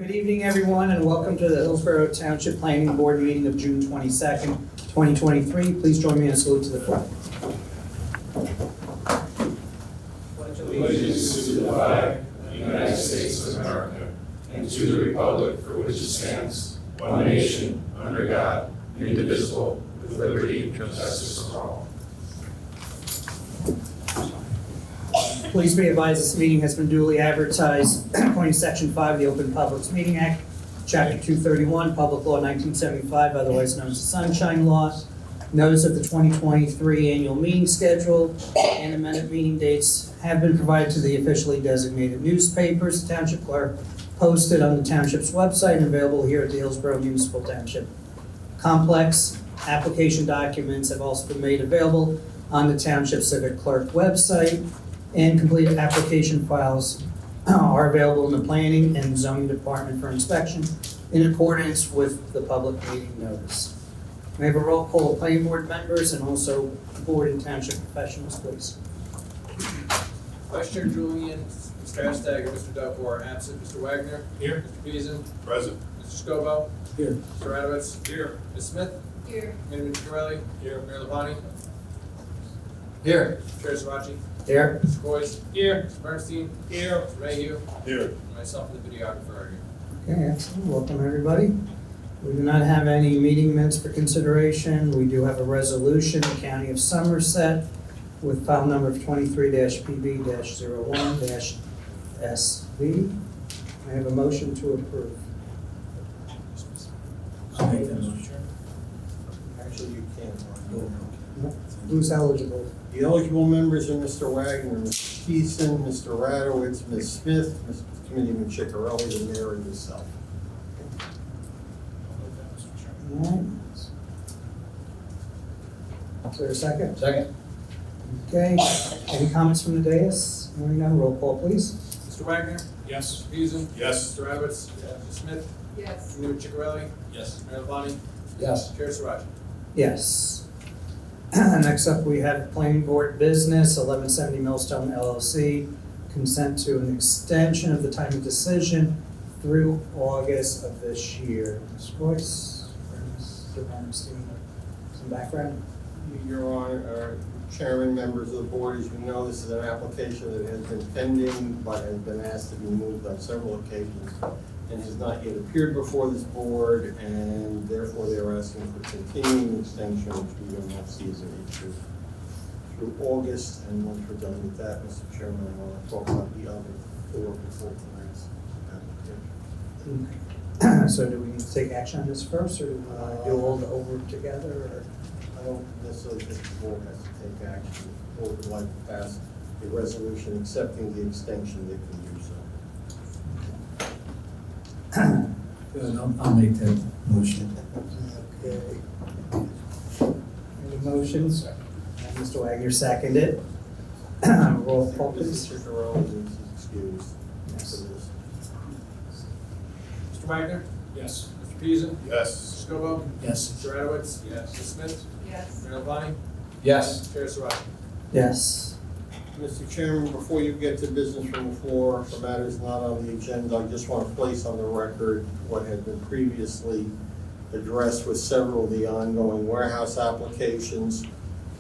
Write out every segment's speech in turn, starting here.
Good evening, everyone, and welcome to the Hillsborough Township Planning Board meeting of June 22nd, 2023. Please join me in a salute to the flag. Allegiance to the flag of the United States of America and to the republic for which it stands, one nation, under God, indivisible, with liberty and justice for all. Please be advised this meeting has been duly advertised according to Section 5 of the Open Publics Meeting Act, Chapter 231, Public Law 1975, otherwise known as the Sunshine Law. Notice of the 2023 annual meeting schedule and amended meeting dates have been provided to the officially designated newspapers. The Township Clerk posted on the Township's website and available here at the Hillsborough Municipal Township Complex. Application documents have also been made available on the Township Civic Clerk website, and completed application files are available in the Planning and Zoning Department for inspection in accordance with the public meeting notice. We have a roll call of planning board members and also board and township professionals, please. Vice Chair Julian, Mr. Hashtag, Mr. Duckworth absent, Mr. Wagner. Here. Mr. Peason, Present. Mr. Scobo. Here. Mr. Radowitz. Here. Ms. Smith. Here. Mayor Micciarelli. Here. Mayor Lapani. Here. Chair Sarachi. Here. Mr. Coyce. Here. Mr. Bernstein. Here. Mr. Mayhew. Here. And myself and the videographer are here. Okay, excellent. Welcome, everybody. We do not have any meeting minutes for consideration. We do have a resolution, the County of Somerset, with file number of 23-PB-01-SV. I have a motion to approve. I'll make that motion. Actually, you can't. Who's eligible? The eligible members are Mr. Wagner, Mr. Peason, Mr. Radowitz, Ms. Smith, Mr. Committeeman Ciccarelli, the mayor, and yourself. All right. Is there a second? Second. Okay, any comments from the dais? Hearing none, roll call, please. Mr. Wagner. Yes. Mr. Peason. Yes. Mr. Radowitz. Ms. Smith. Yes. Mayor Micciarelli. Yes. Mayor Lapani. Yes. Chair Sarachi. Yes. Next up, we have planning board business, 1170 Millstone LLC, consent to an extension of the time of decision through August of this year. Ms. Royce, or Mr. Bernstein, some background? Your Honor, Chairman, members of the board, as you know, this is an application that has been pending, but has been asked to be moved on several occasions and has not yet appeared before this board, and therefore they are asking for continuing extension, which we do not see as an issue, through August. And once we're done with that, Mr. Chairman, I want to talk about the other four before tonight's application. So do we need to take action on this first, or do we want to do all the over together, or? I don't necessarily think the board has to take action. The board would like to pass a resolution accepting the extension, they can do so. Good, I'll make that motion. Okay. Any motions? Mr. Wagner seconded. Roll call, please. Mr. Ciccarelli is excused. Yes. for this. Mr. Wagner. Yes. Mr. Peason. Yes. Mr. Scobo. Yes. Mr. Radowitz. Yes. Ms. Smith. Yes. Mayor Lapani. Yes. Chair Sarachi. Yes. Mr. Chairman, before you get to business from the floor, for matters not on the agenda, I just want to place on the record what had been previously addressed with several of the ongoing warehouse applications.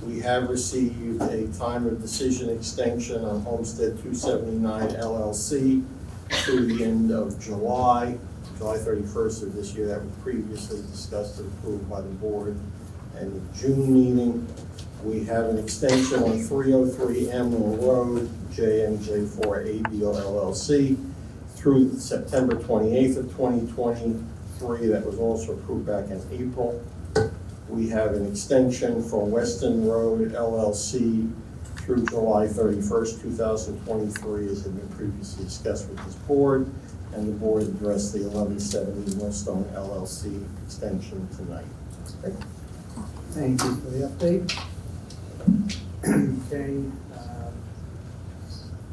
We have received a time of decision extension on Homestead 279 LLC through the end of July 31st of this year. That was previously discussed and approved by the board. And the June meeting, we have an extension on 303 Emerald Road, JMJ4ABO LLC, through September 28th of 2023. That was also approved back in April. We have an extension for Weston Road LLC through July 31st, 2023, as had been previously discussed with this board. And the board addressed the 1170 Millstone LLC extension tonight. Great. Thank you for the update. Okay.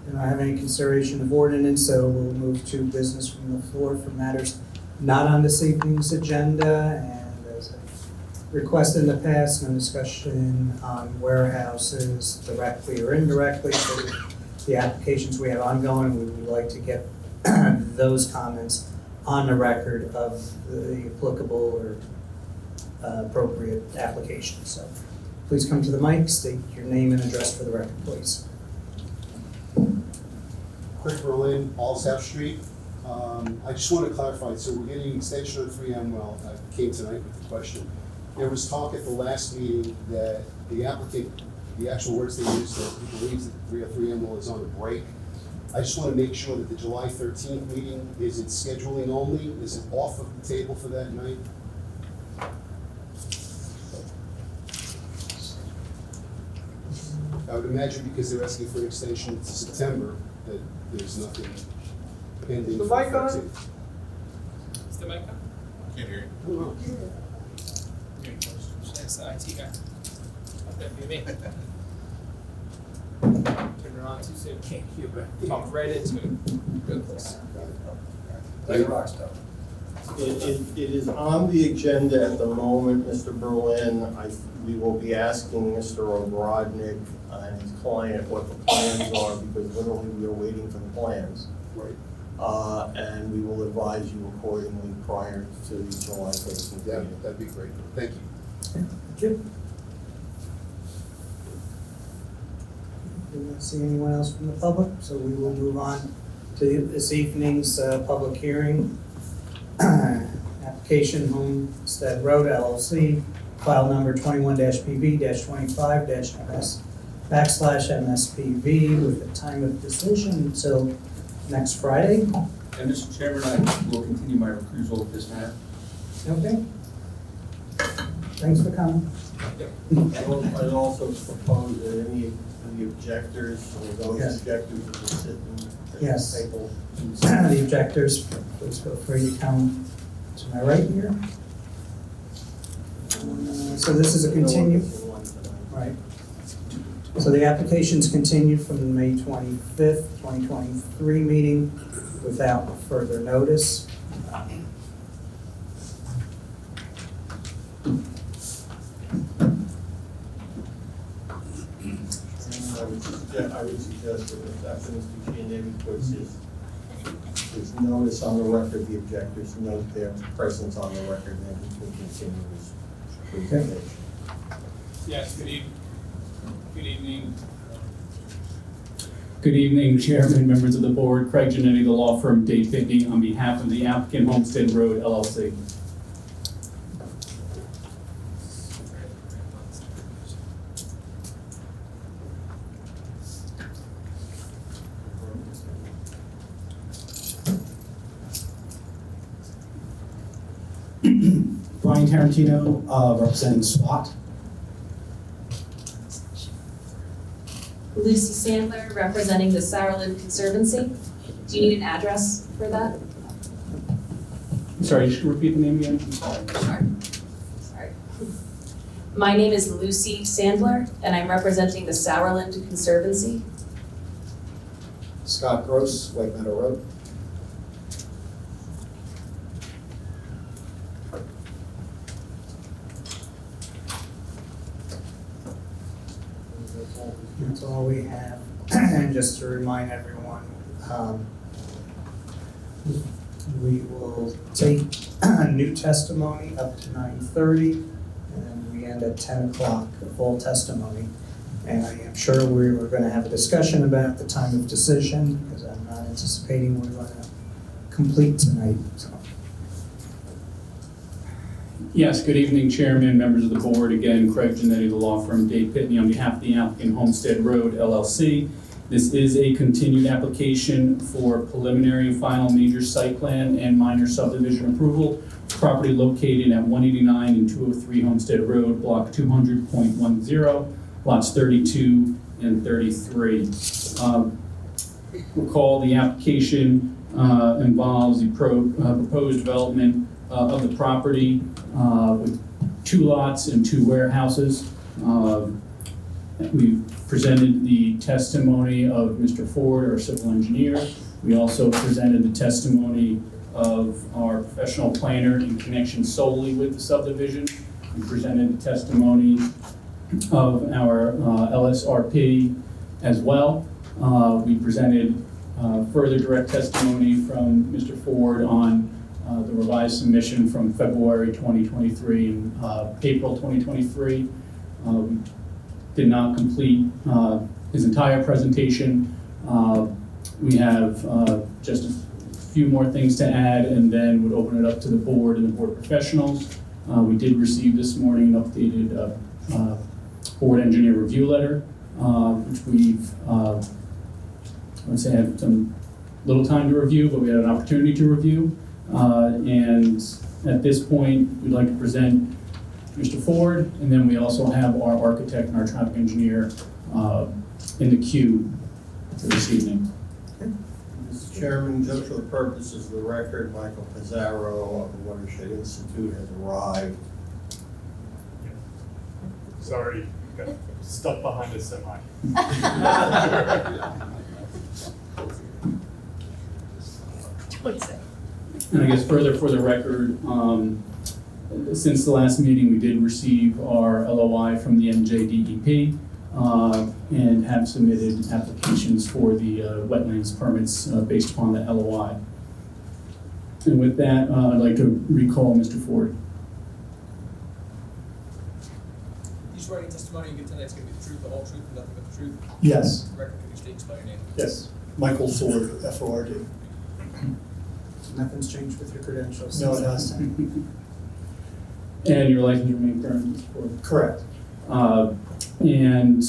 Do not have any consideration of ordinance, so we'll move to business from the floor for matters not on this evening's agenda. And as I requested in the past, no discussion on warehouses directly or indirectly. For the applications we have ongoing, we would like to get those comments on the record of the applicable or appropriate application. So please come to the mic, state your name and address for the record, please. Craig Berlin, All South Street. I just want to clarify, so we're getting extension on 3M well. I came tonight with the question. There was talk at the last meeting that the applicant, the actual words they used, that he believes that the 3M well is on a break. I just want to make sure that the July 13th meeting, is it scheduling only? Is it off of the table for that night? I would imagine because they're asking for an extension to September, that there's nothing pending. The for mic on? 13th. Is the mic on? Can't hear you. I don't know. That's the IT guy. That'd be me. Turn it on too soon. Can't hear, but talk right into it. Real close. Like a rock star. It is on the agenda at the moment, Mr. Berlin. We will be asking Mr. Obrodnik and his client what the plans are, because literally we are waiting for the plans. Right. And we will advise you accordingly prior to the July 13th Yeah, meeting. that'd be great. Thank you. Thank you. Do not see anyone else from the public, so we will move on to this evening's public hearing. Application Homestead Road LLC, file number 21-PB-25-MS/MSPV with a time of decision until next Friday. And Mr. Chairman, I will continue my recusal of this matter. Okay. Thanks for coming. I'd also propose that any of the objectors, or those Yes. objectors that are sitting at Yes. the table. The objectors, please feel free to come to my right here. So this is a continue, right? So the application's continued from the May 25th, 2023 meeting without further notice. I would suggest that after Mr. Giannetti puts his notice on the record, the objectors note their presence on the record, and then he can continue his presentation. Yes, good evening. Good evening. Good evening, Chairman, members of the board. Craig Giannetti, the law firm Day Pitney, on behalf of the applicant Homestead Road LLC. Brian Tarantino, representing SWAT. Lucy Sandler, representing the Sauerland Conservancy. Do you need an address for that? Sorry, just repeat the name again. I'm sorry. Sorry. My name is Lucy Sandler, and I'm representing the Sauerland Conservancy. Scott Gross, White Meadow Road. That's all we have. And just to remind everyone, we will take new testimony up to 9:30, and then we end at 10 o'clock, full testimony. And I am sure we were going to have a discussion about the time of decision, because I'm not anticipating we're going to complete tonight. So. Yes, good evening, Chairman, members of the board. Again, Craig Giannetti, the law firm Dave Pitney, on behalf of the applicant Homestead Road LLC. This is a continued application for preliminary final major site plan and minor subdivision approval. Property located at 189 and 203 Homestead Road, block 200.10, lots 32 and 33. Recall the application involves the proposed development of the property with 2 lots and 2 warehouses. We presented the testimony of Mr. Ford, our civil engineer. We also presented the testimony of our professional planner in connection solely with the subdivision. We presented the testimony of our LSRP as well. We presented further direct testimony from Mr. Ford on the revised submission from February 2023 and April 2023. We did not complete his entire presentation. We have just a few more things to add, and then would open it up to the board and the board professionals. We did receive this morning an updated board engineer review letter, which we've, I would say, had some little time to review, but we had an opportunity to review. And at this point, we'd like to present Mr. Ford, and then we also have our architect and our traffic engineer in the queue for this evening. Mr. Chairman, just for the purposes of the record, Michael Pizarro of the Watershed Institute has arrived. Sorry, got stuck behind a semi. And I guess further for the record, since the last meeting, we did receive our LOI from the NJDEP and have submitted applications for the wetlands permits based upon the LOI. And with that, I'd like to recall Mr. Ford. You swear any testimony you give tonight is going to be the truth, the whole truth, and nothing but the truth? Yes. Record, can you state and spell your name? Yes. Michael Ford, F-O-R-D. Nothing's changed with your credentials No, since it last hasn't. time. And your license remains current, Mr. Ford? Correct. And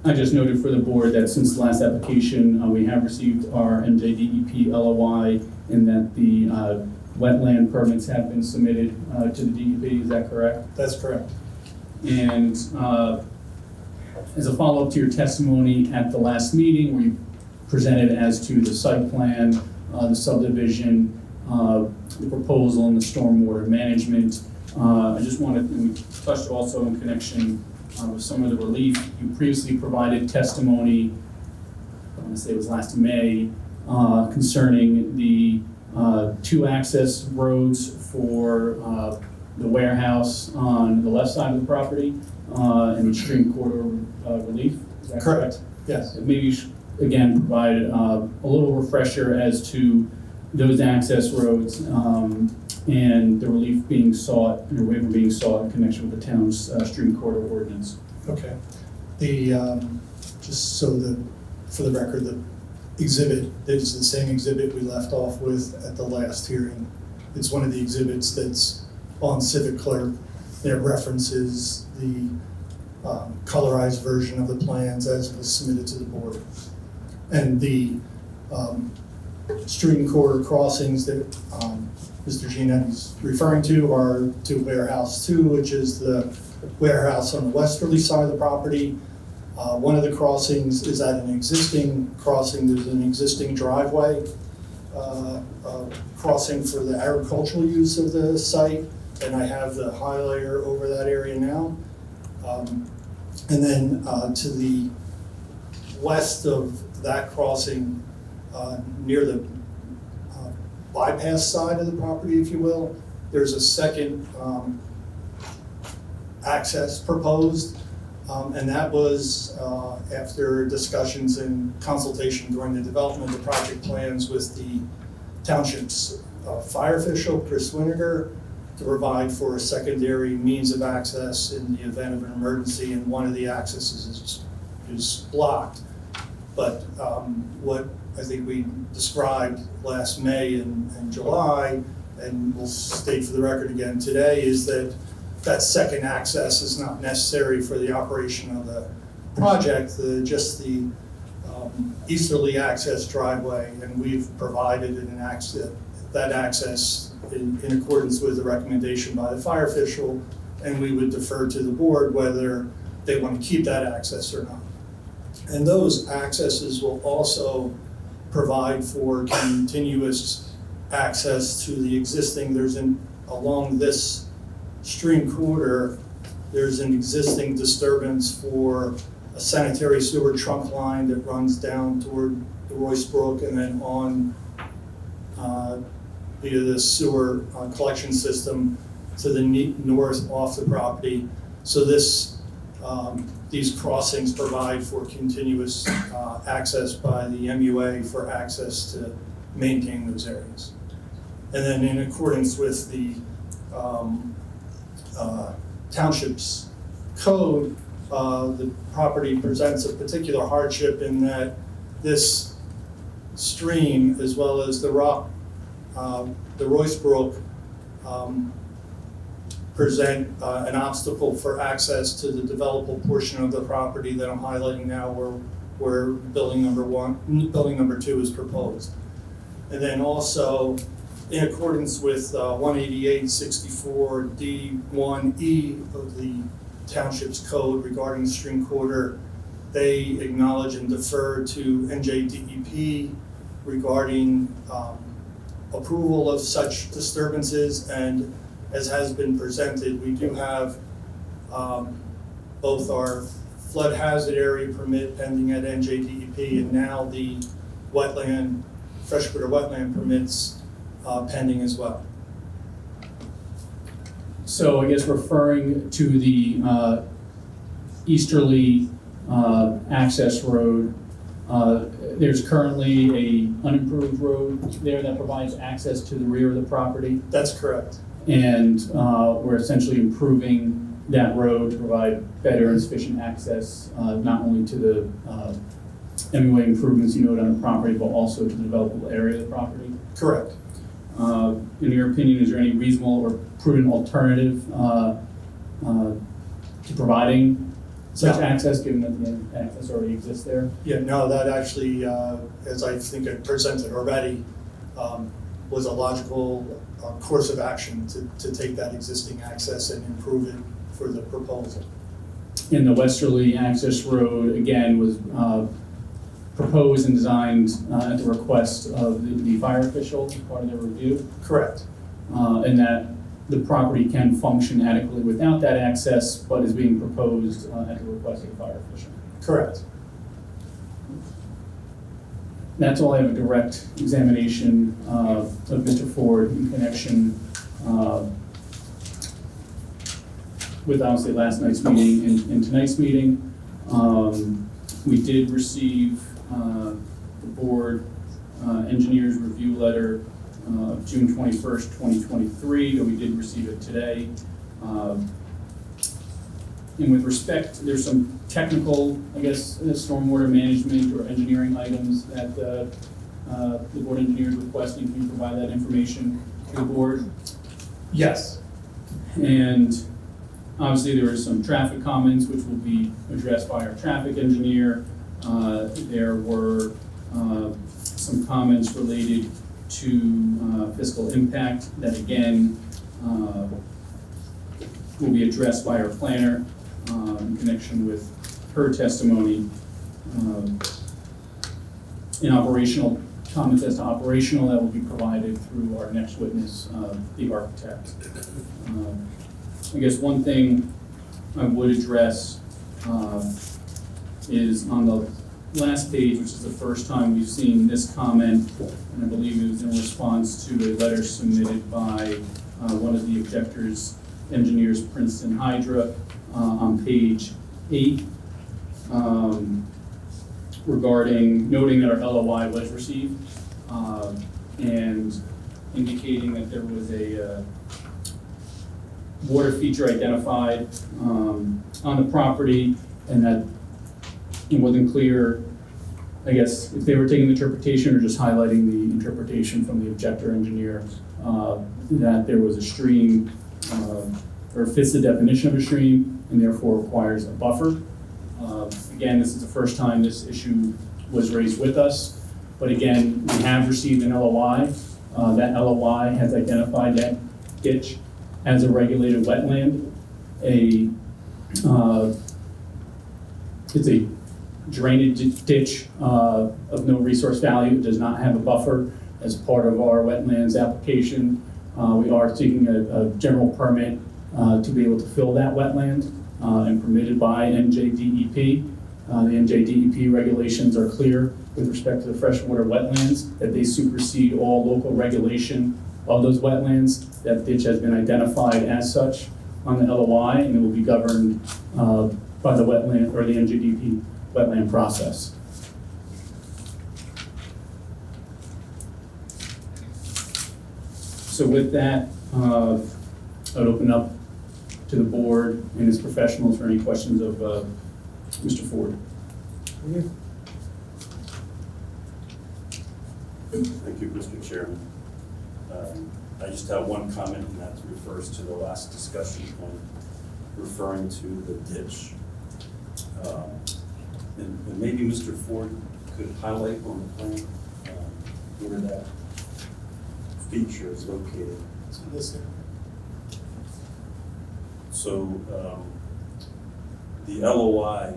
I just noted for the board that since the last application, we have received our NJDEP LOI and that the wetland permits have been submitted to the DEP, is that correct? That's correct. And as a follow-up to your testimony at the last meeting, where you presented as to the site plan, the subdivision, the proposal, and the stormwater management, I just wanted, and we touched also in connection with some of the relief. You previously provided testimony, I want to say it was last May, concerning the 2 access roads for the warehouse on the left side of the property and the stream corridor relief. Is that correct? Yes. Maybe you should, again, provide a little refresher as to those access roads and the relief being sought, or waiver being sought in connection with the town's stream corridor ordinance. Okay. The, just so that, for the record, the exhibit is the same exhibit we left off with at the last hearing. It's one of the exhibits that's on Civic Clerk that references the colorized version of the plans as it was submitted to the board. And the stream corridor crossings that Mr. Gianetti is referring to are to Warehouse 2, which is the warehouse on the westerly side of the property. One of the crossings is at an existing crossing. There's an existing driveway crossing for the agricultural use of the site, and I have the highlighter over that area now. And then to the west of that crossing, near the bypass side of the property, if you will, there's a second access proposed, and that was after discussions and consultation during the development of the project plans with the Townships fire official, Chris Winiger, to provide for a secondary means of access in the event of an emergency, and one of the accesses is blocked. But what I think we described last May and July, and we'll state for the record again today, is that that second access is not necessary for the operation of the project, just the easterly access driveway, and we've provided that access in accordance with the recommendation by the fire official, and we would defer to the board whether they want to keep that access or not. And those accesses will also provide for continuous access to the existing, along this stream corridor, there's an existing disturbance for a sanitary sewer trunk line that runs down toward the Royce Brook and then on via the sewer collection system to the north off the property. So these crossings provide for continuous access by the MUA for access to maintain those areas. And then in accordance with the Townships code, the property presents a particular hardship in that this stream, as well as the Royce Brook, present an obstacle for access to the developable portion of the property that I'm highlighting now, where building number 2 is proposed. And then also, in accordance with 188-64D1E of the Townships Code regarding stream corridor, they acknowledge and defer to NJDEP regarding approval of such disturbances. And as has been presented, we do have both our flood hazard area permit pending at NJDEP and now the freshwater wetland permits pending as well. So I guess referring to the easterly access road, there's currently a unimproved road there that provides access to the rear of the property. That's correct. And we're essentially improving that road to provide better and sufficient access, not only to the MUA improvements you note on the property, but also to the developable area of the property. Correct. In your opinion, is there any reasonable or prudent alternative to providing such access, given that the access already exists there? Yeah, no, that actually, as I think I presented already, was a logical course of action to take that existing access and improve it for the proposal. And the westerly access road, again, was proposed and designed at the request of the fire official as part of their review? Correct. And that the property can function adequately without that access, but is being proposed at the request of the fire official? Correct. That's all I have a direct examination of Mr. Ford in connection with obviously last night's meeting and tonight's meeting. We did receive the board engineer's review letter of June 21st, 2023, though we did receive it today. And with respect, there's some technical, I guess, stormwater management or engineering items that the board engineer is requesting. Can you provide that information to the board? Yes. And obviously there are some traffic comments which will be addressed by our traffic engineer. There were some comments related to fiscal impact that again will be addressed by our planner in connection with her testimony. In operational comments as to operational, that will be provided through our next witness, the architect. I guess one thing I would address is on the last page, which is the first time we've seen this comment, and I believe it was in response to a letter submitted by one of the objectors, engineers Princeton Hydra, on page 8, regarding noting that our LOI was received and indicating that there was a water feature identified on the property, and that it wasn't clear, I guess, if they were taking the interpretation or just highlighting the interpretation from the objector engineer, that there was a stream or fits the definition of a stream and therefore requires a buffer. Again, this is the first time this issue was raised with us, but again, we have received an LOI. That LOI has identified that ditch as a regulated wetland. It's a drainage ditch of no resource value. It does not have a buffer as part of our wetlands application. We are seeking a general permit to be able to fill that wetland and permitted by NJDEP. The NJDEP regulations are clear with respect to the freshwater wetlands, that they supersede all local regulation of those wetlands. That ditch has been identified as such on the LOI, and it will be governed by the wetland or the NJDEP wetland process. So with that, I would open up to the board and its professionals for any questions of Mr. Ford. Thank you, Mr. Chairman. I just have one comment, and that refers to the last discussion point, referring to the ditch. And maybe Mr. Ford could highlight on the plan where that feature is located. So this area. So the LOI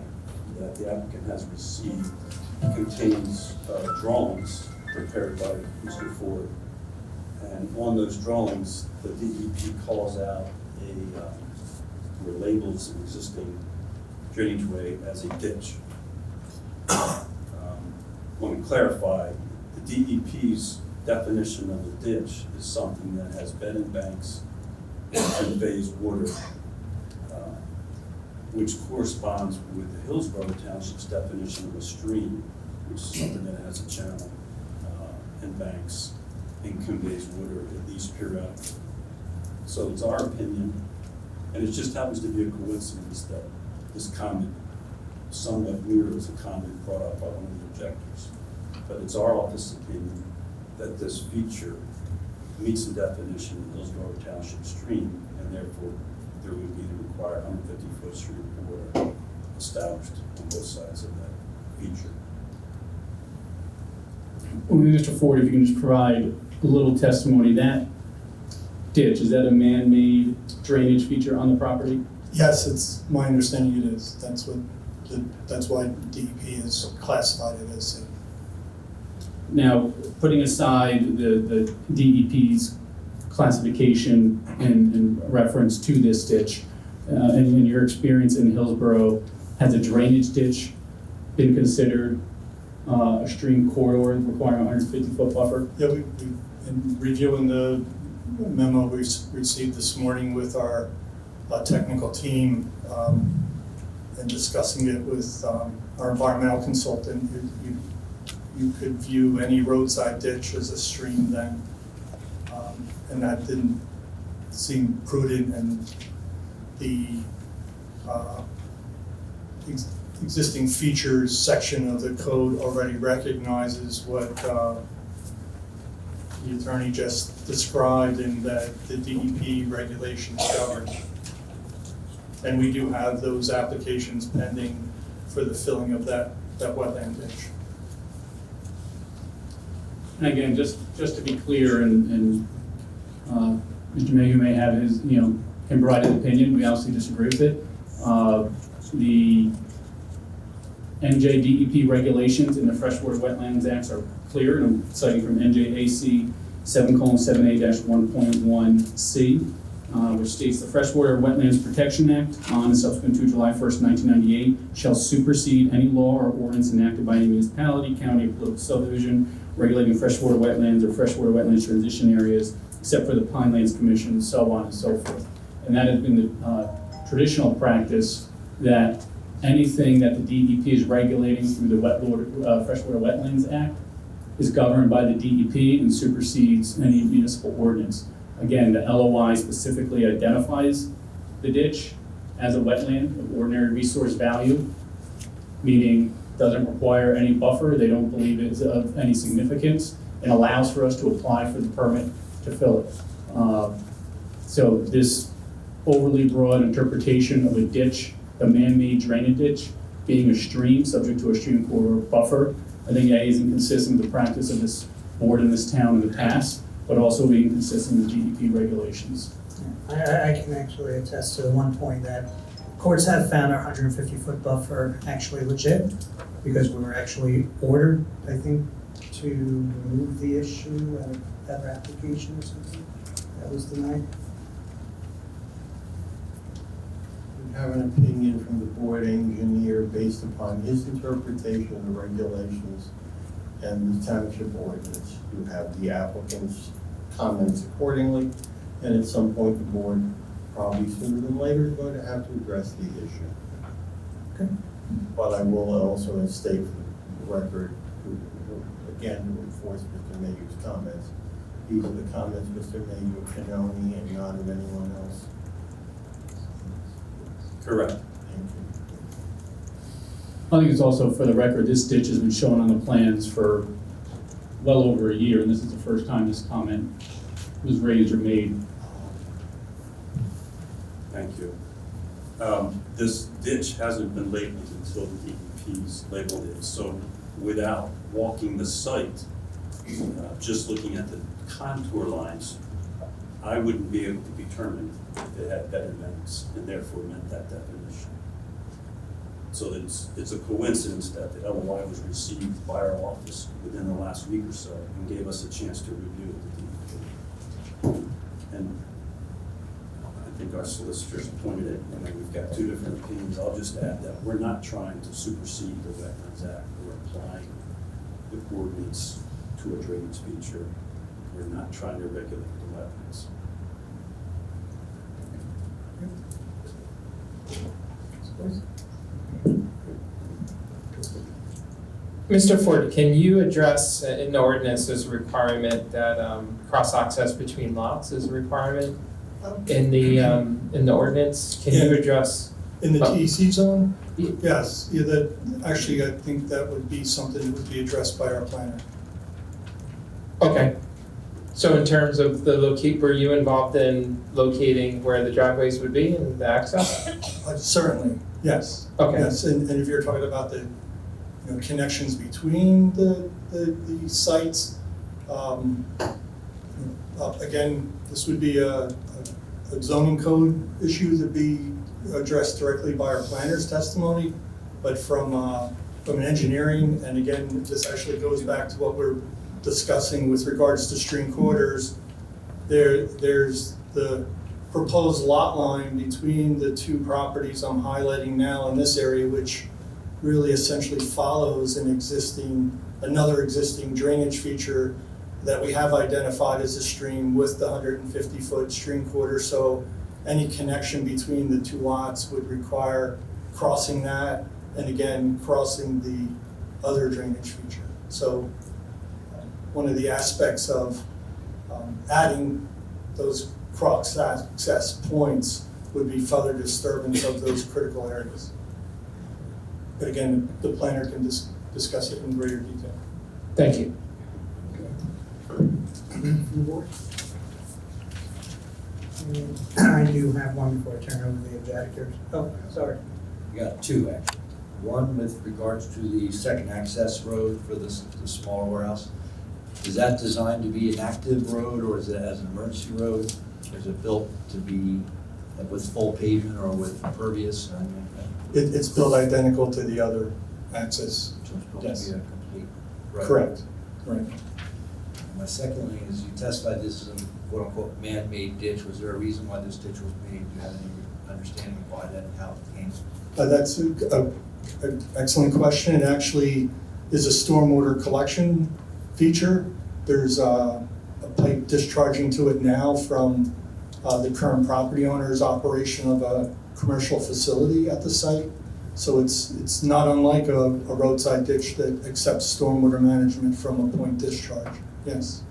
that the applicant has received contains drawings prepared by Mr. Ford. And on those drawings, the DEP calls out or labels an existing drainage way as a ditch. Want to clarify, the DEP's definition of a ditch is something that has bed and banks and conveys water, which corresponds with the Hillsborough Township's definition of a stream, which is something that has a channel and banks and conveys water at least periodically. So it's our opinion, and it just happens to be a coincidence that this comment somewhat mirrors a comment brought up by one of the objectors. But it's our office opinion that this feature meets the definition of Hillsborough Township stream, and therefore there would be the required 150-foot stream of water established on both sides of that feature. Well, Mr. Ford, if you can just provide a little testimony, that ditch, is that a man-made drainage feature on the property? Yes, it's my understanding it is. That's why DEP has classified it as a. Now, putting aside the DEP's classification and reference to this ditch, and in your experience in Hillsborough, has a drainage ditch been considered a stream corridor requiring a 150-foot buffer? Yeah, we in reviewing the memo we received this morning with our technical team and discussing it with our environmental consultant, you could view any roadside ditch as a stream then, and that didn't seem prudent, and the existing features section of the code already recognizes what the attorney just described, and that the DEP regulations govern. And we do have those applications pending for the filling of that wetland ditch. And again, just to be clear, and Mr. Mayhew may have his, can provide his opinion, we obviously disagree with it. The NJ DEP regulations in the Freshwater Wetlands Acts are clear, and I'm citing from NJAC 7:7A-1.1C, which states the Freshwater Wetlands Protection Act on and subsequent to July 1st, 1998 shall supersede any law or ordinance enacted by any municipality, county, or political subdivision regulating freshwater wetlands or freshwater wetlands transition areas, except for the Pinelands Commission, and so on and so forth. And that has been the traditional practice, that anything that the DEP is regulating through the Freshwater Wetlands Act is governed by the DEP and supersedes any municipal ordinance. Again, the LOI specifically identifies the ditch as a wetland of ordinary resource value, meaning doesn't require any buffer, they don't believe it's of any significance, and allows for us to apply for the permit to fill it. So this overly broad interpretation of a ditch, a man-made drainage ditch, being a stream subject to a stream corridor buffer, I think A, is inconsistent with the practice of this board in this town in the past, but also being consistent with DEP regulations. I can actually attest to the one point that courts have found our 150-foot buffer actually legit, because we were actually ordered, I think, to remove the issue of that application or something that was denied. We have an opinion from the board engineer based upon his interpretation of the regulations and the township ordinance. You have the applicant's comments accordingly, and at some point the board, probably sooner than later, is going to have to address the issue. Okay. But I will also state for the record, again, to enforce Mr. Mayhew's comments, These are the comments Mr. Mayor Canoni and not of anyone else. Correct. Thank you. I think it's also, for the record, this ditch has been shown on the plans for well over a year, and this is the first time this comment was raised or made. Thank you. This ditch hasn't been labeled until the DEP's labeled it. So without walking the site, just looking at the contour lines, I wouldn't be able to determine if it had better banks and therefore met that definition. So it's a coincidence that the LOI was received by our office within the last week or so and gave us a chance to review it. And I think our solicitors pointed it, we've got two different opinions. I'll just add that we're not trying to supersede the Wetlands Act. We're applying the ordinance to a drainage feature. We're not trying to regulate the wetlands. Mr. Ford, can you address in the ordinance there's a requirement that cross-access between lots is a requirement in the ordinance? Can you address? In the Oh. TEC zone? Yeah. Yes, yeah, that, actually, I think that would be something that would be addressed by our planner. Okay. So in terms of were you involved in locating where the driveways would be and the access? Certainly, yes. Okay. Yes, and if you're talking about the, connections between the sites, again, this would be a zoning code issue to be addressed directly by our planner's testimony, but from an engineering, and again, this actually goes back to what we're discussing with regards to stream corridors. There's the proposed lot line between the two properties I'm highlighting now in this area, which really essentially follows another existing drainage feature that we have identified as a stream with the 150-foot stream corridor. So any connection between the two lots would require crossing that, and again, crossing the other drainage feature. So one of the aspects of adding those cross-access points would be further disturbance of those critical areas. But again, the planner can discuss it in greater detail. Thank you. I do have one before I turn over the objectors. Oh, sorry. You got two, actually. One with regards to the second access road for the smaller warehouse. Is that designed to be an active road, or is it as an emergency road? Or is it built to be with full pavement or with impervious? It's built identical to the other access. So it's built Yes. to be a complete road? Correct. Right. My second thing is, you testified this is a quote-unquote man-made ditch. Was there a reason why this ditch was made? Do you have any understanding of why that and how it came? That's an excellent question. It actually is a stormwater collection feature. There's a pipe discharging to it now from the current property owner's operation of a commercial facility at the site. So it's not unlike a roadside ditch that accepts stormwater management from a point discharge. Yes.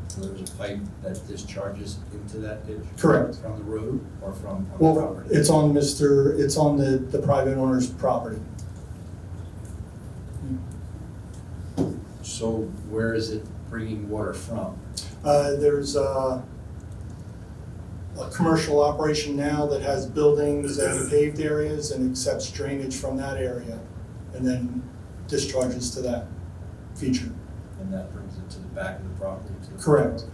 So there's a pipe that discharges into that ditch? Correct. From the road or from the Well, property? it's on the private owner's property. So where is it bringing water from? There's a commercial operation now that has buildings and paved areas and accepts drainage from that area and then discharges to that feature. And that brings it to the back of the property? To the Correct.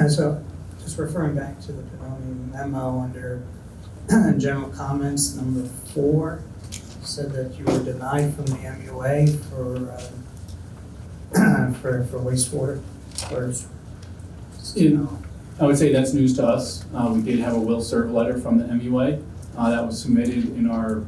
So, just referring back to the Benoni memo under general comments, number 4, said that you were denied from the MUA for wastewater. I would say that's news to us. We did have a will serve letter from the MUA that was submitted in our,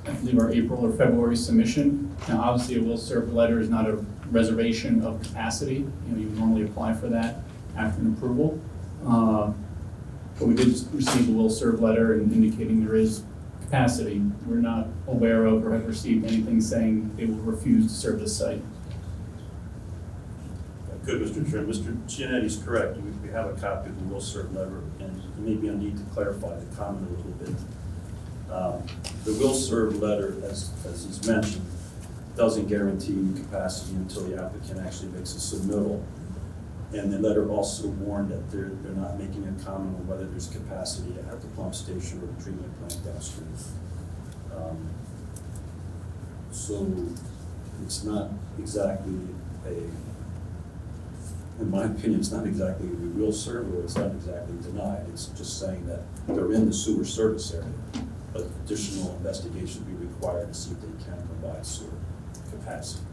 I believe, our April or February submission. Now, obviously, a will serve letter is not a reservation of capacity. You normally apply for that after an approval. But we did receive a will serve letter and indicating there is capacity. We're not aware of or have received anything saying they will refuse to serve this site. Good, Mr. Chair. Mr. Giannetti's correct. We have a copy of the will serve letter, and maybe I need to clarify the comment a little bit. The will serve letter, as is mentioned, doesn't guarantee capacity until the applicant actually makes a submittal. And the letter also warned that they're not making a comment on whether there's capacity at the pump station or the treatment plant downstream. So it's not exactly in my opinion, it's not exactly we will serve or it's not exactly denied. It's just saying that they're in the sewer service area, but additional investigation will be required to see if they can provide sewer capacity.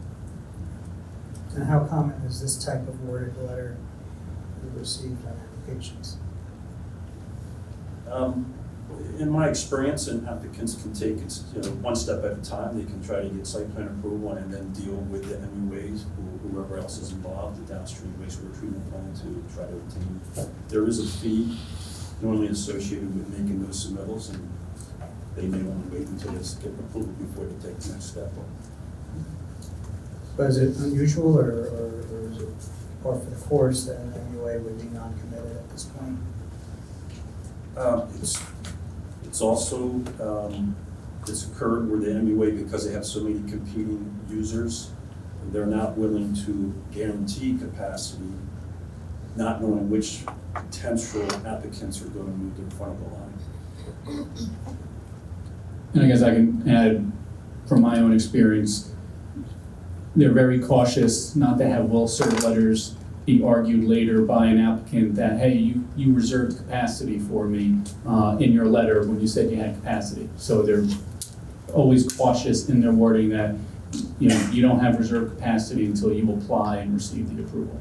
And how common is this type of worded letter received on applications? In my experience, and applicants can take it one step at a time. They can try to get site plan approval and then deal with the MUAs, whoever else is involved, the downstream wastewater treatment plant, to try to obtain. There is a fee normally associated with making those submittals, and they may want to wait until they get approval before they take the next step. But is it unusual or is it par for the course that an MUA would be non-committed at this point? It's also, it's occurred where the MUA, because they have so many competing users, they're not willing to guarantee capacity, not knowing which potential applicants are going to move to the front of the line. And I guess I can add from my own experience, they're very cautious not to have will-serve letters be argued later by an applicant that, hey, you reserved capacity for me in your letter when you said you had capacity. So they're always cautious in their wording that, you don't have reserved capacity until you apply and receive the approval.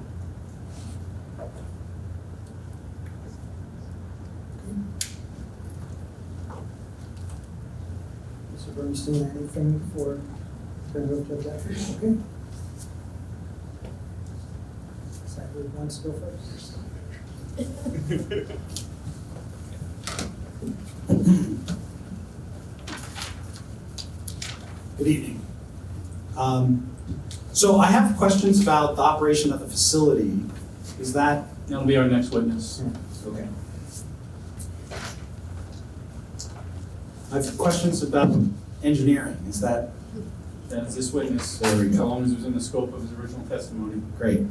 Mr. Bernstein, anything before turn it over to the applicant? Okay. Who wants to go first? Good evening. So I have questions about the operation of the facility. Is that? That'll be our next witness. Okay. I have questions about engineering. Is that? That is this witness. There we go. So long as it was in the scope of his original testimony. Great.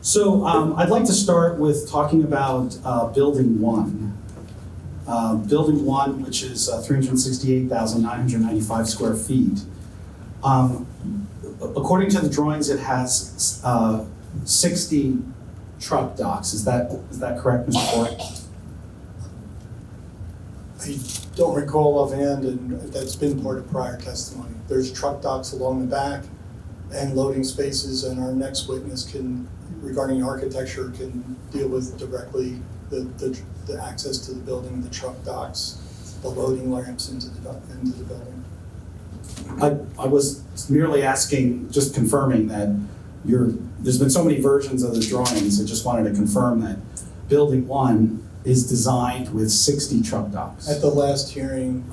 So I'd like to start with talking about Building 1. Building 1, which is 368,995 square feet. According to the drawings, it has 60 truck docks. Is that correct, Mr. Ford? I don't recall offhand, and that's been part of prior testimony. There's truck docks along the back and loading spaces, and our next witness regarding architecture, can deal with directly the access to the building, the truck docks, the loading ramps into the building. I was merely asking, just confirming that there's been so many versions of the drawings, I just wanted to confirm that Building 1 is designed with 60 truck docks. At the last hearing,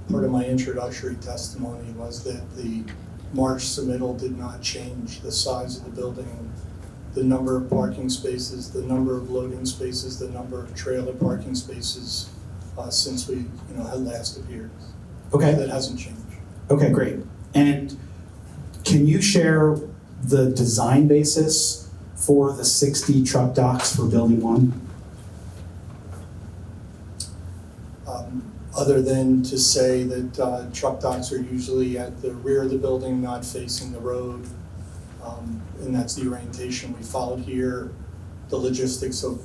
part of my introductory testimony was that the March submittal did not change the size of the building, the number of parking spaces, the number of loading spaces, the number of trailer parking spaces since we had last appeared. Okay. That hasn't changed. Okay, great. And can you share the design basis for the 60 truck docks for Building 1? Other than to say that truck docks are usually at the rear of the building, not facing the road. And that's the orientation we followed here. The logistics of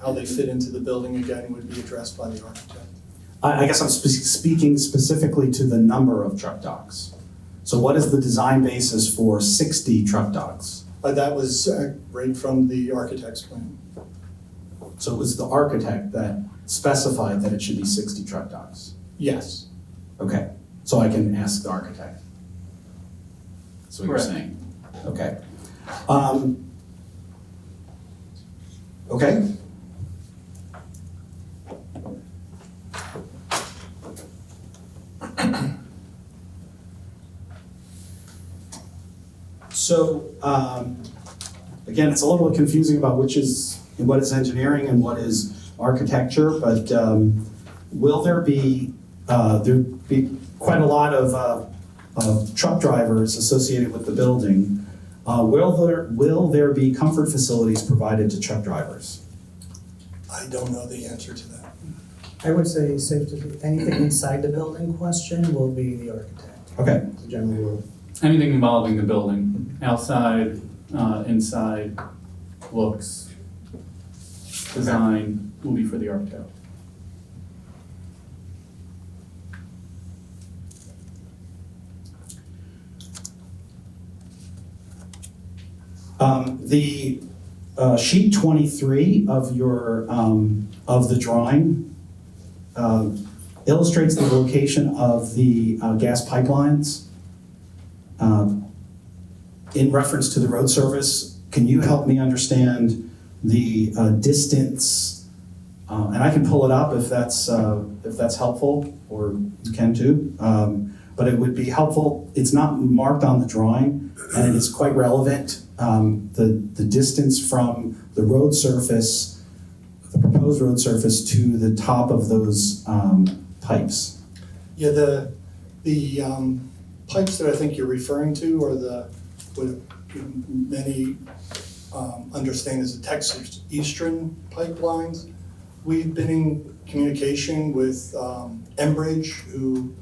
how they fit into the building, again, would be addressed by the architect. I guess I'm speaking specifically to the number of truck docks. So what is the design basis for 60 truck docks? That was right from the architect's plan. So it was the architect that specified that it should be 60 truck docks? Yes. Okay, so I can ask the architect. That's what Correct. You're saying? Okay. Okay. So, again, it's a little confusing about what is engineering and what is architecture, but will there be quite a lot of truck drivers associated with the building? Will there be comfort facilities provided to truck drivers? I don't know the answer to that. I would say it's safe to do anything inside the building question will be the architect. Okay. It's a general rule. Anything involving the building, outside, inside, looks, design, will be for the architect. The sheet 23 of your of the drawing illustrates the location of the gas pipelines. In reference to the road service, can you help me understand the distance? And I can pull it up if that's helpful, or you can too. But it would be helpful. It's not marked on the drawing, and it is quite relevant. The distance from the road surface, the proposed road surface, to the top of those pipes. Yeah, the pipes that I think you're referring to are what many understand as the Texas Eastern pipelines. We've been in communication with Enbridge, who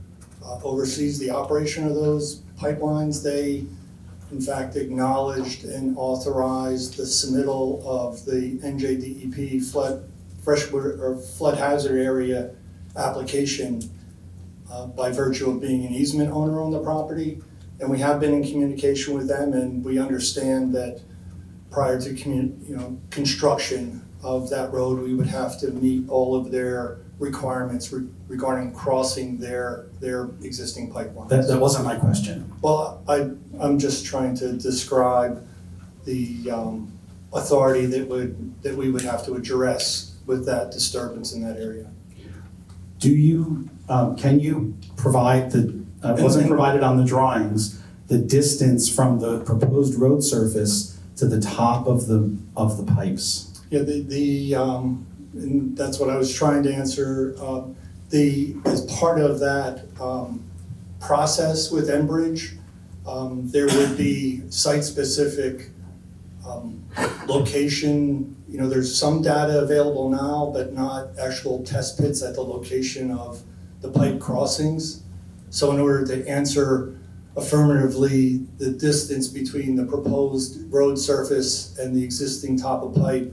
oversees the operation of those pipelines. They, in fact, acknowledged and authorized the submittal of the NJDEP freshwater or flood hazard area application by virtue of being an easement owner on the property. And we have been in communication with them, and we understand that prior to construction of that road, we would have to meet all of their requirements regarding crossing their existing pipelines. That wasn't my question. Well, I'm just trying to describe the authority that we would have to address with that disturbance in that area. Do you, can you provide it wasn't provided on the drawings, the distance from the proposed road surface to the top of the pipes? Yeah, and that's what I was trying to answer. As part of that process with Enbridge, there would be site-specific location. There's some data available now, but not actual test pits at the location of the pipe crossings. So in order to answer affirmatively the distance between the proposed road surface and the existing top of pipe,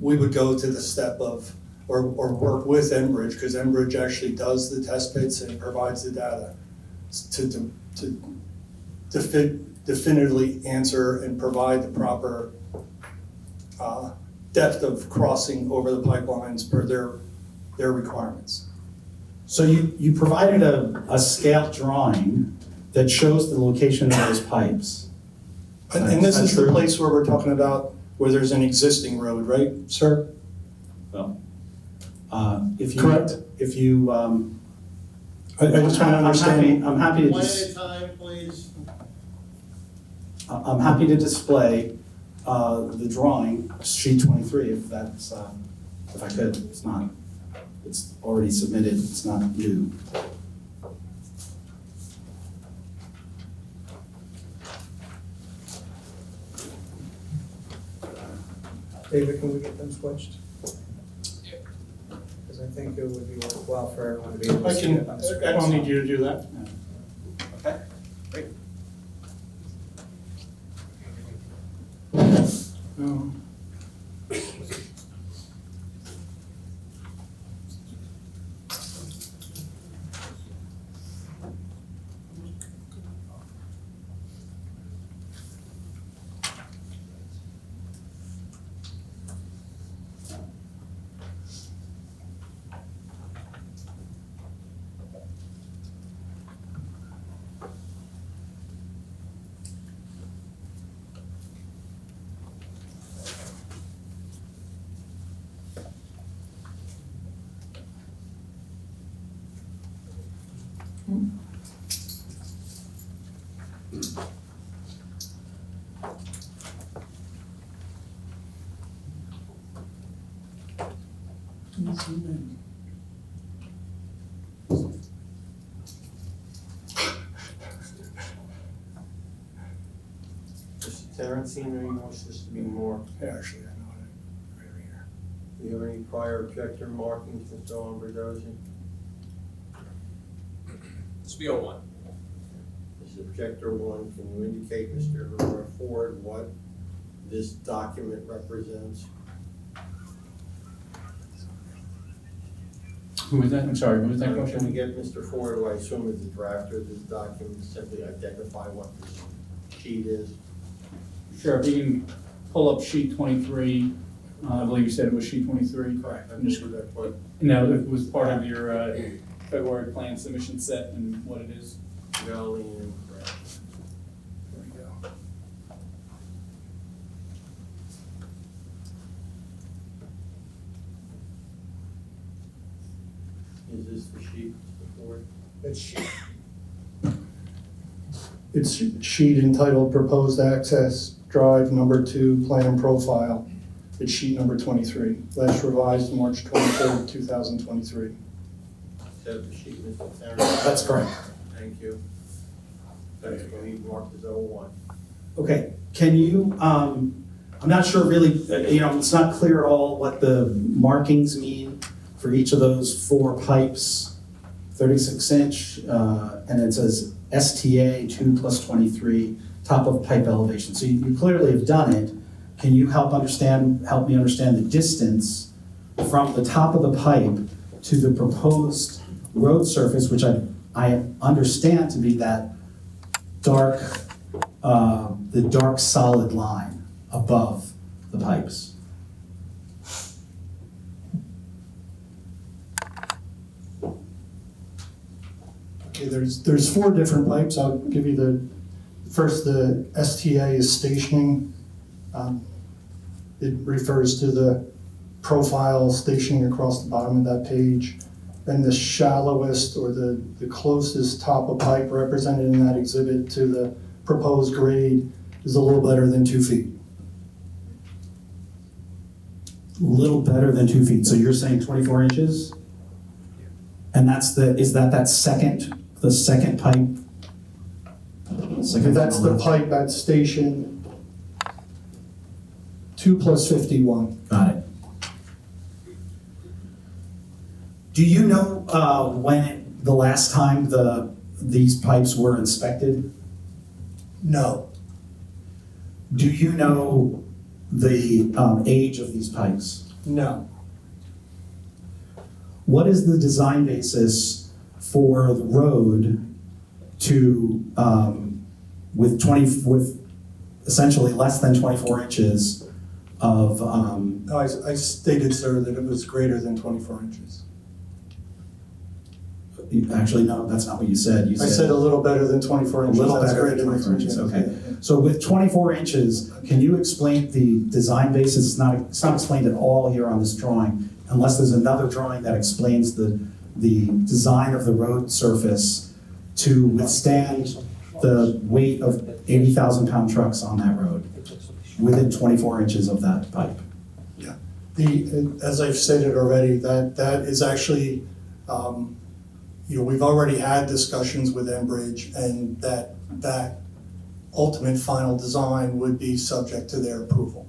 we would go to the step of, or work with Enbridge, because Enbridge actually does the test pits and provides the data to definitively answer and provide the proper depth of crossing over the pipelines per their requirements. So you provided a scale drawing that shows the location of those pipes. And this is the place where we're talking about where there's an existing road, right, sir? Well, if you Correct. If you, I just want to understand. I'm happy to One at a time, please. I'm happy to display the drawing, sheet 23, if that's if I could. It's not. It's already submitted. It's not new. David, can we get them switched? Because I think it would be worthwhile for everyone to be able to see it on the screen. I don't need you to do that. Okay, great. No. Mr. Tarantino, you want this to be more? Actually, I know it right here. Do you have any prior objector markings, Mr. Lombardozzi? Spiel one. This is objector one. Can you indicate, Mr. Ford, what this document represents? Who was that? I'm sorry, who was that Can we question? get Mr. Ford, who I assume is the drafter of this document, to simply identify what this sheet is? Sure, if you can pull up sheet 23, I believe you said it was sheet 23. Correct. I'm just, that what now, it was part of your February plan submission set and what it is. BELLE and correct. There we go. Is this the sheet, Mr. Ford? It's sheet entitled Proposed Access Drive Number 2 Plan Profile. It's sheet number 23, last revised March 23rd, 2023. Is that the sheet, Mr. Tarantino? That's correct. Thank you. That's going to be marked as 01. Okay, can you, I'm not sure really, it's not clear at all what the markings mean for each of those 4 pipes, 36 inch, and it says STA 2 plus 23, top of pipe elevation. So you clearly have done it. Can you help me understand the distance from the top of the pipe to the proposed road surface, which I understand to be that dark, the dark solid line above the pipes? Okay, there's 4 different pipes. I'll give you the STA is stationing. It refers to the profile stationing across the bottom of that page. Then the shallowest or the closest top of pipe represented in that exhibit to the proposed grade is a little better than 2 feet. A little better than 2 feet. So you're saying 24 inches? And is that second pipe? That's the pipe at station 2 plus 51. Got it. Do you know when the last time these pipes were inspected? No. Do you know the age of these pipes? No. What is the design basis for the road to, with essentially less than 24 inches of? I stated, sir, that it was greater than 24 inches. Actually, no, that's not what you said. You I said a little better than 24 a inches. little That's better greater than 24 inches. Okay. Yeah. So with 24 inches, can you explain the design basis? It's not explained at all here on this drawing, unless there's another drawing that explains the design of the road surface to withstand the weight of 80,000-pound trucks on that road within 24 inches of that pipe. Yeah. As I've stated already, that is actually, we've already had discussions with Enbridge, and that ultimate final design would be subject to their approval.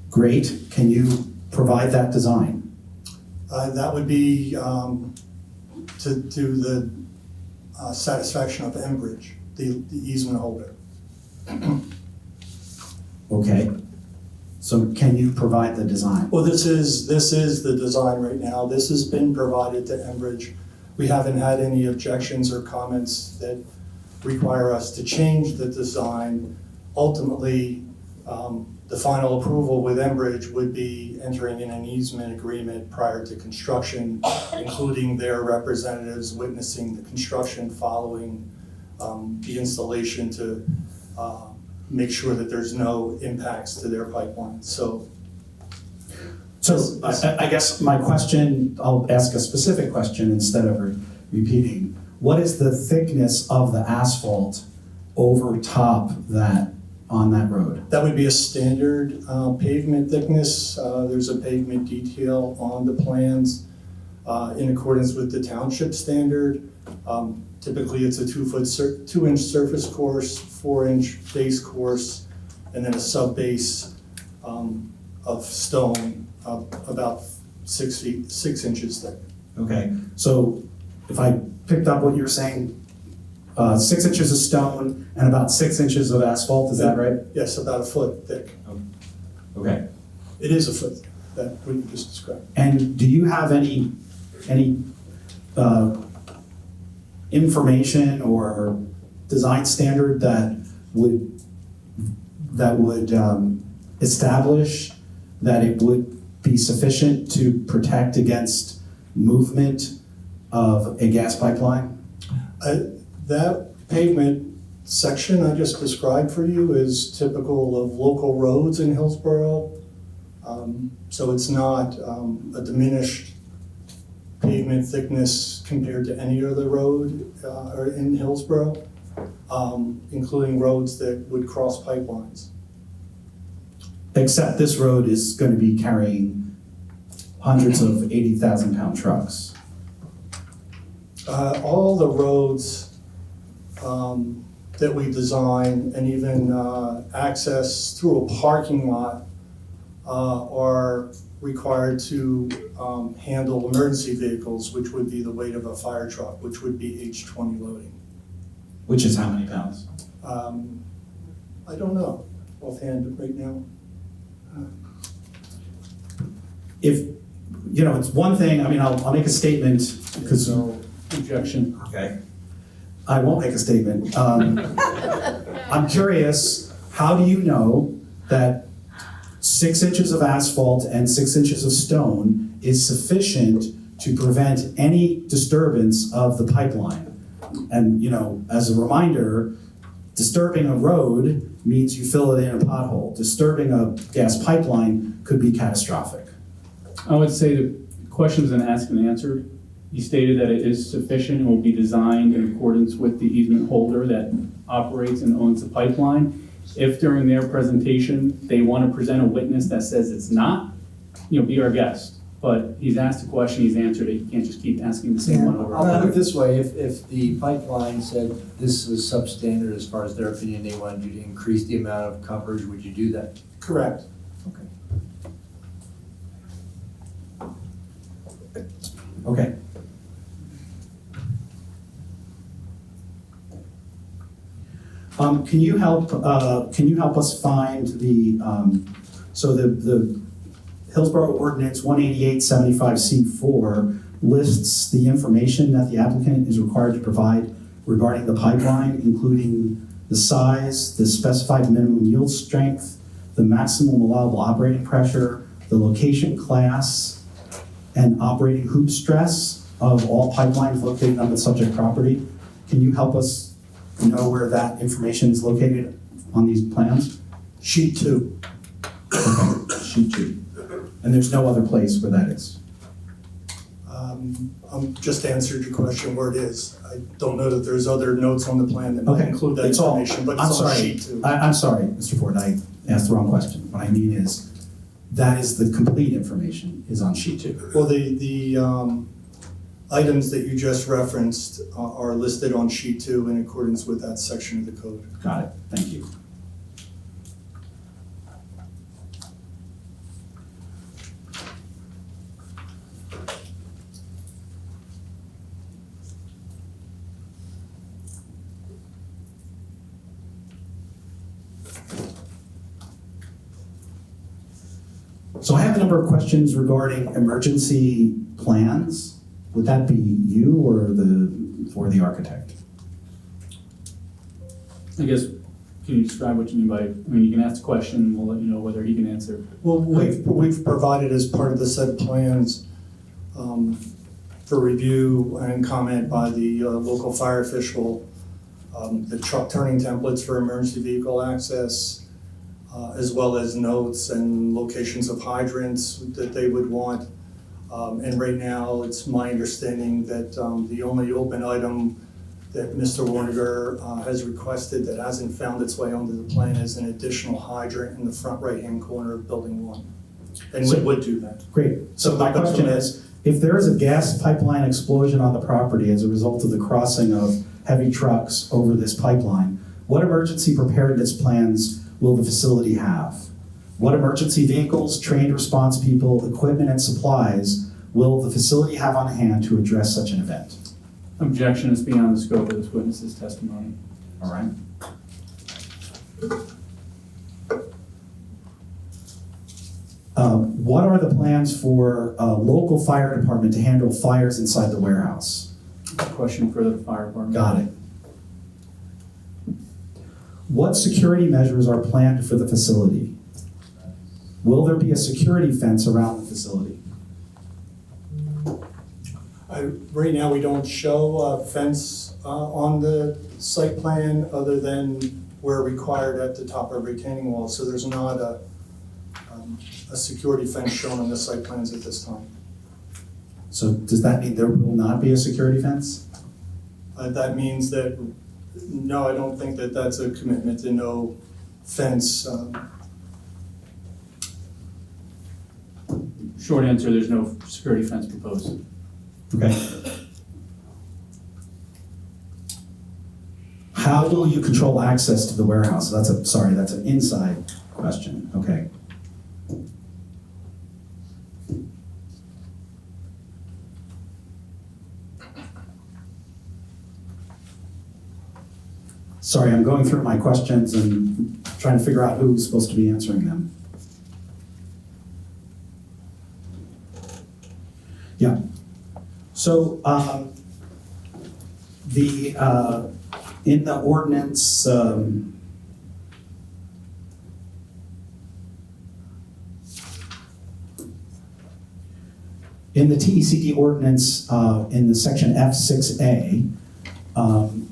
Great. Can you provide that design? That would be to the satisfaction of Enbridge, the easement holder. Okay. So can you provide the design? Well, this is the design right now. This has been provided to Enbridge. We haven't had any objections or comments that require us to change the design. Ultimately, the final approval with Enbridge would be entering in an easement agreement prior to construction, including their representatives witnessing the construction following the installation to make sure that there's no impacts to their pipeline. So I guess my question, I'll ask a specific question instead of repeating. What is the thickness of the asphalt over top that on that road? That would be a standard pavement thickness. There's a pavement detail on the plans in accordance with the township standard. Typically, it's a 2-inch surface course, 4-inch base course, and then a sub-base of stone about 6 inches thick. Okay, so if I picked up what you're saying, 6 inches of stone and about 6 inches of asphalt, is that right? Yes, about a foot thick. Okay. It is a foot thick, that what you just described. And do you have any information or design standard that would establish that it would be sufficient to protect against movement of a gas pipeline? That pavement section I just described for you is typical of local roads in Hillsborough. So it's not a diminished pavement thickness compared to any other road or in Hillsborough, including roads that would cross pipelines. Except this road is going to be carrying hundreds of 80,000-pound trucks. All the roads that we design and even access through a parking lot are required to handle emergency vehicles, which would be the weight of a fire truck, which would be H20 loading. Which is how many pounds? I don't know offhand right now. If, it's one thing, I'll make a statement because. No objection. Okay. I won't make a statement. I'm curious, how do you know that 6 inches of asphalt and 6 inches of stone is sufficient to prevent any disturbance of the pipeline? And, as a reminder, disturbing a road means you fill it in a pothole. Disturbing a gas pipeline could be catastrophic. I would say the question has been asked and answered. He stated that it is sufficient and will be designed in accordance with the easement holder that operates and owns the pipeline. If during their presentation, they want to present a witness that says it's not, be our guest. But he's asked a question, he's answered it, you can't just keep asking the same one over and I'll over. put it this way, if the pipeline said this was substandard as far as their opinion, they wanted you to increase the amount of coverage, would you do that? Correct. Okay. Okay. Can you help us find the Hillsborough Ordinance 18875C4 lists the information that the applicant is required to provide regarding the pipeline, including the size, the specified minimum yield strength, the maximum allowable operating pressure, the location class, and operating hoop stress of all pipelines located on the subject property. Can you help us know where that information is located on these plans? Sheet 2. Okay, sheet 2. And there's no other place where that is? Just answered your question where it is. I don't know that there's other notes on the plan that might Okay, include that it's all- information, but I'm it's on sorry. sheet 2. I'm sorry, Mr. Ford, I asked the wrong question. What I mean is, that is the complete information is on sheet 2. Well, the items that you just referenced are listed on sheet 2 in accordance with that section of the code. Got it, thank you. So I have a number of questions regarding emergency plans. Would that be you or the architect? I guess, can you describe what you mean by, you can ask the question, and we'll let you know whether he can answer. Well, we've provided as part of the said plans for review and comment by the local fire official, the truck turning templates for emergency vehicle access, as well as notes and locations of hydrants that they would want. And right now, it's my understanding that the only open item that Mr. Warniger has requested that hasn't found its way onto the plan is an additional hydrant in the front right-hand corner of building 1. And we would do that. Great. So my question is, if there is a gas pipeline explosion on the property as a result of the crossing of heavy trucks over this pipeline, what emergency preparedness plans will the facility have? What emergency vehicles, trained response people, equipment, and supplies will the facility have on hand to address such an event? Objection is beyond the scope of this witness's testimony. All right. What are the plans for a local fire department to handle fires inside the warehouse? Question for the fire department. Got it. What security measures are planned for the facility? Will there be a security fence around the facility? Right now, we don't show a fence on the site plan other than where required at the top of retaining wall. So there's not a security fence shown on the site plans at this time. So does that mean there will not be a security fence? That means that, no, I don't think that that's a commitment to no fence. Short answer, there's no security fence proposed. Okay. How will you control access to the warehouse? That's an inside question. Okay. Sorry, I'm going through my questions and trying to figure out who's supposed to be answering them. Yeah. So in the ordinance, in the TECD ordinance, in the section F6A,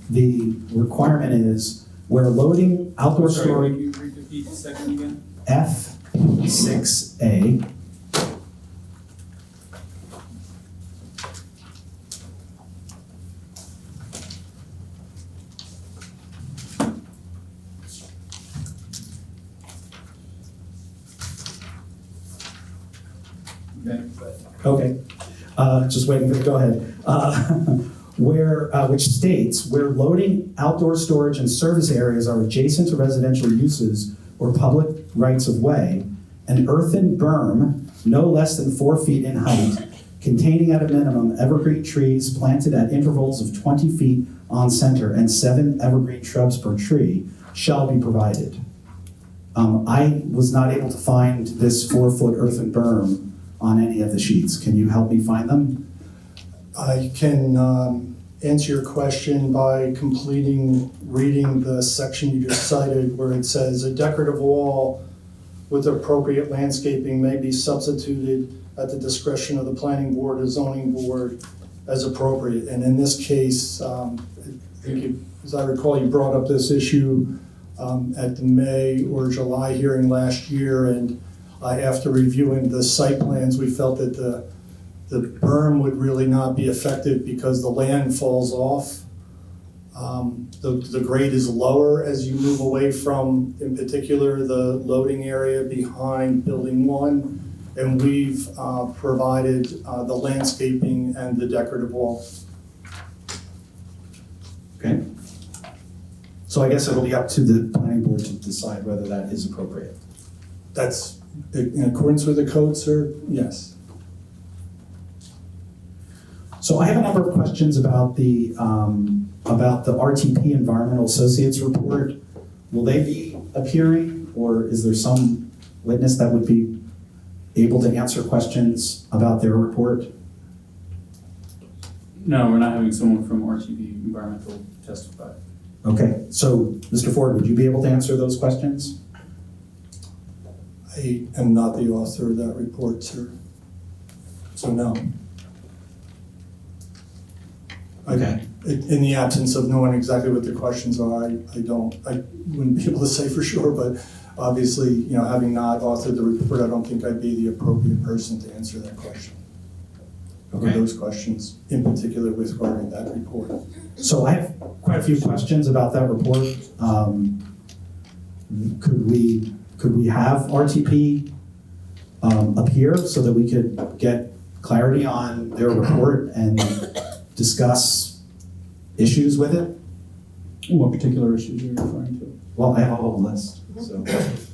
the requirement is where loading outdoor storage. Would you repeat the section again? F6A. Okay, just waiting for the go ahead. Which states where loading, outdoor storage, and service areas are adjacent to residential uses or public rights of way, an earthen berm no less than 4 feet in height, containing at a minimum evergreen trees planted at intervals of 20 feet on center and 7 evergreen shrubs per tree, shall be provided. I was not able to find this 4-foot earthen berm on any of the sheets. Can you help me find them? I can answer your question by reading the section you just cited where it says a decorative wall with appropriate landscaping may be substituted at the discretion of the planning board or zoning board as appropriate. And in this case, as I recall, you brought up this issue at the May or July hearing last year, and after reviewing the site plans, we felt that the berm would really not be effective because the land falls off. The grade is lower as you move away from, in particular, the loading area behind building 1, and we've provided the landscaping and the decorative wall. Okay. So I guess it'll be up to the planning board to decide whether that is appropriate. That's in accordance with the code, sir? Yes. So I have a number of questions about the RTP Environmental Associates report. Will they be appearing, or is there some witness that would be able to answer questions about their report? No, we're not having someone from RTP Environmental testify. Okay, so Mr. Ford, would you be able to answer those questions? I am not the author of that report, sir. So no. Okay. In the absence of knowing exactly what the questions are, I wouldn't be able to say for sure, but obviously, having not authored the report, I don't think I'd be the appropriate person to answer that question. for those questions, in particular with regarding that report. So I have quite a few questions about that report. Could we have RTP appear so that we could get clarity on their report and discuss issues with it? What particular issues are you referring to? Well, I have a whole list, so.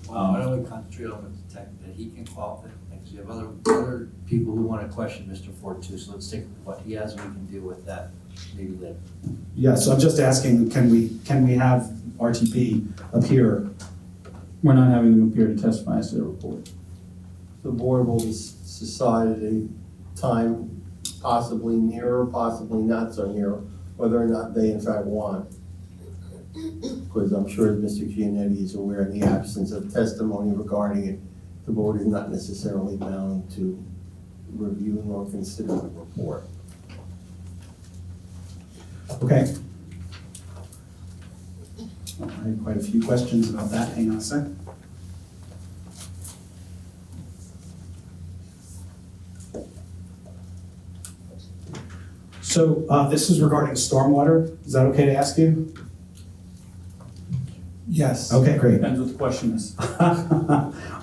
Why don't we concentrate on the tech that he can qualify? Because you have other people who want to question Mr. Ford too, so let's take what he has and we can deal with that maybe later. Yeah, so I'm just asking, can we have RTP appear? We're not having them appear to testify as to the report. The board will decide at a time possibly near, possibly not so near, whether or not they in fact want. Because I'm sure Mr. Giannetti is aware, in the absence of testimony regarding it, the board is not necessarily bound to review nor consider the report. Okay. I have quite a few questions about that. Hang on a sec. So this is regarding stormwater. Is that okay to ask you? Yes. Okay, great. Depends what the question is.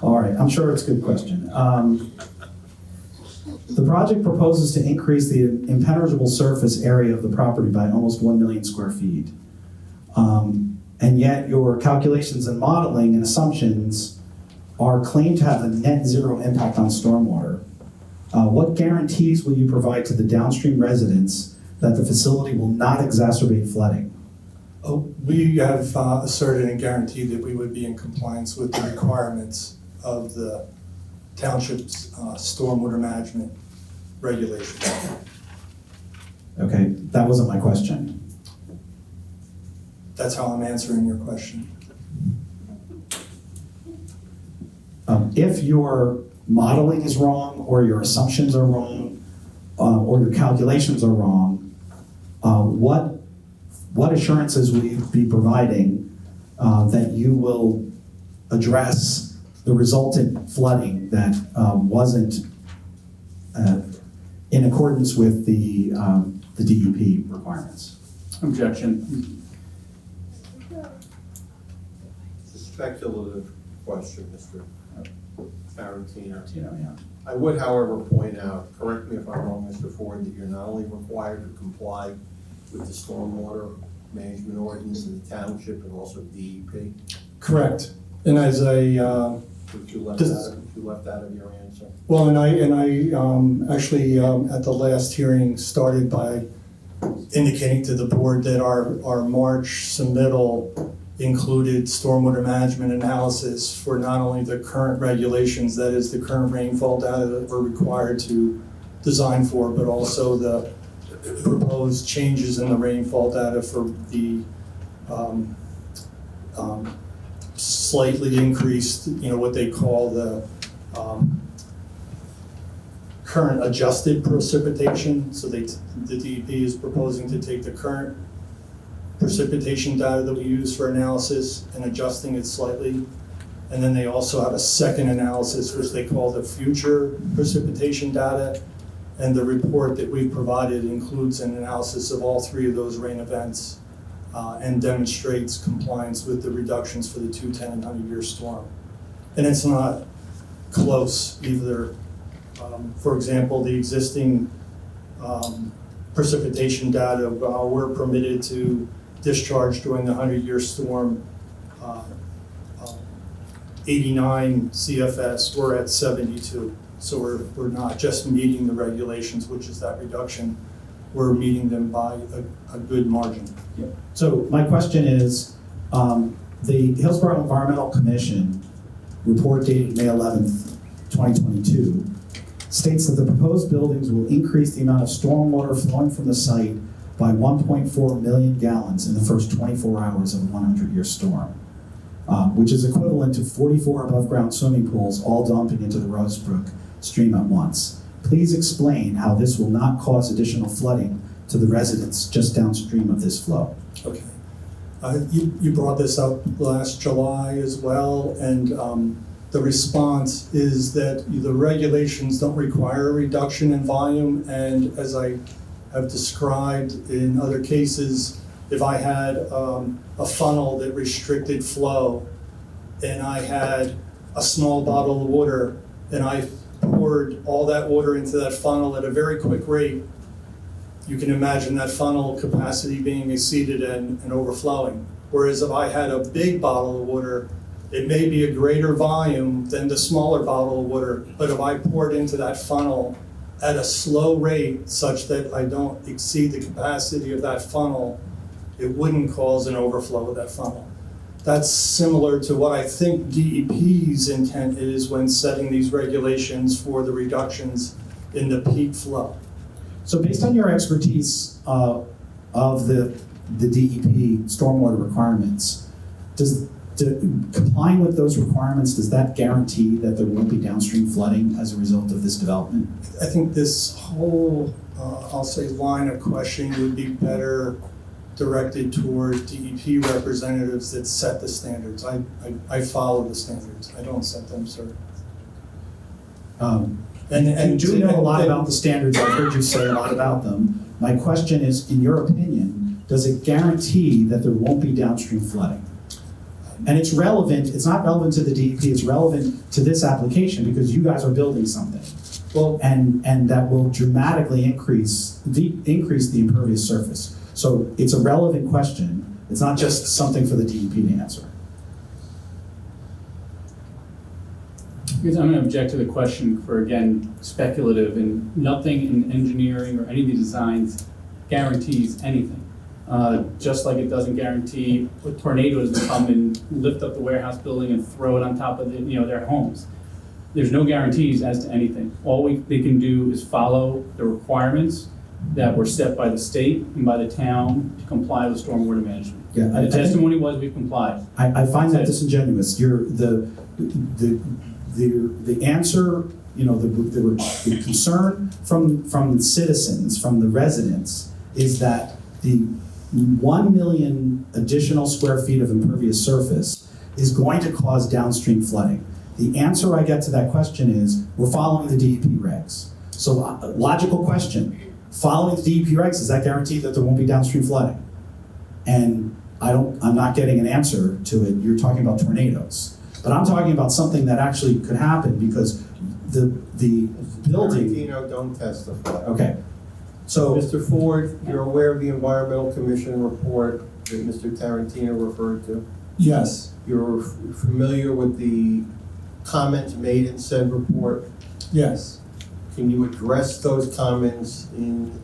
All right, I'm sure it's a good question. The project proposes to increase the impenetrable surface area of the property by almost 1 million square feet. And yet your calculations and modeling and assumptions are claimed to have a net zero impact on stormwater. What guarantees will you provide to the downstream residents that the facility will not exacerbate flooding? Oh, we have asserted and guaranteed that we would be in compliance with the requirements of the Townships stormwater management regulations. Okay, that wasn't my question. That's how I'm answering your question. If your modeling is wrong, or your assumptions are wrong, or your calculations are wrong, what assurances will you be providing that you will address the resultant flooding that wasn't in accordance with the DEP requirements? Objection. It's a speculative question, Mr. Tarantino. Yeah. I would, however, point out, correct me if I'm wrong, Mr. Ford, that you're not only required to comply with the stormwater management ordinance of the township, but also DEP. Correct. And as I Which you left out of your answer. well, and I actually at the last hearing started by indicating to the board that our March submittal included stormwater management analysis for not only the current regulations, that is the current rainfall data that we're required to design for, but also the proposed changes in the rainfall data for the slightly increased, what they call the current adjusted precipitation. So the DEP is proposing to take the current precipitation data that we use for analysis and adjusting it slightly. And then they also have a second analysis, which they call the future precipitation data. And the report that we've provided includes an analysis of all three of those rain events and demonstrates compliance with the reductions for the 210 and 100-year storm. And it's not close either. For example, the existing precipitation data, we're permitted to discharge during the 100-year storm 89 CFS, we're at 72. So we're not just meeting the regulations, which is that reduction, we're meeting them by a good margin. Yep. So my question is, the Hillsborough Environmental Commission report dated May 11th, 2022, states that the proposed buildings will increase the amount of stormwater flowing from the site by 1.4 million gallons in the first 24 hours of a 100-year storm, which is equivalent to 44 above-ground swimming pools all dumping into the Rosebrook stream at once. Please explain how this will not cause additional flooding to the residents just downstream of this flow. Okay. You brought this up last July as well, and the response is that the regulations don't require a reduction in volume, and as I have described in other cases, if I had a funnel that restricted flow and I had a small bottle of water and I poured all that water into that funnel at a very quick rate, you can imagine that funnel capacity being exceeded and overflowing. Whereas if I had a big bottle of water, it may be a greater volume than the smaller bottle of water, but if I poured into that funnel at a slow rate such that I don't exceed the capacity of that funnel, it wouldn't cause an overflow of that funnel. That's similar to what I think DEP's intent is when setting these regulations for the reductions in the peak flow. So based on your expertise of the DEP stormwater requirements, complying with those requirements, does that guarantee that there won't be downstream flooding as a result of this development? I think this whole, I'll say, line of questioning would be better directed toward DEP representatives that set the standards. I follow the standards. I don't set them, sir. And you do know a lot about the standards. I've heard you say a lot about them. My question is, in your opinion, does it guarantee that there won't be downstream flooding? And it's relevant, it's not relevant to the DEP, it's relevant to this application because you guys are building something. Well, and that will dramatically increase the impervious surface. So it's a relevant question. It's not just something for the DEP to answer. Because I'm going to object to the question for, again, speculative, and nothing in engineering or any of the designs guarantees anything. Just like it doesn't guarantee what tornadoes to come and lift up the warehouse building and throw it on top of their homes. There's no guarantees as to anything. All they can do is follow the requirements that were set by the state and by the town to comply with stormwater management. Yeah, the testimony was we've complied. I find that disingenuous. The answer, the concern from citizens, from the residents, is that the 1 million additional square feet of impervious surface is going to cause downstream flooding. The answer I get to that question is, we're following the DEP regs. So, logical question, following the DEP regs, does that guarantee that there won't be downstream flooding? And I'm not getting an answer to it. You're talking about tornadoes. But I'm talking about something that actually could happen because the building... Tarantino, don't testify. Okay. So, Mr. Ford, you're aware of the Environmental Commission report that Mr. Tarantino referred to? Yes. You're familiar with the comments made in said report? Yes. Can you address those comments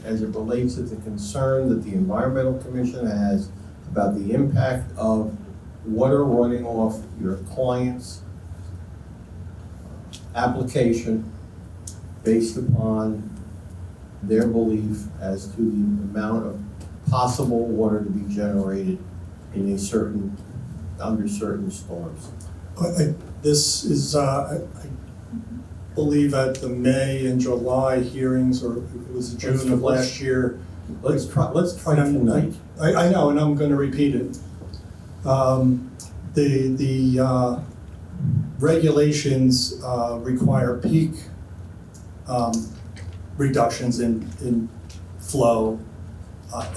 as it relates to the concern that the Environmental Commission has about the impact of water running off your client's application based upon their belief as to the amount of possible water to be generated in under certain storms? This is, I believe at the May and July hearings, or it was June of last year. Let's try tonight. I know, and I'm going to repeat it. The regulations require peak reductions in flow.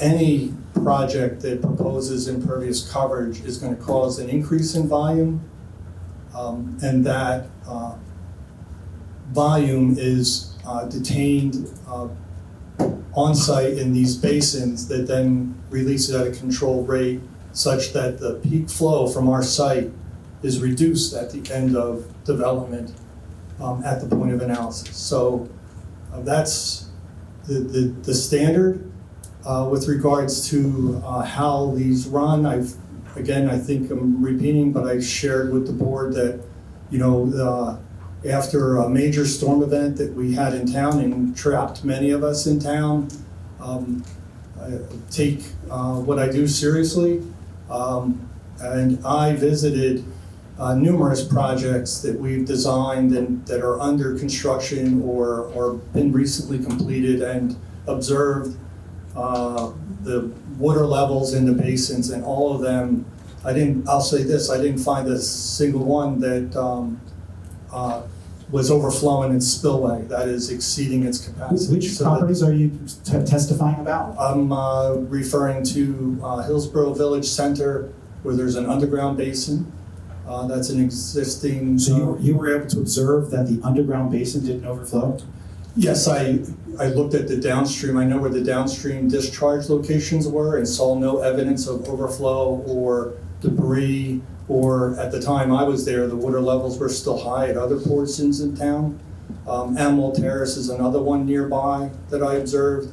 Any project that proposes impervious coverage is going to cause an increase in volume, and that volume is detained on site in these basins that then release it at a controlled rate such that the peak flow from our site is reduced at the end of development at the point of analysis. So that's the standard with regards to how these run. I think I'm repeating, but I shared with the board that, after a major storm event that we had in town and trapped many of us in town, I take what I do seriously. And I visited numerous projects that we've designed and that are under construction or been recently completed, and observed the water levels in the basins, and all of them, I'll say this, I didn't find a single one that was overflowing its spillway, that is exceeding its capacity. Which So that- properties are you testifying about? I'm referring to Hillsborough Village Center, where there's an underground basin. That's an existing. So you were able to observe that the underground basin didn't overflow? Yes, I looked at the downstream. I know where the downstream discharge locations were and saw no evidence of overflow or debris, or at the time I was there, the water levels were still high at other portions in town. Animal Terrace is another one nearby that I observed.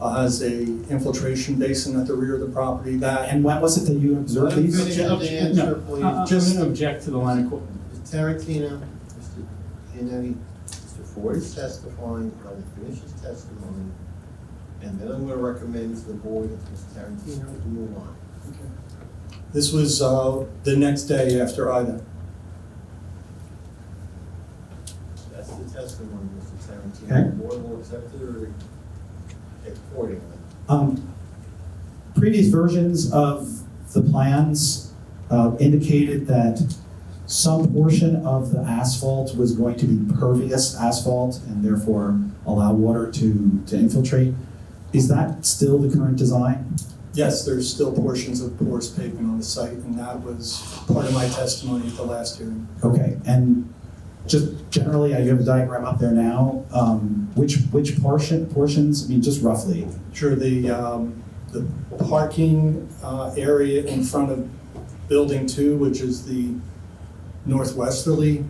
Has a infiltration basin at the rear of the property. That And when was it that you observed these? Finish the answer, please. I'm going to object to the line of questioning. Mr. Tarantino, Mr. Kennedy, Mr. Ford is testifying, let him finish his testimony, and then I'm gonna recommend to the board that Mr. Tarantino to move on. this was the next day after Ida. That's the testimony, Mr. Tarantino. Okay. The board will accept it or accordingly. Previous versions of the plans indicated that some portion of the asphalt was going to be pervious asphalt and therefore allow water to infiltrate. Is that still the current design? Yes, there's still portions of porous pavement on the site, and that was part of my testimony at the last hearing. Okay, and just generally, you have a diagram up there now. Which portions, I mean, just roughly? Sure, the parking area in front of Building 2, which is the northwesterly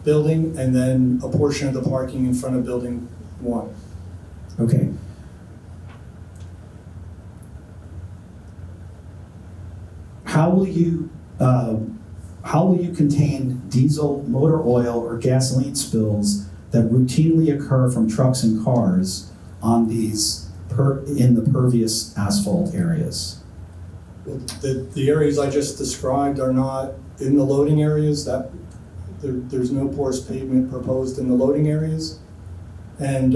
building, and then a portion of the parking in front of Building 1. Okay. How will you contain diesel, motor oil, or gasoline spills that routinely occur from trucks and cars on these in the pervious asphalt areas? The areas I just described are not in the loading areas. There's no porous pavement proposed in the loading areas. And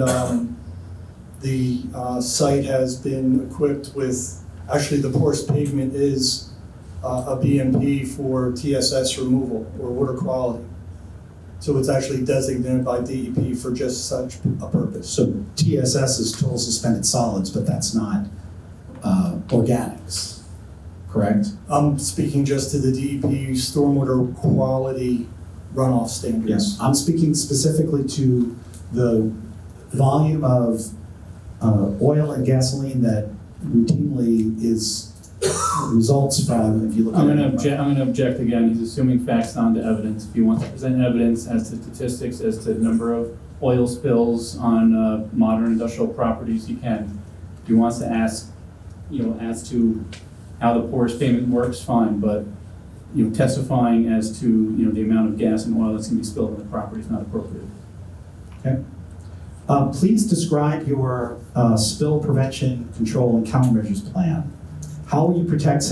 the site has been equipped with, actually the porous pavement is a BMP for TSS removal or water quality. So it's actually designated by DEP for just such a purpose. So TSS is total suspended solids, but that's not organics, correct? I'm speaking just to the DEP stormwater quality runoff standards. Yes. I'm speaking specifically to the volume of oil and gasoline that routinely results from, if you look at I'm going to object again. He's assuming facts onto evidence. If you want to present evidence as to statistics, as to number of oil spills on modern industrial properties, you can. If he wants to ask, as to how the porous pavement works, fine. But testifying as to the amount of gas and oil that's going to be spilled on the property is not appropriate. Okay. Please describe your spill prevention, control, and countermeasures plan. How will you protect the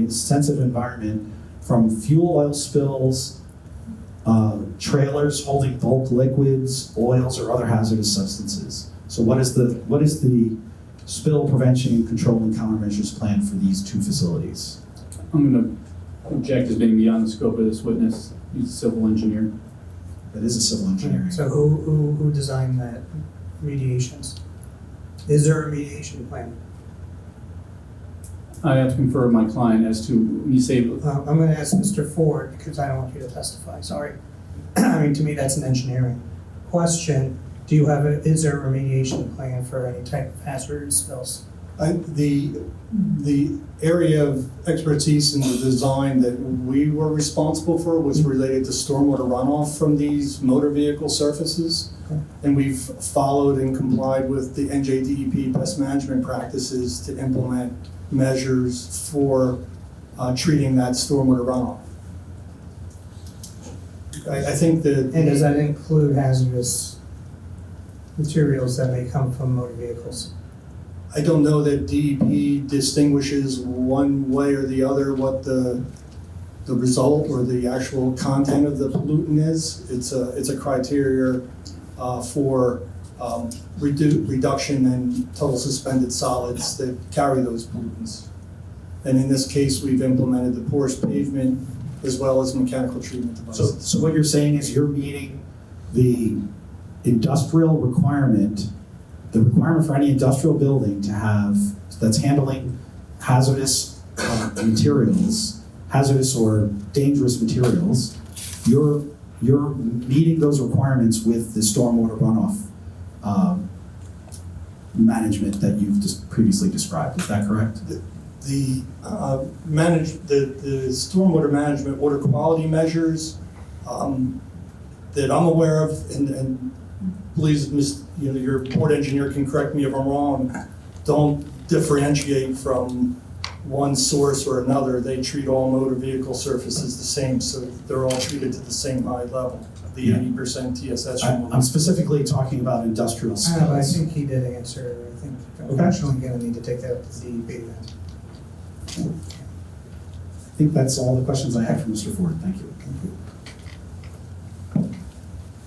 sensitive environment from fuel oil spills, trailers holding bulk liquids, oils, or other hazardous substances? So what is the spill prevention, and control, and countermeasures plan for these two facilities? I'm going to object as being beyond the scope of this witness. He's a civil engineer. That is a civil engineering. So who designed that remediations? Is there a remediation plan? I have to confer with my client as to, when you say, I'm going to ask Mr. Ford, because I don't want you to testify, sorry. I mean, to me, that's an engineering question. Is there a remediation plan for any type of hazardous spills? The area of expertise in the design that we were responsible for was related to stormwater runoff from these motor vehicle surfaces. Okay. And we've followed and complied with the NJDEP pest management practices to implement measures for treating that stormwater runoff. I think that. And does that include hazardous materials that may come from motor vehicles? I don't know that DEP distinguishes one way or the other what the result or the actual content of the pollutant is. It's a criteria for reduction in total suspended solids that carry those pollutants. And in this case, we've implemented the porous pavement as well as mechanical treatment devices. So what you're saying is you're meeting the industrial requirement, the requirement for any industrial building to have, that's handling hazardous materials, hazardous or dangerous materials, you're meeting those requirements with the stormwater runoff management that you've just previously described. Is that correct? The stormwater management water quality measures that I'm aware of, and please, your board engineer can correct me if I'm wrong, don't differentiate from one source or another. They treat all motor vehicle surfaces the same, so they're all treated to the same high level, the 80% TSS. I'm specifically talking about industrial spills. I think he did answer. I think unfortunately we're going to need to take that up to DEP then. I think that's all the questions I have for Mr. Ford. Thank you.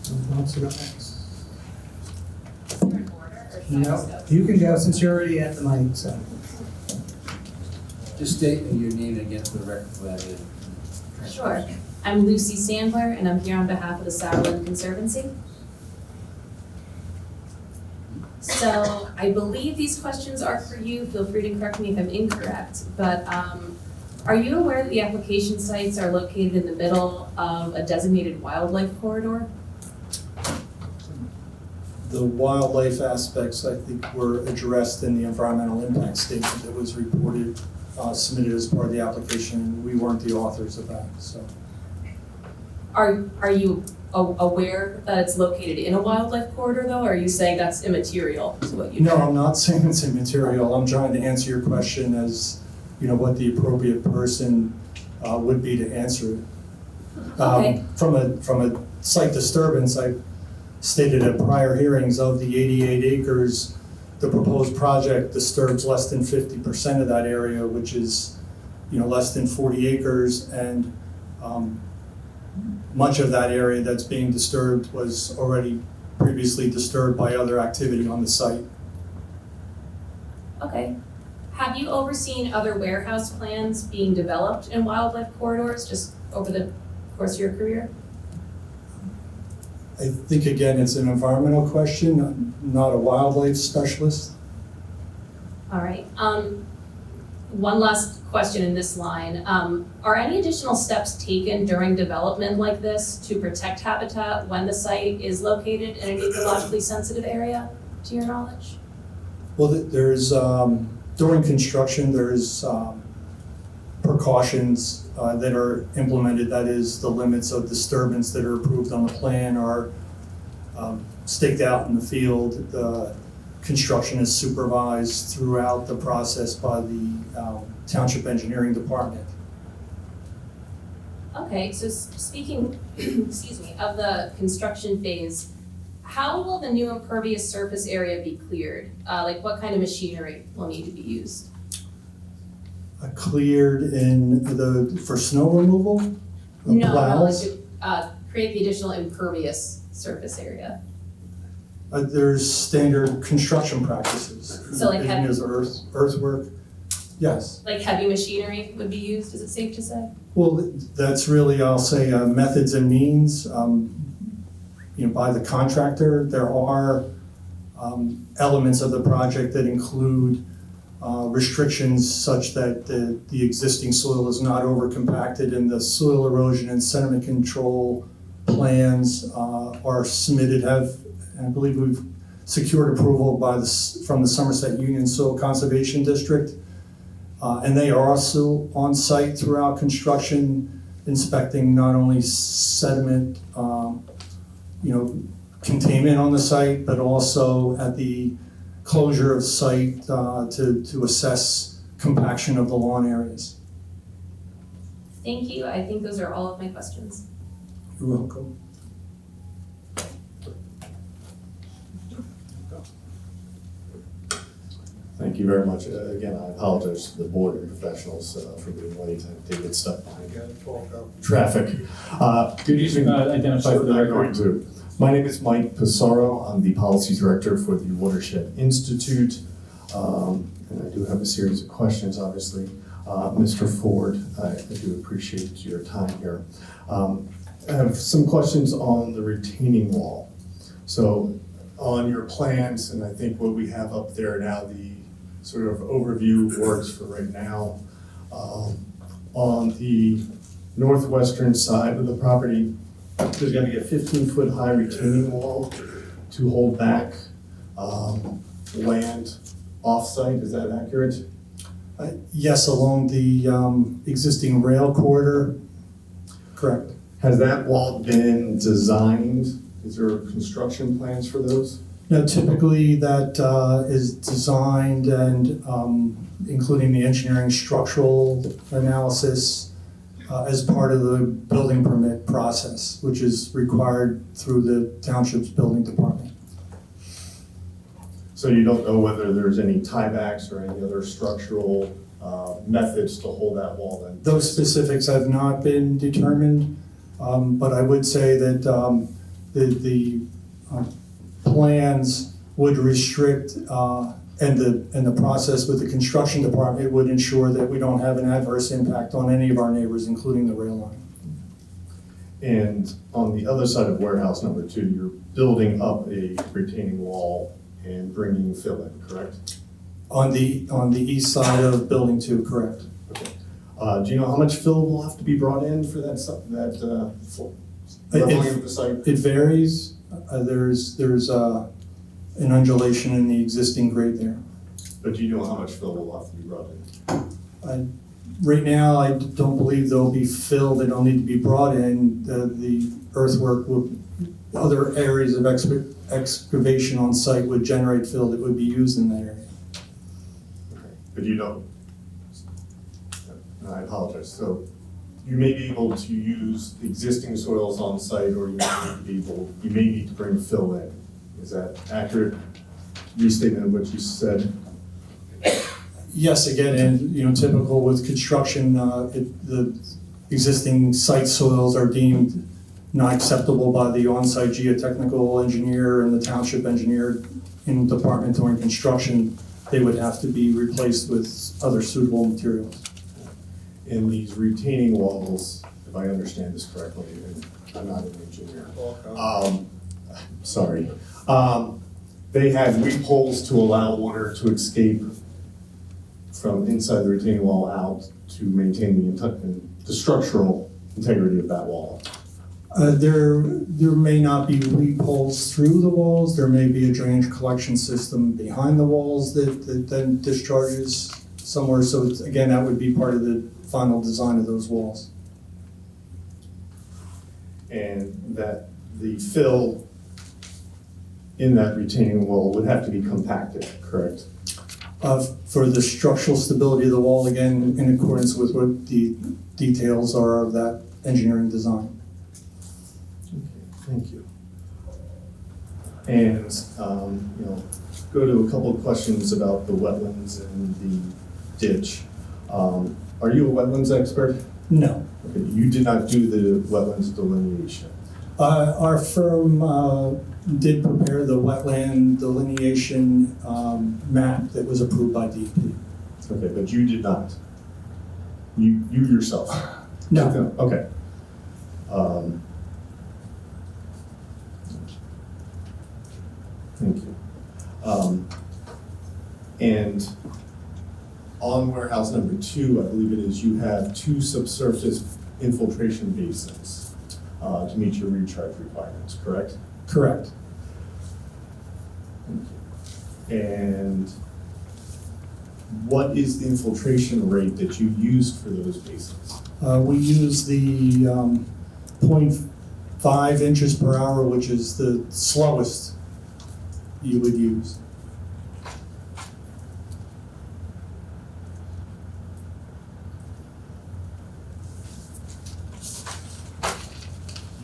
Someone else to go next? No, you can go since you're already at the mic, so. Just state your name again for the record for that. Sure. I'm Lucy Sandler, and I'm here on behalf of the Sauerland Conservancy. So I believe these questions are for you. Feel free to correct me if I'm incorrect, but are you aware that the application sites are located in the middle of a designated wildlife corridor? The wildlife aspects, I think, were addressed in the environmental impact statement that was reported, submitted as part of the application. We weren't the authors of that, so. Are you aware that it's located in a wildlife corridor, though, or are you saying that's immaterial to what you know? No, I'm not saying it's immaterial. I'm trying to answer your question as, what the appropriate person would be to answer it. Okay. From a site disturbance, I stated at prior hearings of the 88 acres, the proposed project disturbs less than 50% of that area, which is, less than 40 acres, and much of that area that's being disturbed was already previously disturbed by other activity on the site. Okay. Have you overseen other warehouse plans being developed in wildlife corridors just over the course of your career? I think, again, it's an environmental question. I'm not a wildlife specialist. All right. One last question in this line. Are any additional steps taken during development like this to protect habitat when the site is located in an ecologically sensitive area, to your knowledge? Well, there's, during construction, there's precautions that are implemented. That is, the limits of disturbance that are approved on the plan are staked out in the field. The construction is supervised throughout the process by the Township Engineering Department. Okay, so speaking, excuse me, of the construction phase, how will the new impervious surface area be cleared? Like what kind of machinery will need to be used? Cleared for snow removal? No, plows? like to create the additional impervious surface area. There's standard construction practices. So like heavy- There's earthwork. Yes. Like heavy machinery would be used, is it safe to say? Well, that's really, I'll say, methods and means. By the contractor, there are elements of the project that include restrictions such that the existing soil is not over-compacted, and the soil erosion and sediment control plans are submitted. I believe we've secured approval from the Somerset Union Soil Conservation District. And they are also on site throughout construction, inspecting not only sediment, containment on the site, but also at the closure of site to assess compaction of the lawn areas. Thank you. I think those are all of my questions. You're welcome. Thank you very much. Again, I apologize to the board and professionals for being late. I did get stuck behind traffic. Good evening. Identify for the I'm going record. to. My name is Mike Pissarro. I'm the Policy Director for the Watershed Institute. And I do have a series of questions, obviously. Mr. Ford, I do appreciate your time here. I have some questions on the retaining wall. So on your plans, and I think what we have up there now, the sort of overview works for right now. On the northwestern side of the property, there's gonna be a 15-foot high retaining wall to hold back land off-site. Is that accurate? Yes, along the existing rail corridor, correct. Has that wall been designed? Is there construction plans for those? Now, typically that is designed and including the engineering structural analysis as part of the building permit process, which is required through the Townships Building Department. So you don't know whether there's any tiebacks or any other structural methods to hold that wall then? Those specifics have not been determined, but I would say that the plans would restrict and the process with the construction department would ensure that we don't have an adverse impact on any of our neighbors, including the rail line. And on the other side of warehouse number 2, you're building up a retaining wall and bringing fill in, correct? On the east side of building 2, correct. Okay. Do you know how much fill will have to be brought in for that leveling of the site? It varies. There's an undulation in the existing grade there. But do you know how much fill will have to be brought in? Right now, I don't believe there'll be fill that don't need to be brought in. The earthwork other areas of excavation on site would generate fill that would be used in that area. Okay. But you don't, I apologize. So you may be able to use existing soils on site, or you may need to bring fill in. Is that accurate restatement of what you said? Yes, again, and typical with construction, the existing site soils are deemed not acceptable by the on-site geotechnical engineer and the township engineer in the department during construction. They would have to be replaced with other suitable materials. In these retaining walls, if I understand this correctly, and I'm not an engineer. Sorry. They have weep holes to allow water to escape from inside the retaining wall out to maintain the structural integrity of that wall. There may not be weep holes through the walls. There may be a drainage collection system behind the walls that then discharges somewhere. So again, that would be part of the final design of those walls. And that the fill in that retaining wall would have to be compacted, correct? For the structural stability of the wall, again, in accordance with what the details are of that engineering design. Okay, thank you. And go to a couple of questions about the wetlands and the ditch. Are you a wetlands expert? No. Okay, you did not do the wetlands delineation. Our firm did prepare the wetland delineation map that was approved by DEP. Okay, but you did not. You yourself? No. Okay. Thank you. And on warehouse number 2, I believe it is, you have 2 subsurface infiltration basins to meet your recharge requirements, correct? Correct. Thank you. And what is the infiltration rate that you used for those basins? We use the 0.5 inches per hour, which is the slowest you would use.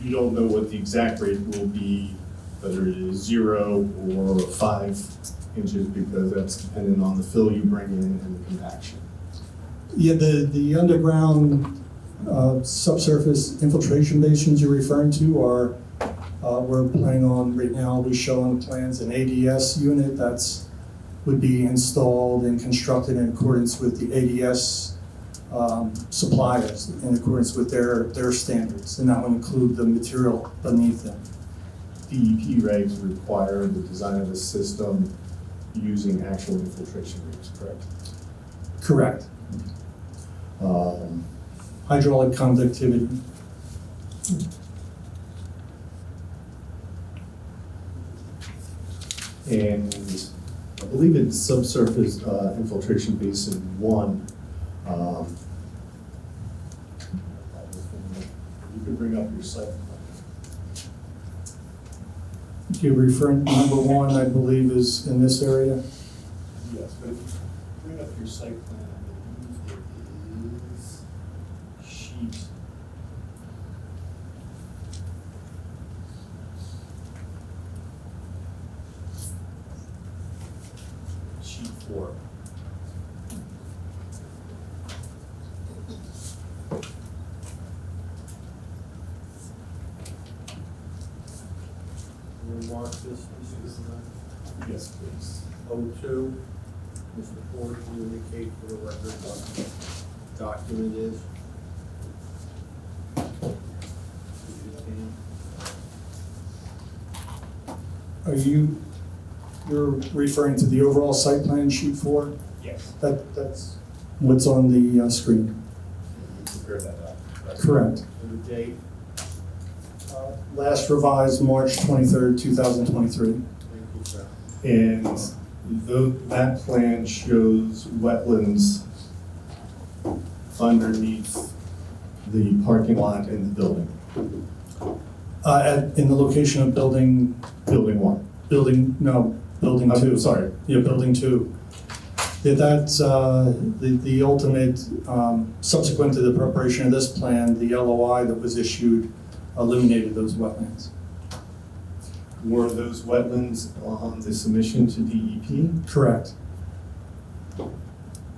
You don't know what the exact rate will be, whether it is 0 or 5 inches, because that's dependent on the fill you bring in and the compaction. Yeah, the underground subsurface infiltration basins you're referring to are, we're planning on right now, we show on the plans an ADS unit that's would be installed and constructed in accordance with the ADS suppliers in accordance with their standards, and that would include the material beneath them. DEP regs require the design of a system using actual infiltration rates, correct? Correct. Hydraulic conductivity. And I believe it's subsurface infiltration basin 1. You could bring up your site plan. You're referring, number 1, I believe, is in this area. Yes, but if you bring up your site plan, I believe it is sheet. Sheet 4. We'll mark this, Yes, please. 02. Mr. Ford, can you indicate for the record what the document is? If you can. You're referring to the overall site plan, sheet 4? Yes. That's what's on the screen. You prepared that up. Right? Correct. And the date? Last revised March 23rd, 2023. Thank you, sir. And that plan shows wetlands underneath the parking lot in the building. In the location of building, Building 1. building 2. Sorry. Yeah, building 2. Yeah, that's the ultimate, subsequent to the preparation of this plan, the LOI that was issued eliminated those wetlands. Were those wetlands on the submission to DEP? Correct. Do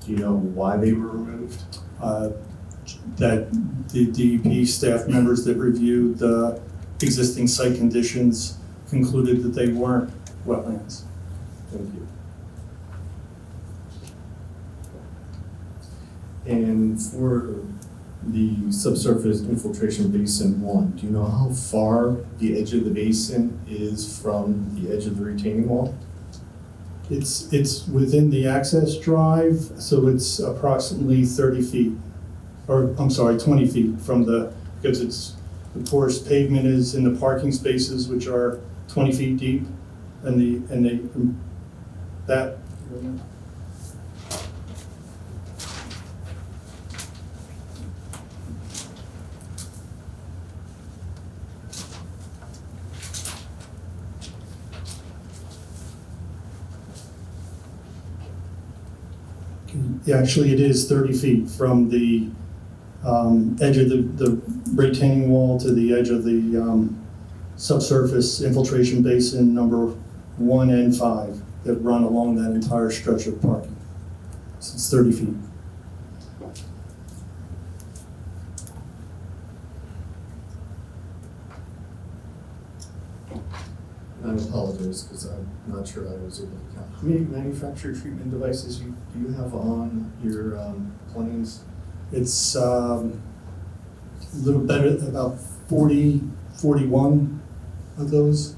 you know why they were removed? That the DEP staff members that reviewed the existing site conditions concluded that they weren't wetlands. Thank you. And for the subsurface infiltration basin 1, do you know how far the edge of the basin is from the edge of the retaining wall? It's within the access drive, so it's approximately 30 feet, or I'm sorry, 20 feet from because the porous pavement is in the parking spaces, which are 20 feet deep, that. Yeah, actually, it is 30 feet from the edge of the retaining wall to the edge of the subsurface infiltration basin number 1 and 5 that run along that entire stretch of parking. So it's 30 feet. I apologize because I'm not sure I was able to count. How many manufactured treatment devices do you have on your plans? It's a little better, about 41 of those.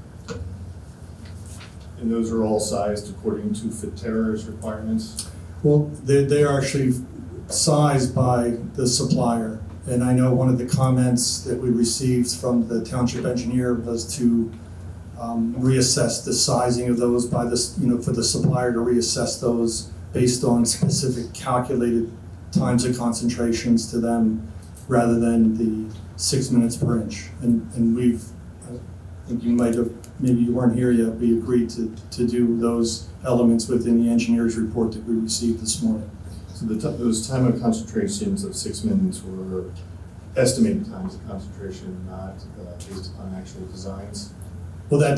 And those are all sized according to FITERA's requirements? Well, they are actually sized by the supplier. And I know one of the comments that we received from the township engineer was to reassess the sizing of those by this, for the supplier to reassess those based on specific calculated times of concentrations to them rather than the 6 minutes per inch. And we've, I think you might have, maybe you weren't here yet, we agreed to do those elements within the engineer's report that we received this morning. So those time of concentrations of 6 minutes were estimated times of concentration, not based upon actual designs? Well, that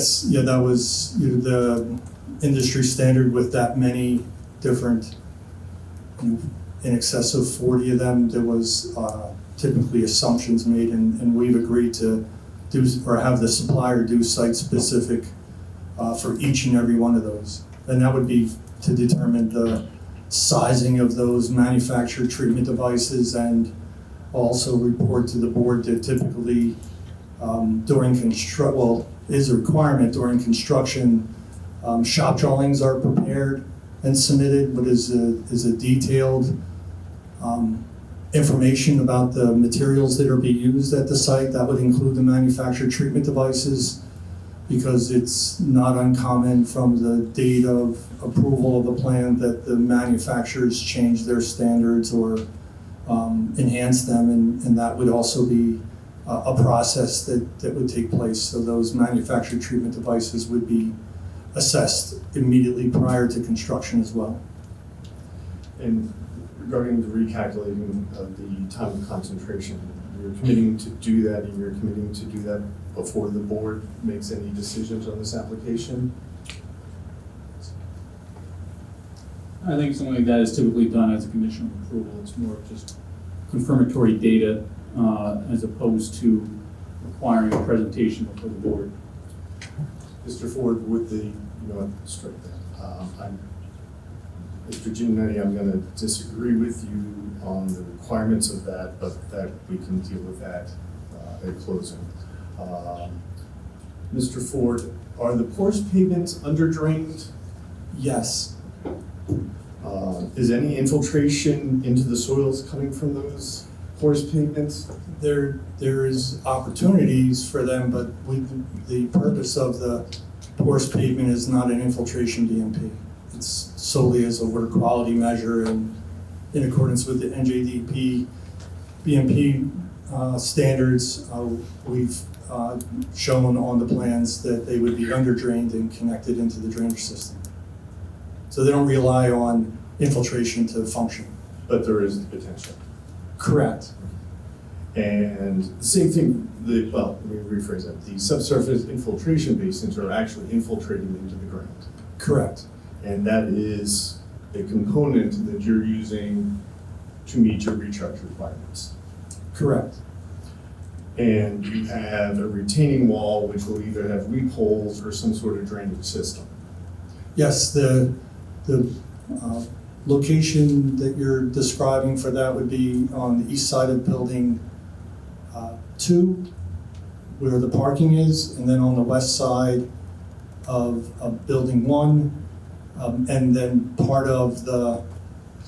was the industry standard with that many different, in excess of 40 of them. There was typically assumptions made, and we've agreed to do, or have the supplier do site-specific for each and every one of those. And that would be to determine sizing of those manufactured treatment devices, and also report to the board that typically is a requirement during construction. Shop drawings are prepared and submitted, but is a detailed information about the materials that are being used at the site. That would include the manufactured treatment devices, because it's not uncommon from the date of approval of the plan that the manufacturers change their standards or enhance them, and that would also be a process that would take place. So those manufactured treatment devices would be assessed immediately prior to construction as well. And regarding the recalculating of the time of concentration, you're committing to do that, and you're committing to do that before the board makes any decisions on this application? I think something like that is typically done as a condition of approval. It's more of just confirmatory data as opposed to requiring a presentation before the board. Mr. Ford, with the, strike that. Mr. Giannetti, I'm going to disagree with you on the requirements of that, but that we can deal with that at closing. Mr. Ford, are the porous pavements under-drained? Yes. Is any infiltration into the soils coming from those porous pavements? There is opportunities for them, but the purpose of the porous pavement is not an infiltration DMP. It's solely as a water quality measure, and in accordance with the NJDP BMP standards, we've shown on the plans that they would be under-drained and connected into the drainage system. So they don't rely on infiltration to function. But there is the potential. Correct. And the same thing, let me rephrase that. The subsurface infiltration basins are actually infiltrating into the ground. Correct. And that is a component that you're using to meet your recharge requirements. Correct. And you have a retaining wall which will either have weep holes or some sort of drainage system. Yes, the location that you're describing for that would be on the east side of building 2, where the parking is, and then on the west side of building 1, and then part of the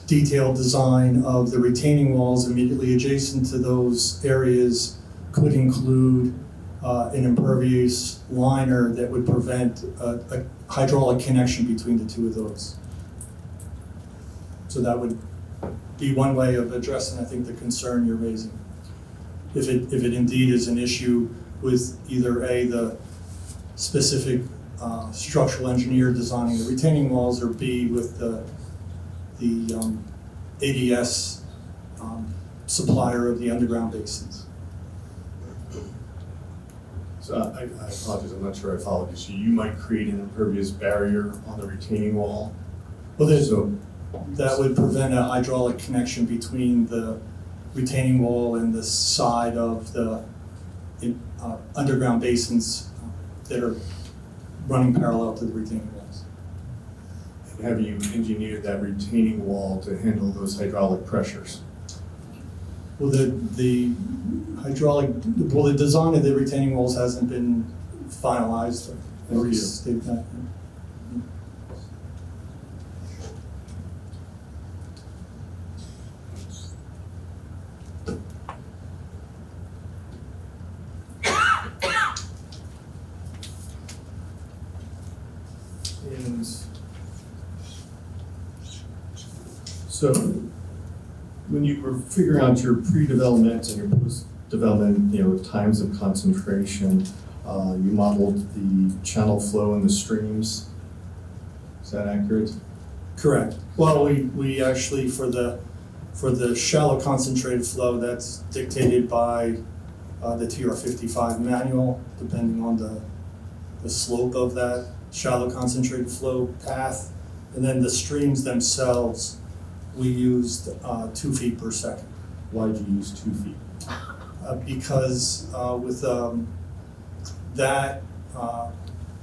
detailed design of the retaining walls immediately adjacent to those areas could include an impervious liner that would prevent a hydraulic connection between the two of those. So that would be one way of addressing, I think, the concern you're raising. If it indeed is an issue with either the specific structural engineer designing the retaining walls, or B, with the ADS supplier of the underground basins. So I apologize, I'm not sure I followed you. So you might create an impervious barrier on the retaining wall? Well, that would prevent a hydraulic connection between the retaining wall and the side of the underground basins that are running parallel to the retaining walls. And have you engineered that retaining wall to handle those hydraulic pressures? Well, the design of the retaining walls hasn't been finalized. Thank you. Restate that. And so when you were figuring out your pre-development and your post-development, times of concentration, you modeled the channel flow in the streams. Is that accurate? Correct. Well, we actually, for the shallow concentrated flow, that's dictated by the TR55 manual, depending on the slope of that shallow concentrated flow path. And then the streams themselves, we used 2 feet per second. Why did you use 2 feet? Because with that,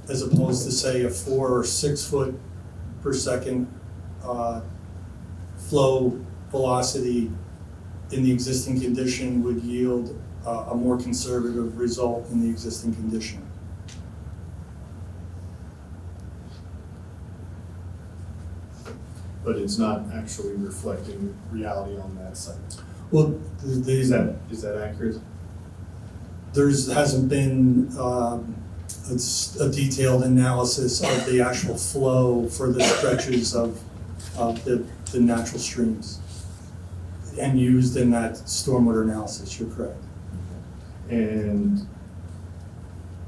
as opposed to say a 4 or 6 foot per second flow velocity in the existing condition would yield a more conservative result in the existing condition. But it's not actually reflecting reality on that site. Well, Is that accurate? hasn't been a detailed analysis of the actual flow for the stretches of the natural streams and used in that stormwater analysis, you're correct. And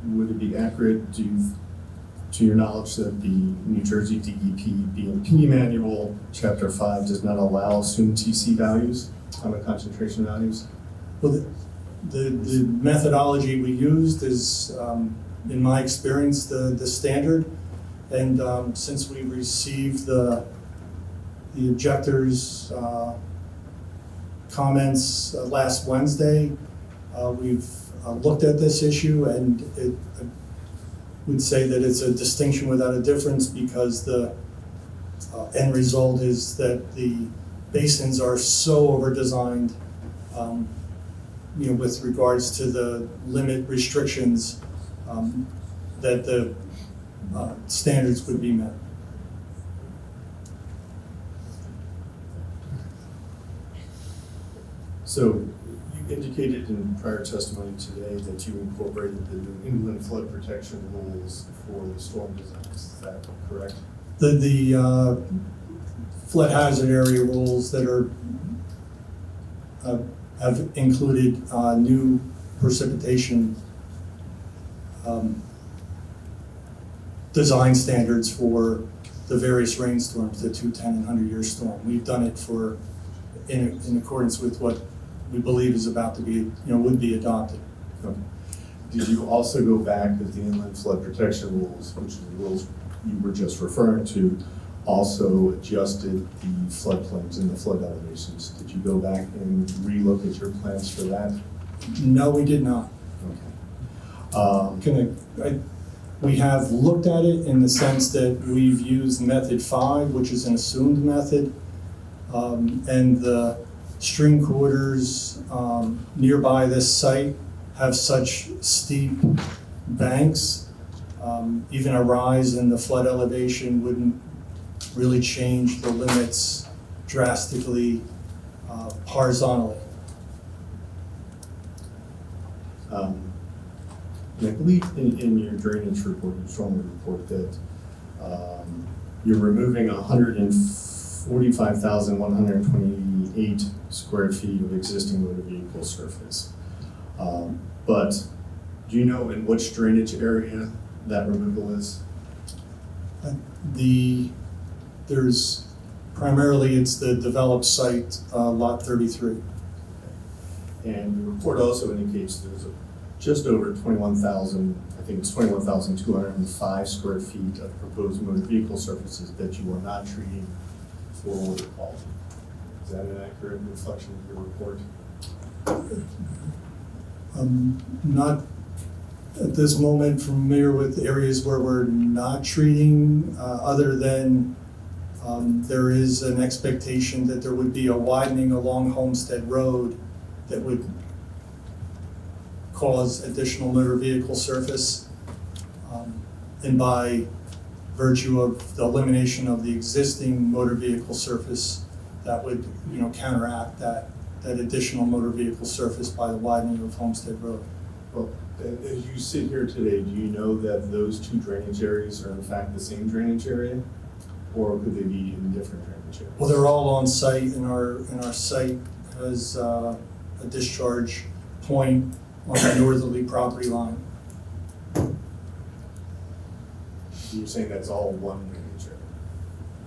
would it be accurate to your knowledge that the New Jersey DEP BMP manual, Chapter 5, does not allow assumed TC values, climate concentration values? Well, the methodology we used is, in my experience, the standard. And since we received the objectors' comments last Wednesday, we've looked at this issue, and it would say that it's a distinction without a difference, because the end result is that the basins are so over-designed, with regards to the limit restrictions, that the standards would be met. So you indicated in prior testimony today that you incorporated the New England flood protection rules for the storm designs. Is that correct? The flood hazard area rules that are have included new precipitation design standards for the various rainstorms, the 210 and 100-year storm. We've done it in accordance with what we believe is about to be, would be adopted. Okay. Did you also go back with the inland flood protection rules, which are the rules you were just referring to, also adjusted the floodplains and the flood elevations? Did you go back and relook at your plans for that? No, we did not. Okay. We have looked at it in the sense that we've used method 5, which is an assumed method, and the stream corridors nearby this site have such steep banks, even a rise in the flood elevation wouldn't really change the limits drastically horizontally. And I believe in your drainage report, your stormwater report, that you're removing 145,128 square feet of existing motor vehicle surface. But do you know in which drainage area that removal is? There's primarily, it's the developed site, lot 33. And the report also indicates there's just over 21,000, I think it's 21,205 square feet of proposed motor vehicle surfaces that you are not treating for water quality. Is that an accurate reflection of your report? Not at this moment familiar with areas where we're not treating, other than there is an expectation that there would be a widening along Homestead Road that would cause additional motor vehicle surface. And by virtue of the elimination of the existing motor vehicle surface, that would counteract that additional motor vehicle surface by the widening of Homestead Road. Well, as you sit here today, do you know that those two drainage areas are in fact the same drainage area? Or could they be in different drainage areas? Well, they're all on site, and our site has a discharge point on the northerly property line. You're saying that's all one drainage area?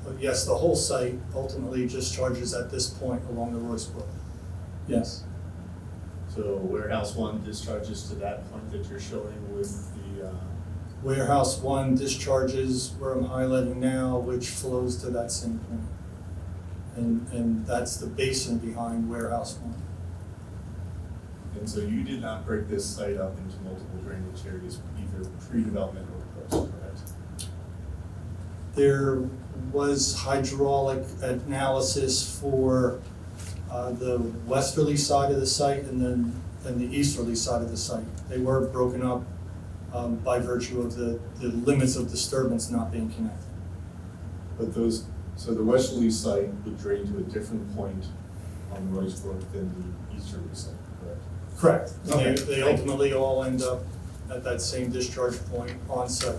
But yes, the whole site ultimately discharges at this point along the Royce Brook. Yes. So warehouse 1 discharges to that point that you're showing with the Warehouse 1 discharges where I'm highlighting now, which flows to that same point. And that's the basin behind Warehouse 1. And so you did not break this site up into multiple drainage areas, either pre-development or post, correct? There was hydraulic analysis for the westerly side of the site and the easterly side of the site. They were broken up by virtue of the limits of disturbance not being connected. But so the westerly site would drain to a different point on the Rice Brook than the easterly site, correct? Correct. Okay. They ultimately all end up at that same discharge point on site.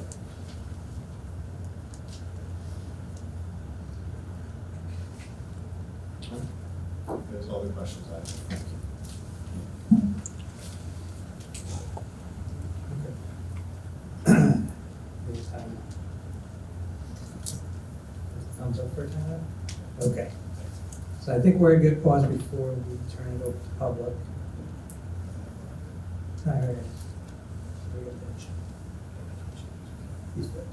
There's all the questions I have. Thank you. Thumbs up for Tyler? Okay. So I think we're a good pause before we turn it over to public. Tyler. He's good.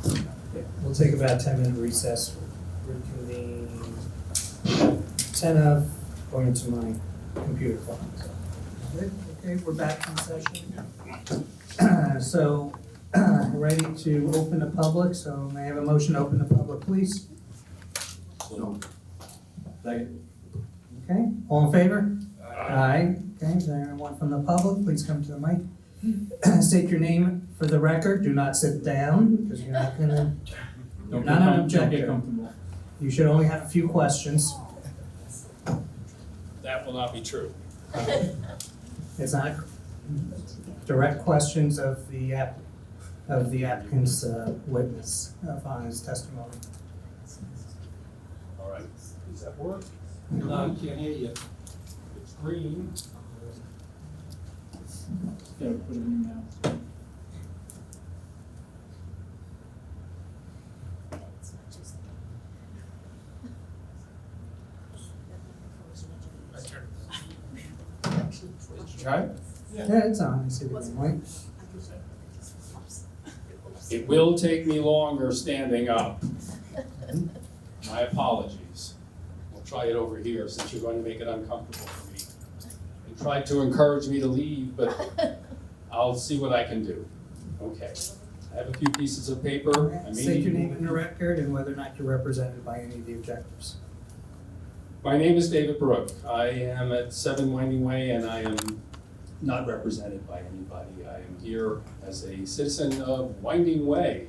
Okay, we'll take about a 10-minute recess. Reconvene 10 of, going to my computer clock. So, good. Okay, we're back in session. So, ready to open the public, so may I have a motion to open the public, please? Second. Okay, all in favor? Aye. Okay, is there anyone from the public? Please come to the mic. State your name for the record. Do not sit down, because you're not gonna, you're not an objector. Comfortable. You should only have a few questions. That will not be true. It's not direct questions of the applicant's witness on his testimony. All right, does that work? No, I can't hear you. It's green. Yeah, put it in your mouth. Did you try it? Yeah, it's on. I see the green light. It will take me longer standing up. My apologies. We'll try it over here since you're going to make it uncomfortable for me. You tried to encourage me to leave, but I'll see what I can do. Okay. I have a few pieces of paper. I may State your need- name in the record and whether or not you're represented by any of the objectors. My name is David Brooke. I am at 7 Winding Way and I am not represented by anybody. I am here as a citizen of Winding Way.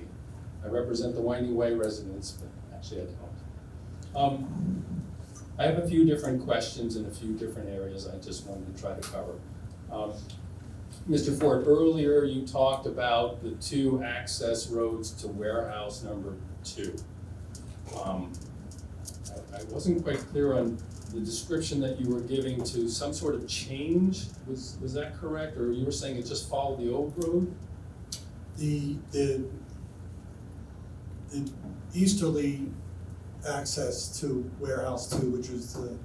I represent the Winding Way residents, but actually I don't. I have a few different questions in a few different areas I just wanted to try to cover. Mr. Ford, earlier you talked about the 2 access roads to warehouse number 2. I wasn't quite clear on the description that you were giving to some sort of change. Was that correct? Or you were saying it just followed the old road? The easterly access to warehouse 2, which is the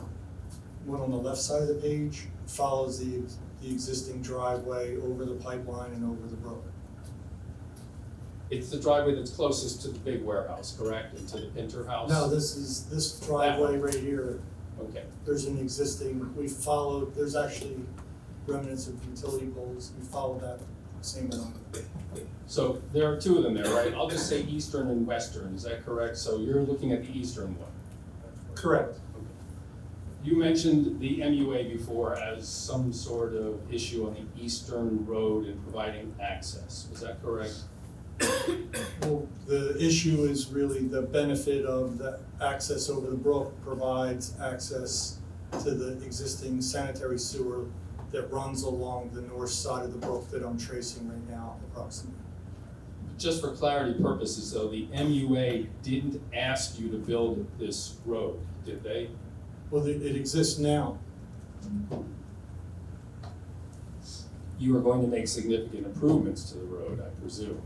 one on the left side of the page, follows the existing driveway over the pipeline and over the brook. It's the driveway that's closest to the big warehouse, correct? And to the Pinter house? No, this driveway right here, Okay. there's an existing, there's actually remnants of utility poles. We followed that same road. So there are 2 of them there, right? I'll just say eastern and western, is that correct? So you're looking at the eastern one? Correct. You mentioned the MUA before as some sort of issue on the eastern road in providing access, is that correct? Well, the issue is really the benefit of the access over the brook provides access to the existing sanitary sewer that runs along the north side of the brook that I'm tracing right now approximately. Just for clarity purposes though, the MUA didn't ask you to build this road, did they? Well, it exists now. You are going to make significant improvements to the road, I presume.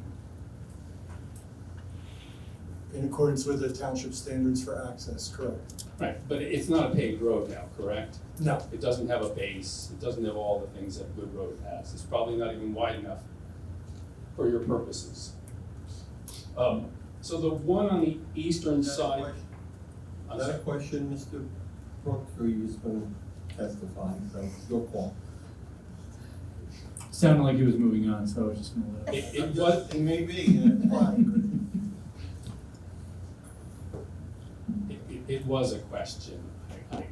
In accordance with the township standards for access, correct? Right, but it's not a paved road now, correct? No. It doesn't have a base, it doesn't have all the things that a good road has. It's probably not even wide enough for your purposes. So the one on the eastern side. Is that a question, Mr. Brooks, or are you just gonna testify? So your call. Sounded like he was moving on, so I was just gonna let it. It was, it may be, fine. It was a question.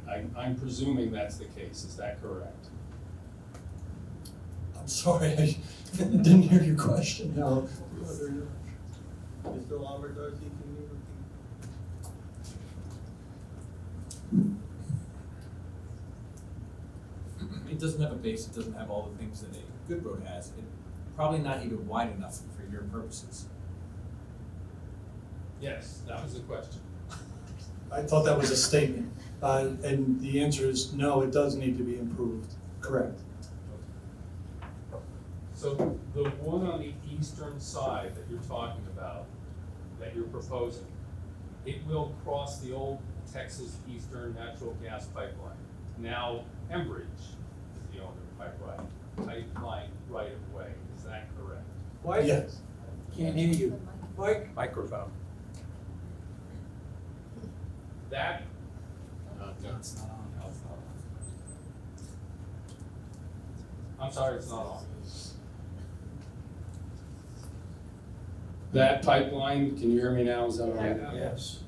I'm presuming that's the case. Is that correct? I'm sorry, I didn't hear your question. No. Mr. Lombardozzi, can you repeat? It doesn't have a base, it doesn't have all the things that a good road has. It probably not even wide enough for your purposes. Yes, that was the question. I thought that was a statement, and the answer is no, it does need to be improved, correct. So the one on the eastern side that you're talking about, that you're proposing, it will cross the old Texas Eastern Natural Gas Pipeline. Now Enbridge is the owner of pipeline right of way. Is that correct? Mike? Yes. Can't hear you. Mike? Microphone. That. No, it's not on. No, it's not on. I'm sorry, it's not on. That pipeline, can you hear me now? Is that all right? Yes.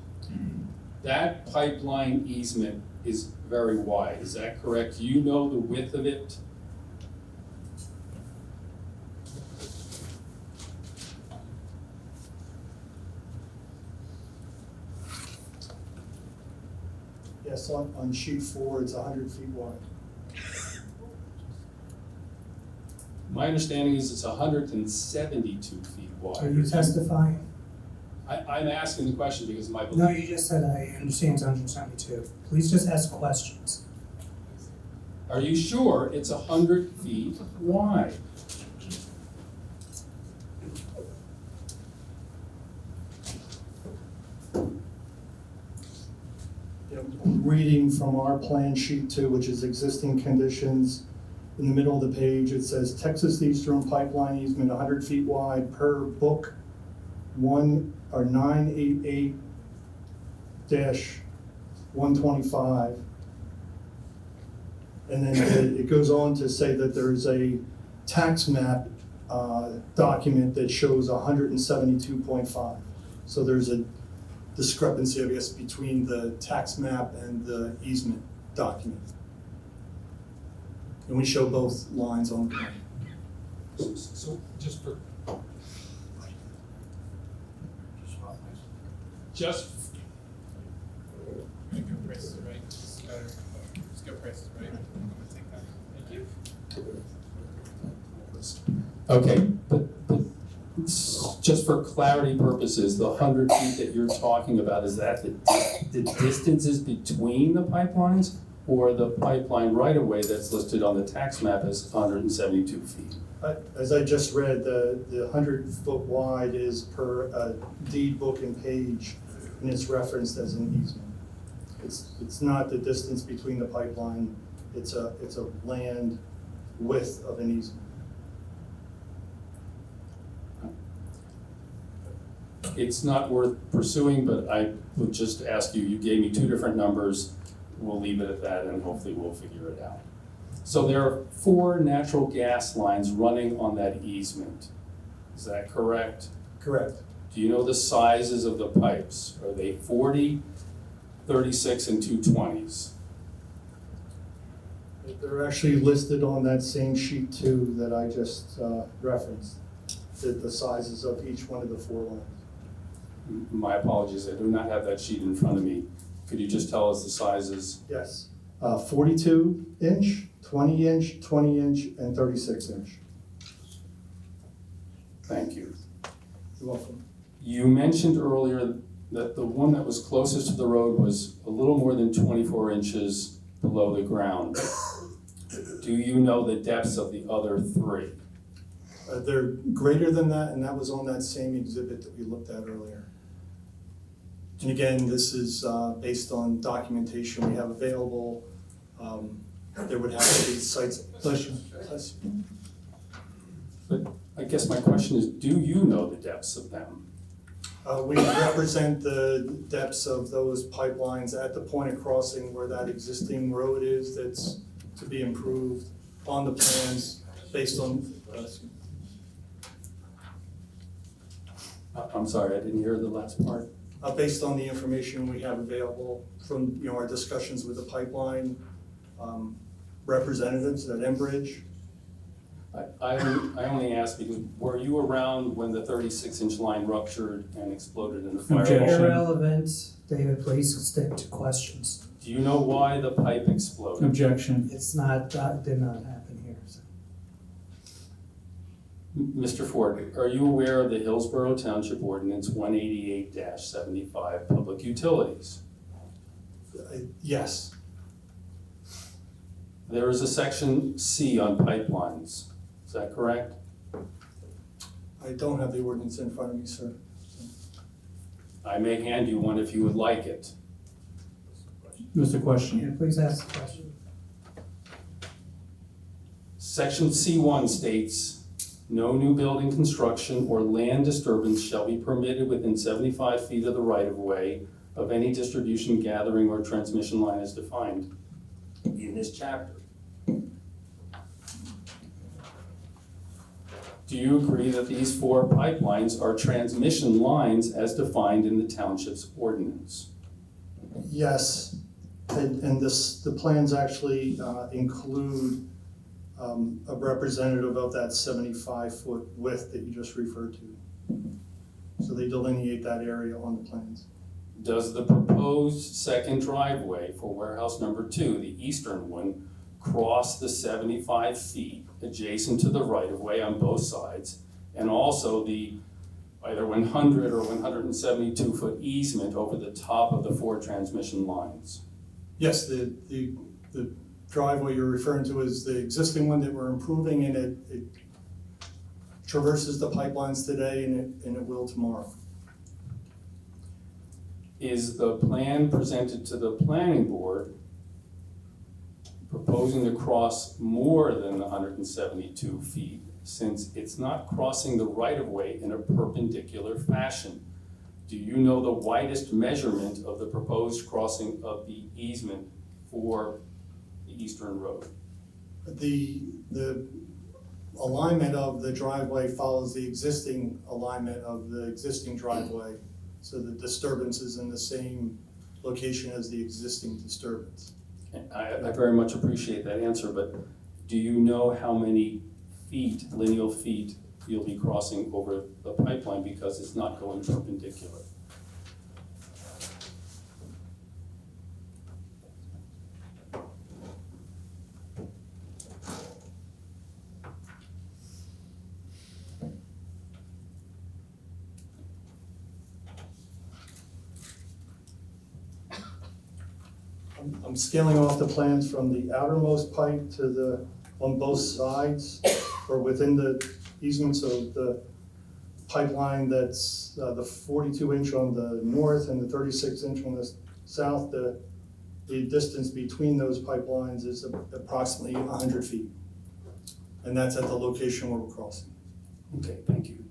That pipeline easement is very wide, is that correct? Do you know the width of it? Yes, on sheet 4, it's 100 feet wide. My understanding is it's 172 feet wide. Are you testifying? I'm asking the question because my belief. No, you just said I understand it's 172. Please just ask questions. Are you sure it's 100 feet wide? Reading from our plan sheet 2, which is existing conditions, in the middle of the page, it says Texas Eastern Pipeline easement 100 feet wide per book 988-125. And then it goes on to say that there's a tax map document that shows 172.5. So there's a discrepancy, I guess, between the tax map and the easement document. And we show both lines on the plan. So just for. Just. Go prices right. Just go prices right. I'm gonna take that. Thank you. Okay, but just for clarity purposes, the 100 feet that you're talking about, is that the distances between the pipelines or the pipeline right-of-way that's listed on the tax map as 172 feet? As I just read, the 100-foot wide is per deed book and page, and it's referenced as an easement. It's not the distance between the pipeline, it's a land width of an easement. It's not worth pursuing, but I would just ask you, you gave me 2 different numbers. We'll leave it at that and hopefully we'll figure it out. So there are 4 natural gas lines running on that easement. Is that correct? Correct. Do you know the sizes of the pipes? Are they 40, 36, and 220s? They're actually listed on that same sheet 2 that I just referenced, the sizes of each one of the 4 lines. My apologies, I do not have that sheet in front of me. Could you just tell us the sizes? Yes, 42 inch, 20 inch, 20 inch, and 36 inch. Thank you. You're welcome. You mentioned earlier that the one that was closest to the road was a little more than 24 inches below the ground. Do you know the depths of the other 3? They're greater than that, and that was on that same exhibit that we looked at earlier. And again, this is based on documentation we have available. There would have to be sites. Bless you. But I guess my question is, do you know the depths of them? We represent the depths of those pipelines at the point of crossing where that existing road is that's to be improved on the plans based on I'm sorry, I didn't hear the last part. Based on the information we have available from, our discussions with the pipeline representatives at Enbridge. I only asked because were you around when the 36-inch line ruptured and exploded in the fire? Objection. Irrelevant. David, please stick to questions. Do you know why the pipe exploded? Objection. It's not, did not happen here, so. Mr. Ford, are you aware of the Hillsborough Township Ordinance 188-75, Public Utilities? Yes. There is a section C on pipelines. Is that correct? I don't have the ordinance in front of me, sir. I may hand you one if you would like it. Mr. Question. Yeah, please ask the question. Section C1 states, no new building construction or land disturbance shall be permitted within 75 feet of the right-of-way of any distribution, gathering, or transmission line as defined in this chapter. Do you agree that these 4 pipelines are transmission lines as defined in the township's ordinance? Yes, and the plans actually include a representative of that 75-foot width that you just referred to. So they delineate that area on the plans. Does the proposed second driveway for warehouse number 2, the eastern one, cross the 75 feet adjacent to the right-of-way on both sides, and also the either 100 or 172-foot easement over the top of the 4 transmission lines? Yes, the driveway you're referring to is the existing one that we're improving, and it traverses the pipelines today, and it will tomorrow. Is the plan presented to the planning board proposing to cross more than the 172 feet, since it's not crossing the right-of-way in a perpendicular fashion? Do you know the widest measurement of the proposed crossing of the easement for the eastern road? The alignment of the driveway follows the existing alignment of the existing driveway, so the disturbance is in the same location as the existing disturbance. I very much appreciate that answer, but do you know how many feet, lineal feet, you'll be crossing over the pipeline because it's not going perpendicular? I'm scaling off the plans from the outermost pipe to the, on both sides, or within the easement, so the pipeline that's the 42-inch on the north and the 36-inch on the south, the distance between those pipelines is approximately 100 feet. And that's at the location where we're crossing. Okay, thank you.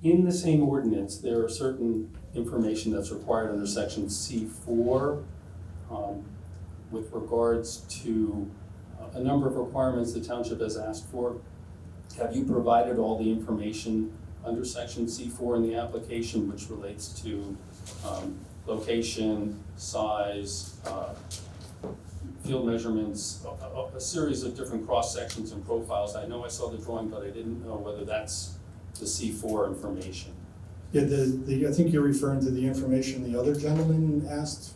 In the same ordinance, there are certain information that's required under section C4 with regards to a number of requirements the township has asked for. Have you provided all the information under section C4 in the application, which relates to location, size, field measements, a series of different cross sections and profiles? I know I saw the drawing, but I didn't know whether that's the C4 information. Yeah, I think you're referring to the information the other gentleman asked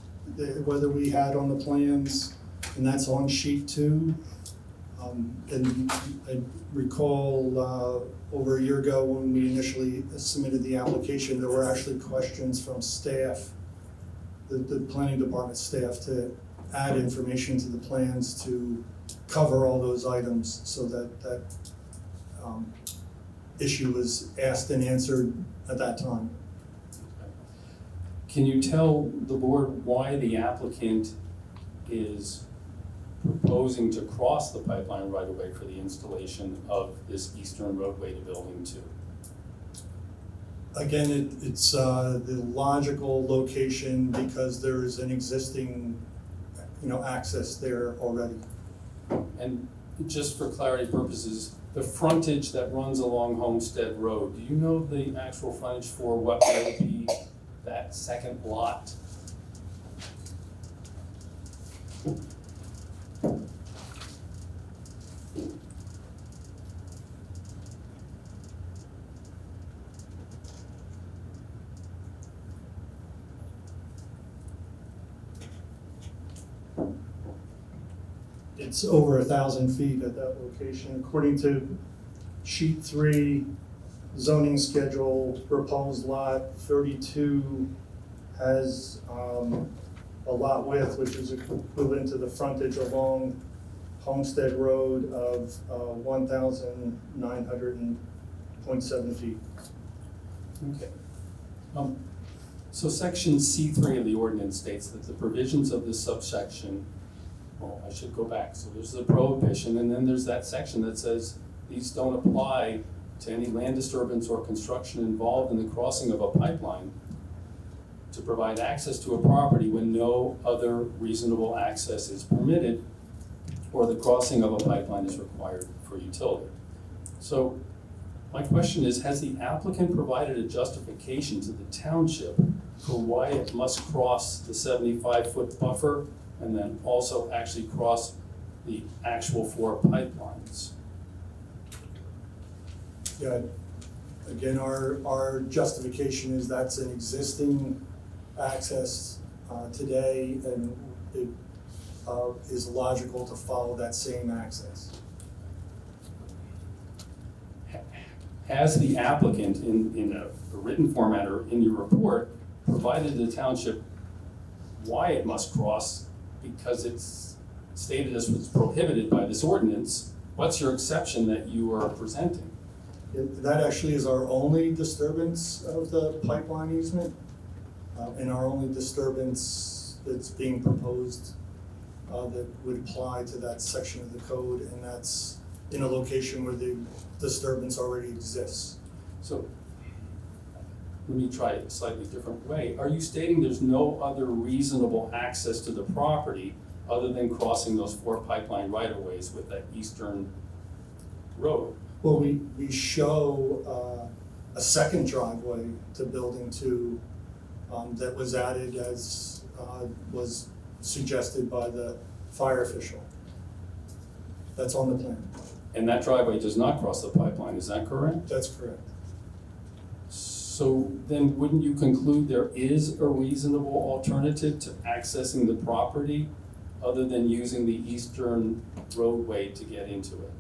whether we had on the plans, and that's on sheet 2. And I recall over a year ago when we initially submitted the application, there were actually questions from staff, the planning department staff, to add information to the plans to cover all those items, so that issue was asked and answered at that time. Can you tell the board why the applicant is proposing to cross the pipeline right away for the installation of this eastern roadway to building 2? Again, it's the logical location because there is an existing, access there already. And just for clarity purposes, the frontage that runs along Homestead Road, do you know the actual frontage for what will be that second lot? It's over 1,000 feet at that location. According to sheet 3, zoning schedule, proposed lot 32 has a lot width, which is equivalent to the frontage along Homestead Road of 1,900.7 feet. Okay. So section C3 of the ordinance states that the provisions of this subsection, well, I should go back. So there's the prohibition, and then there's that section that says these don't apply to any land disturbance or construction involved in the crossing of a pipeline to provide access to a property when no other reasonable access is permitted or the crossing of a pipeline is required for utility. So my question is, has the applicant provided a justification to the township for why it must cross the 75-foot buffer and then also actually cross the actual 4 pipelines? Yeah, again, our justification is that's an existing access today, and it is logical to follow that same access. Has the applicant in a written format or in your report provided the township why it must cross, because it's stated as was prohibited by this ordinance? What's your exception that you are presenting? That actually is our only disturbance of the pipeline easement, and our only disturbance that's being proposed that would apply to that section of the code, and that's in a location where the disturbance already exists. So let me try it a slightly different way. Are you stating there's no other reasonable access to the property other than crossing those 4 pipeline right-of-ways with that eastern road? Well, we show a second driveway to building 2 that was added as was suggested by the fire official. That's on the plan. And that driveway does not cross the pipeline, is that correct? That's correct. So then wouldn't you conclude there is a reasonable alternative to accessing the property other than using the eastern roadway to get into it?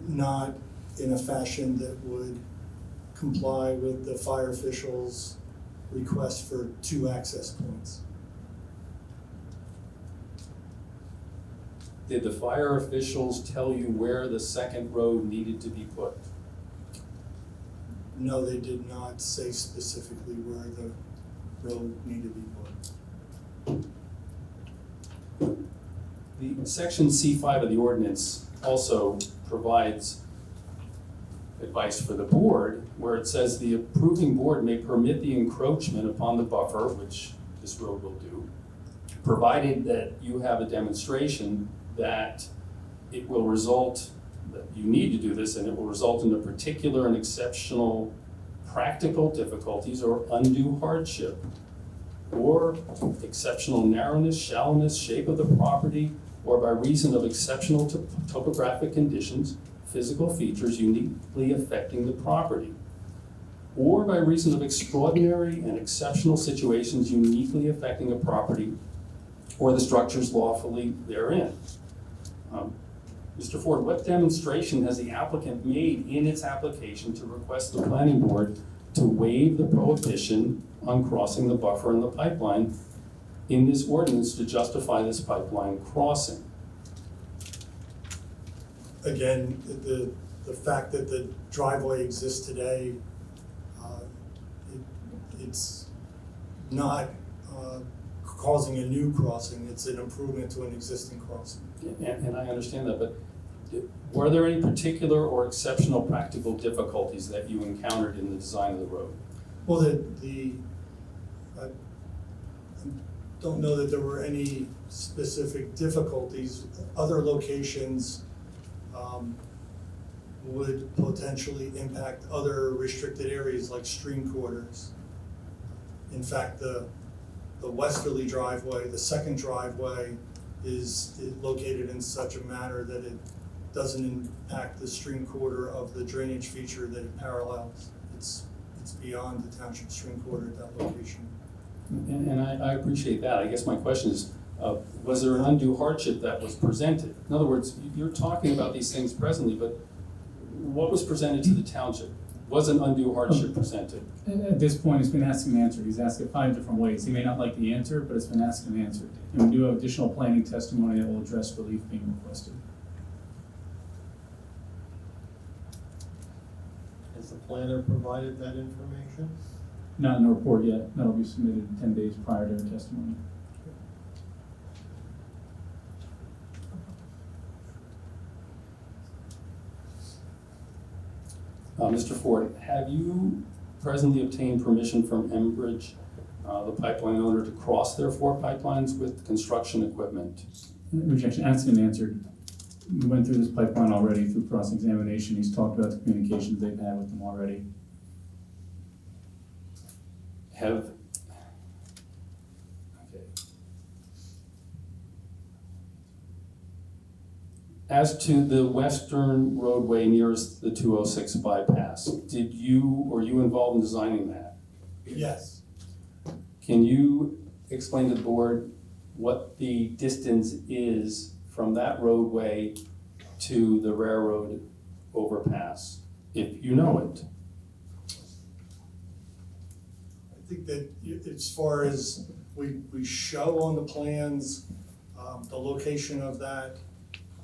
Not in a fashion that would comply with the fire official's request for 2 access points. Did the fire officials tell you where the second road needed to be put? No, they did not say specifically where the road needed to be put. The section C5 of the ordinance also provides advice for the board, where it says the approving board may permit the encroachment upon the buffer, which this road will do, provided that you have a demonstration that it will result, that you need to do this, and it will result in a particular and exceptional practical difficulties or undue hardship, or exceptional narrowness, shallowness, shape of the property, or by reason of exceptional topographic conditions, physical features uniquely affecting the property, or by reason of extraordinary and exceptional situations uniquely affecting a property or the structures lawfully therein. Mr. Ford, what demonstration has the applicant made in its application to request the planning board to waive the prohibition on crossing the buffer and the pipeline in this ordinance to justify this pipeline crossing? Again, the fact that the driveway exists today, it's not causing a new crossing, it's an improvement to an existing crossing. And I understand that, but were there any particular or exceptional practical difficulties that you encountered in the design of the road? Well, I don't know that there were any specific difficulties. Other locations would potentially impact other restricted areas like stream corridors. In fact, the westerly driveway, the second driveway, is located in such a manner that it doesn't impact the stream corridor of the drainage feature that it parallels. It's beyond the township stream corridor at that location. And I appreciate that. I guess my question is, was there an undue hardship that was presented? In other words, you're talking about these things presently, but what was presented to the township? Was an undue hardship presented? At this point, it's been asked and answered. He's asked it 5 different ways. He may not like the answer, but it's been asked and answered. And we do have additional planning testimony that will address relief being requested. Has the planner provided that information? Not in the report yet. That'll be submitted 10 days prior to their testimony. Mr. Ford, have you presently obtained permission from Enbridge, the pipeline owner, to cross their 4 pipelines with construction equipment? Rejection, asked and answered. We went through this pipeline already through cross-examination. He's talked about the communications they've had with them already. Okay. As to the western roadway nearest the 206 bypass, did you, or you involved in designing that? Yes. Can you explain to the board what the distance is from that roadway to the railroad overpass, if you know it? I think that as far as we show on the plans, the location of that,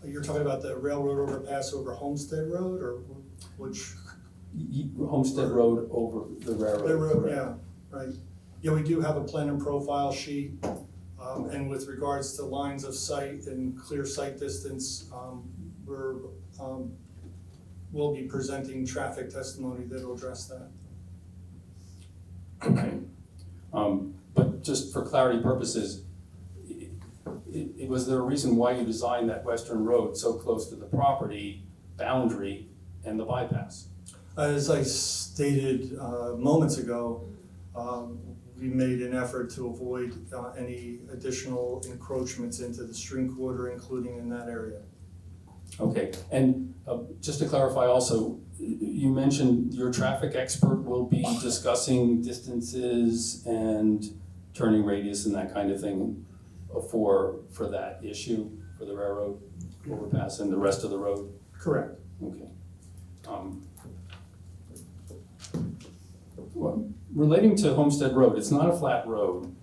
you're talking about the railroad overpass over Homestead Road, or which? Homestead Road over the railroad. Railroad, yeah, right. Yeah, we do have a plan and profile sheet, and with regards to lines of sight and clear sight distance, we'll be presenting traffic testimony that'll address that. Okay. But just for clarity purposes, was there a reason why you designed that western road so close to the property boundary and the bypass? As I stated moments ago, we made an effort to avoid any additional encroachments into the stream corridor, including in that area. Okay, and just to clarify also, you mentioned your traffic expert will be discussing distances and turning radius and that kind of thing for that issue, for the railroad overpass and the rest of the road? Correct. Okay. Well, relating to Homestead Road, it's not a flat road.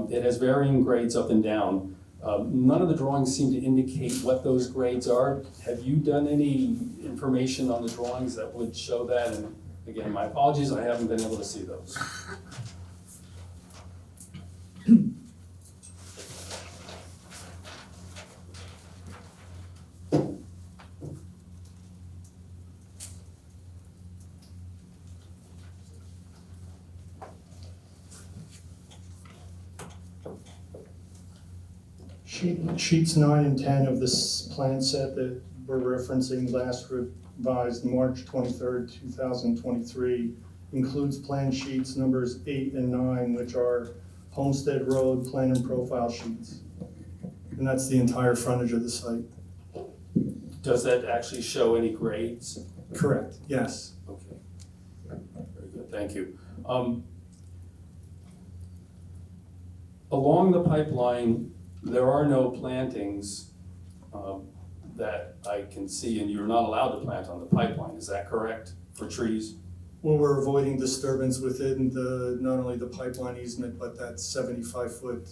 It has varying grades up and down. None of the drawings seem to indicate what those grades are. Have you done any information on the drawings that would show that? And again, my apologies, I haven't been able to see those. Sheets 9 and 10 of this plan set that we're referencing, last revised March 23rd, 2023, includes plan sheets numbers 8 and 9, which are Homestead Road plan and profile sheets. And that's the entire frontage of the site. Does that actually show any grades? Correct, yes. Okay, very good, thank you. Along the pipeline, there are no plantings that I can see, and you're not allowed to plant on the pipeline, is that correct, for trees? Well, we're avoiding disturbance within not only the pipeline easement, but that 75-foot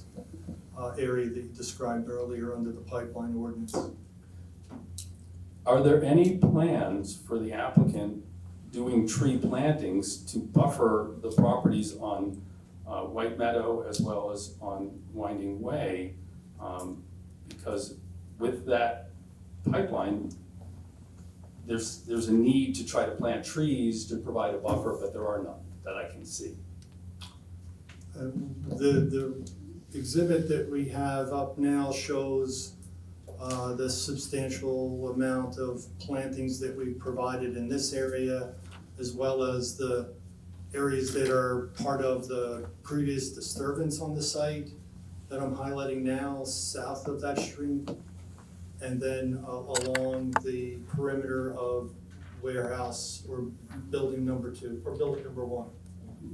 area that you described earlier under the pipeline ordinance. Are there any plans for the applicant doing tree plantings to buffer the properties on White Meadow as well as on Winding Way? Because with that pipeline, there's a need to try to plant trees to provide a buffer, but there are none that I can see. The exhibit that we have up now shows the substantial amount of plantings that we provided in this area, as well as the areas that are part of the previous disturbance on the site that I'm highlighting now, south of that stream, and then along the perimeter of warehouse or building number 2, or building number 1.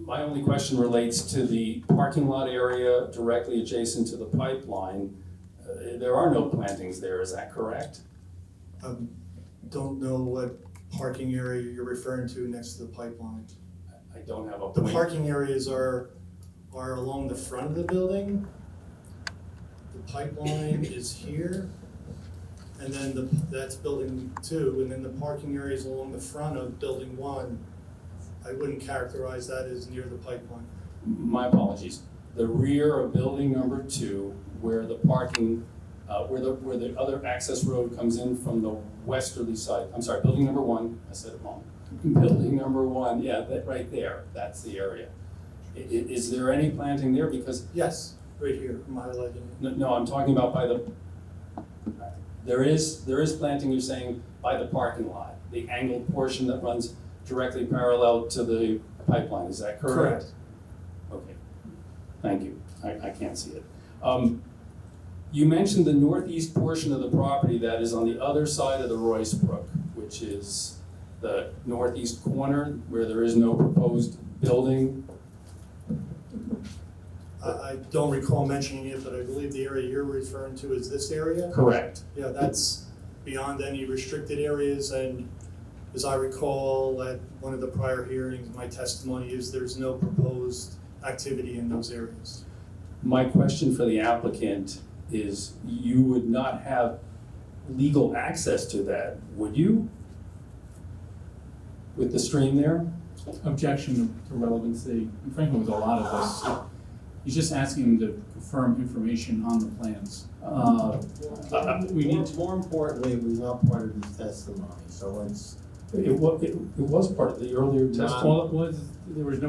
My only question relates to the parking lot area directly adjacent to the pipeline. There are no plantings there, is that correct? Don't know what parking area you're referring to next to the pipeline. I don't have a The point. parking areas are along the front of the building. The pipeline is here, and then that's building 2, and then the parking areas along the front of building 1. I wouldn't characterize that as near the pipeline. My apologies. The rear of building number 2, where the parking, where the other access road comes in from the westerly side. I'm sorry, building number 1, I said it wrong. Building number 1, yeah, that right there, that's the area. Is there any planting there? Because Yes, right here, I'm highlighting it. no, I'm talking about by the, there is planting, you're saying, by the parking lot, the angled portion that runs directly parallel to the pipeline, is that correct? Okay, thank you, I can't see it. You mentioned the northeast portion of the property that is on the other side of the Royce Brook, which is the northeast corner where there is no proposed building. I don't recall mentioning it, but I believe the area you're referring to is this area? Correct. Yeah, that's beyond any restricted areas, and as I recall at one of the prior hearings, my testimony is there's no proposed activity in those areas. My question for the applicant is, you would not have legal access to that, would you? With the stream there? Objection to relevancy. And frankly, with a lot of this, he's just asking him to confirm information on the plans. We need to. More importantly, it was not part of his testimony, so It was part of the earlier testimony. Well, it was, there was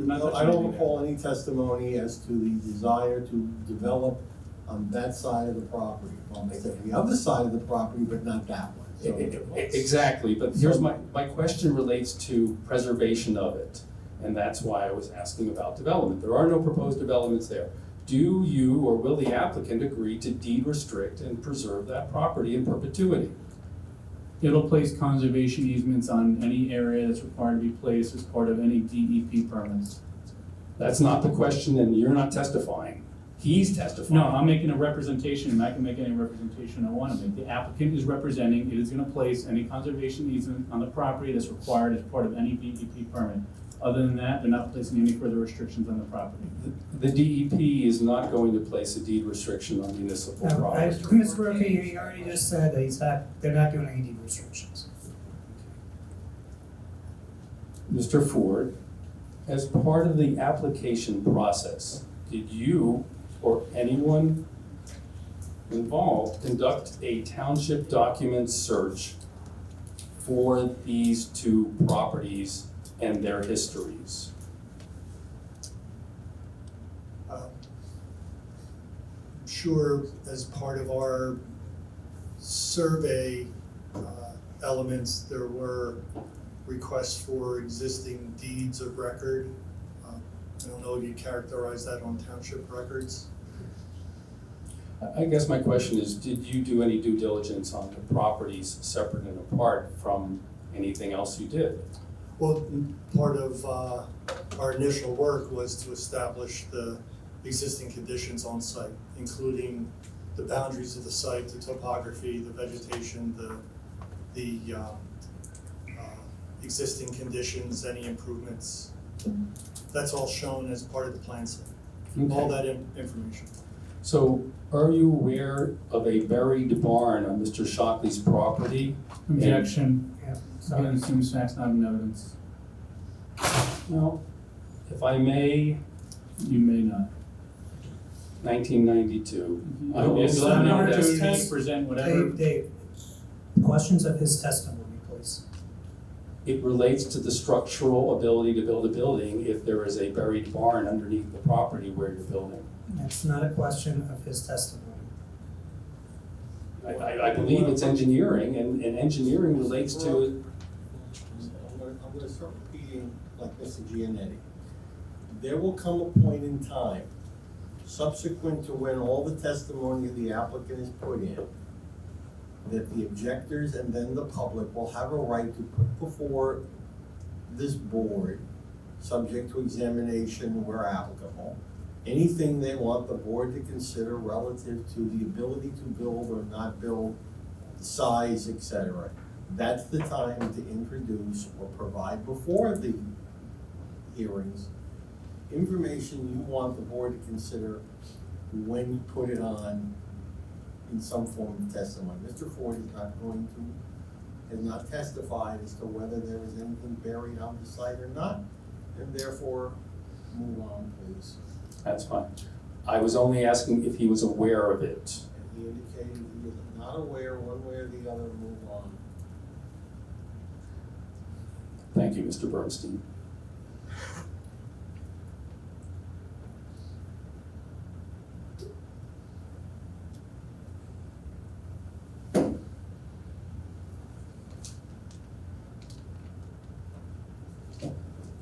no, I don't recall any testimony as to the desire to develop on that side of the property. Well, they said the other side of the property, but not that one. So Exactly, but here's my question relates to preservation of it, and that's why I was asking about development. There are no proposed developments there. Do you or will the applicant agree to deed restrict and preserve that property in perpetuity? It'll place conservation easements on any area that's required to be placed as part of any DEP permits. That's not the question, and you're not testifying. He's testifying. No, I'm making a representation, and I can make any representation I want to make. The applicant is representing, it is going to place any conservation easement on the property that's required as part of any DEP permit. Other than that, they're not placing any further restrictions on the property. The DEP is not going to place a deed restriction on municipal property. Mr. Murphy, he already just said that they're not doing any deed restrictions. Mr. Ford, as part of the application process, did you or anyone involved conduct a township document search for these 2 properties and their histories? Sure, as part of our survey elements, there were requests for existing deeds of record. I don't know if you characterize that on township records. I guess my question is, did you do any due diligence on the properties separate and apart from anything else you did? Well, part of our initial work was to establish the existing conditions on site, including the boundaries of the site, the topography, the vegetation, the existing conditions, any improvements. That's all shown as part of the plan set, all that information. So are you aware of a buried barn on Mr. Shockley's property? Objection. Yeah, Again, assumes facts not in evidence. No. If I may, You may not. 1992. I You'll will have an submit opportunity this. to present whatever. Dave, questions of his testimony, please. It relates to the structural ability to build a building if there is a buried barn underneath the property where you're building. That's not a question of his testimony. I believe it's engineering, and engineering relates to, I'm gonna start repeating like Mr. Giannetti. There will come a point in time, subsequent to when all the testimony of the applicant is put in, that the objectors and then the public will have a right to put before this board, subject to examination where applicable, anything they want the board to consider relative to the ability to build or not build, size, etc. That's the time to introduce or provide before the hearings information you want the board to consider when you put it on in some form of testimony. Mr. Ford is not going to, has not testified as to whether there is anything buried on the site or not, and therefore, move on, please. that's fine. I was only asking if he was aware of it. And he indicated he is not aware one way or the other, move on. Thank you, Mr. Bernstein.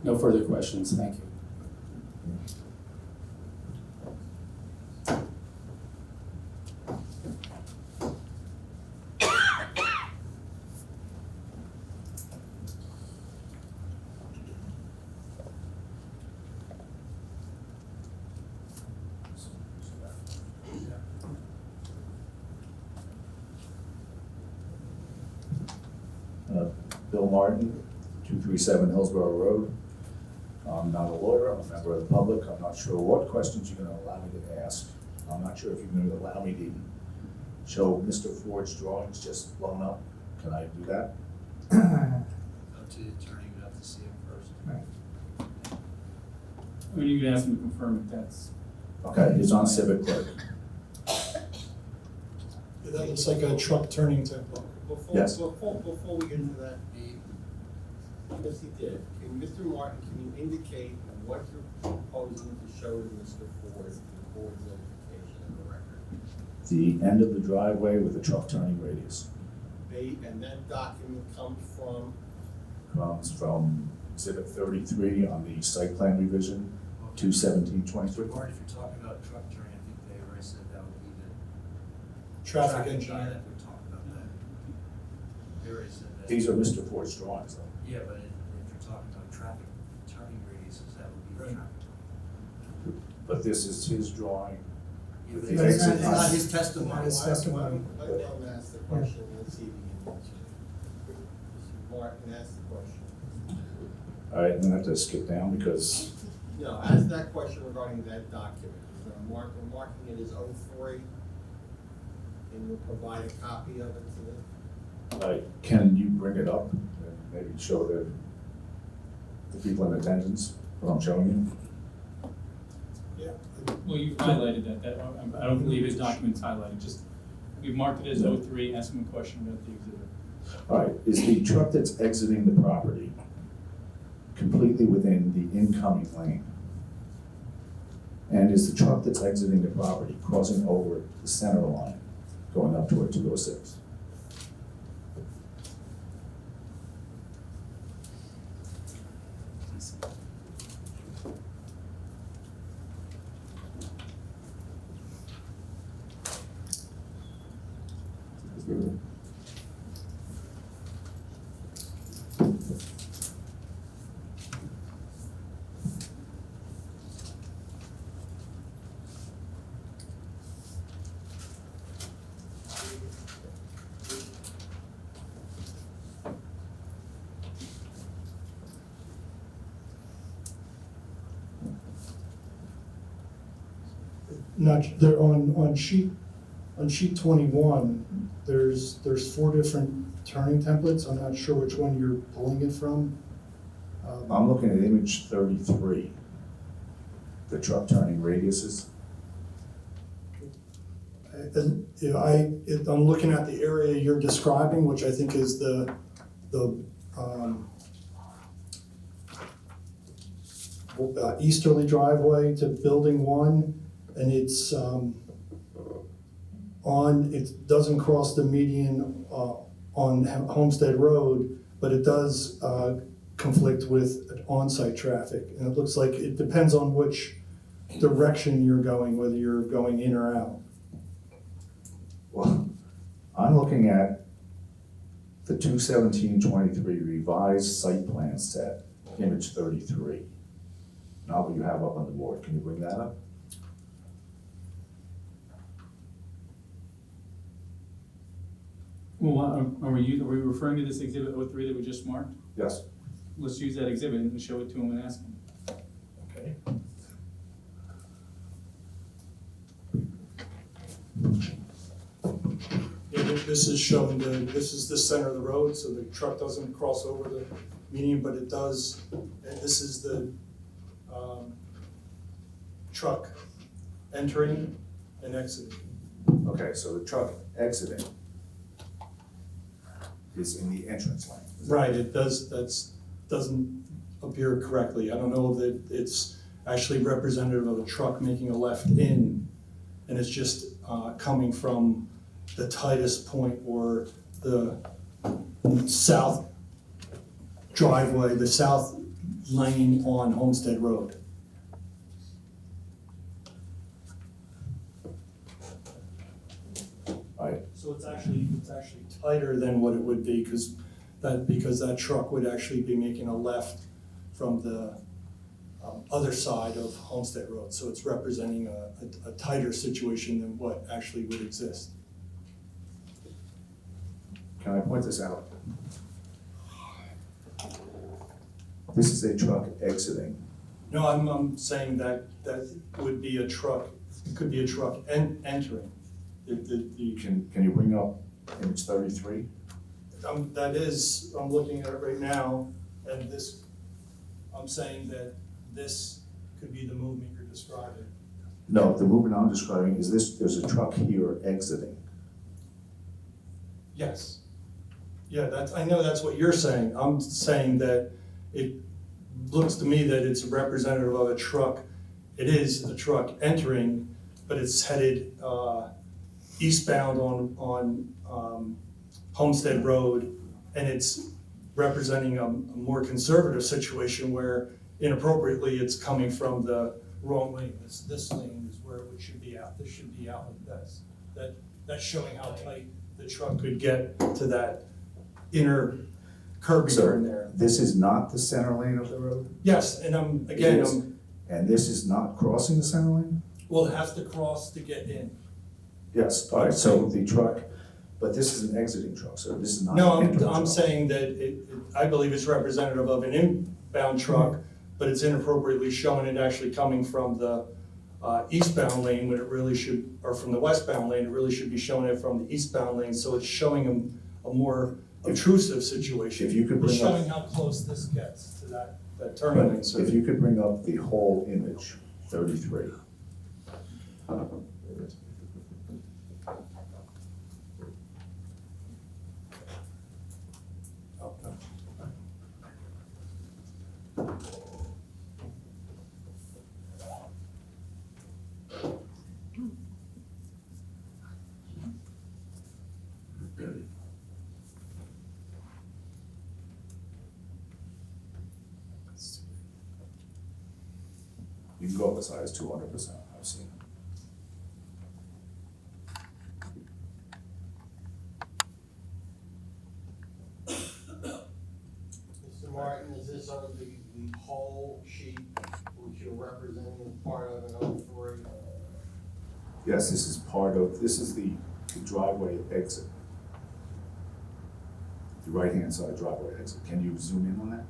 No further questions, thank you. Bill Martin, 237 Hillsborough Road. I'm not a lawyer, I'm a member of the public. I'm not sure what questions you're gonna allow me to ask. I'm not sure if you're gonna allow me to show Mr. Ford's drawings just blown up. Can I do that? Up to the attorney, we'd have to see him first. I mean, you can ask him to confirm if that's. Okay, it's on Civic Clerk. That looks like a truck turning template. Yes. Before we get into that, yes, he did. Mr. Martin, can you indicate what you're proposing to show to Mr. Ford, the board's notification of the record? The end of the driveway with the truck turning radius. And that document Comes from Exhibit 33 on the site plan revision, 2/17/23. Mark, if you're talking about truck turning, I think they already said that would be the. Traffic guy engineer. that would talk about that. They already said that. These are Mr. Ford's drawings, though. Yeah, but if you're talking about traffic turning radiuses, that would be the Right. traffic. But this is his drawing. Yeah, With but the it's exit not on- his testimony. His testimony. Let him ask the question, let's see if he can answer it. Mr. Martin, ask the question. All right, I'm gonna have to skip down because No, ask that question regarding that document. Is there a marking it as 03? And you'll provide a copy of it to the. can you bring it up and maybe show the people in attendance what I'm showing you? Yeah. Well, you've highlighted that, I don't believe his document's highlighted, just, we've marked it as 03, ask him a question about the exhibit. All right, is the truck that's exiting the property completely within the incoming lane? And is the truck that's exiting the property crossing over the center line, going up toward 206? Not, there on sheet 21, there's 4 different turning templates. I'm not sure which one you're pulling it from. I'm looking at image 33, the truck turning radiuses. I'm looking at the area you're describing, which I think is the easterly driveway to building 1, and it's it doesn't cross the median on Homestead Road, but it does conflict with on-site traffic. And it looks like it depends on which direction you're going, whether you're going in or out. Well, I'm looking at the 2/17/23 revised site plan set, image 33. Now what you have up on the board, can you bring that up? Well, are we referring to this exhibit 03 that we just marked? Yes. Let's use that exhibit and show it to him and ask him. Okay. Yeah, this is showing this is the center of the road, so the truck doesn't cross over the median, but it does, and this is the truck entering and exiting. Okay, so the truck exiting is in the entrance lane. Is that- Right, it does, doesn't appear correctly. I don't know that it's actually representative of a truck making a left in, and it's just coming from the tightest point or the south driveway, the south lane on Homestead Road. Right. So it's actually tighter than what it would be, because that truck would actually be making a left from the other side of Homestead Road. So it's representing a tighter situation than what actually would exist. Can I point this out? This is a truck exiting. No, I'm saying that would be a truck, it could be a truck entering. Can you bring up image 33? I'm looking at it right now, and I'm saying that this could be the movement you're describing. No, the movement I'm describing is this, there's a truck here exiting. Yes. Yeah, I know that's what you're saying. I'm saying that it looks to me that it's representative of a truck. It is a truck entering, but it's headed eastbound on Homestead Road, and it's representing a more conservative situation where inappropriately it's coming from the wrong lane. This lane is where it should be out. This should be out like this. That's showing how tight the truck could get to that inner curb turn there. This is not the center lane of the road? Yes, and And this is not crossing the center lane? we'll have to cross to get in. Yes, all right, so the truck, but this is an exiting truck, so this is not No, an entering I'm truck. saying that I believe it's representative of an inbound truck, but it's inappropriately showing it actually coming from the eastbound lane when it really should, or from the westbound lane, it really should be showing it from the eastbound lane, so it's showing a more obtrusive situation. If you could It's bring up. showing how close this gets to that turning lane. So If you could bring up the whole image, 33. Oh, no. You can go up as high as 200%, I've seen it. Mr. Martin, is this on the whole sheet which you're representing as part of an 03? Yes, this is part of, this is the driveway exit. The right-hand side driveway exit. Can you zoom in on that?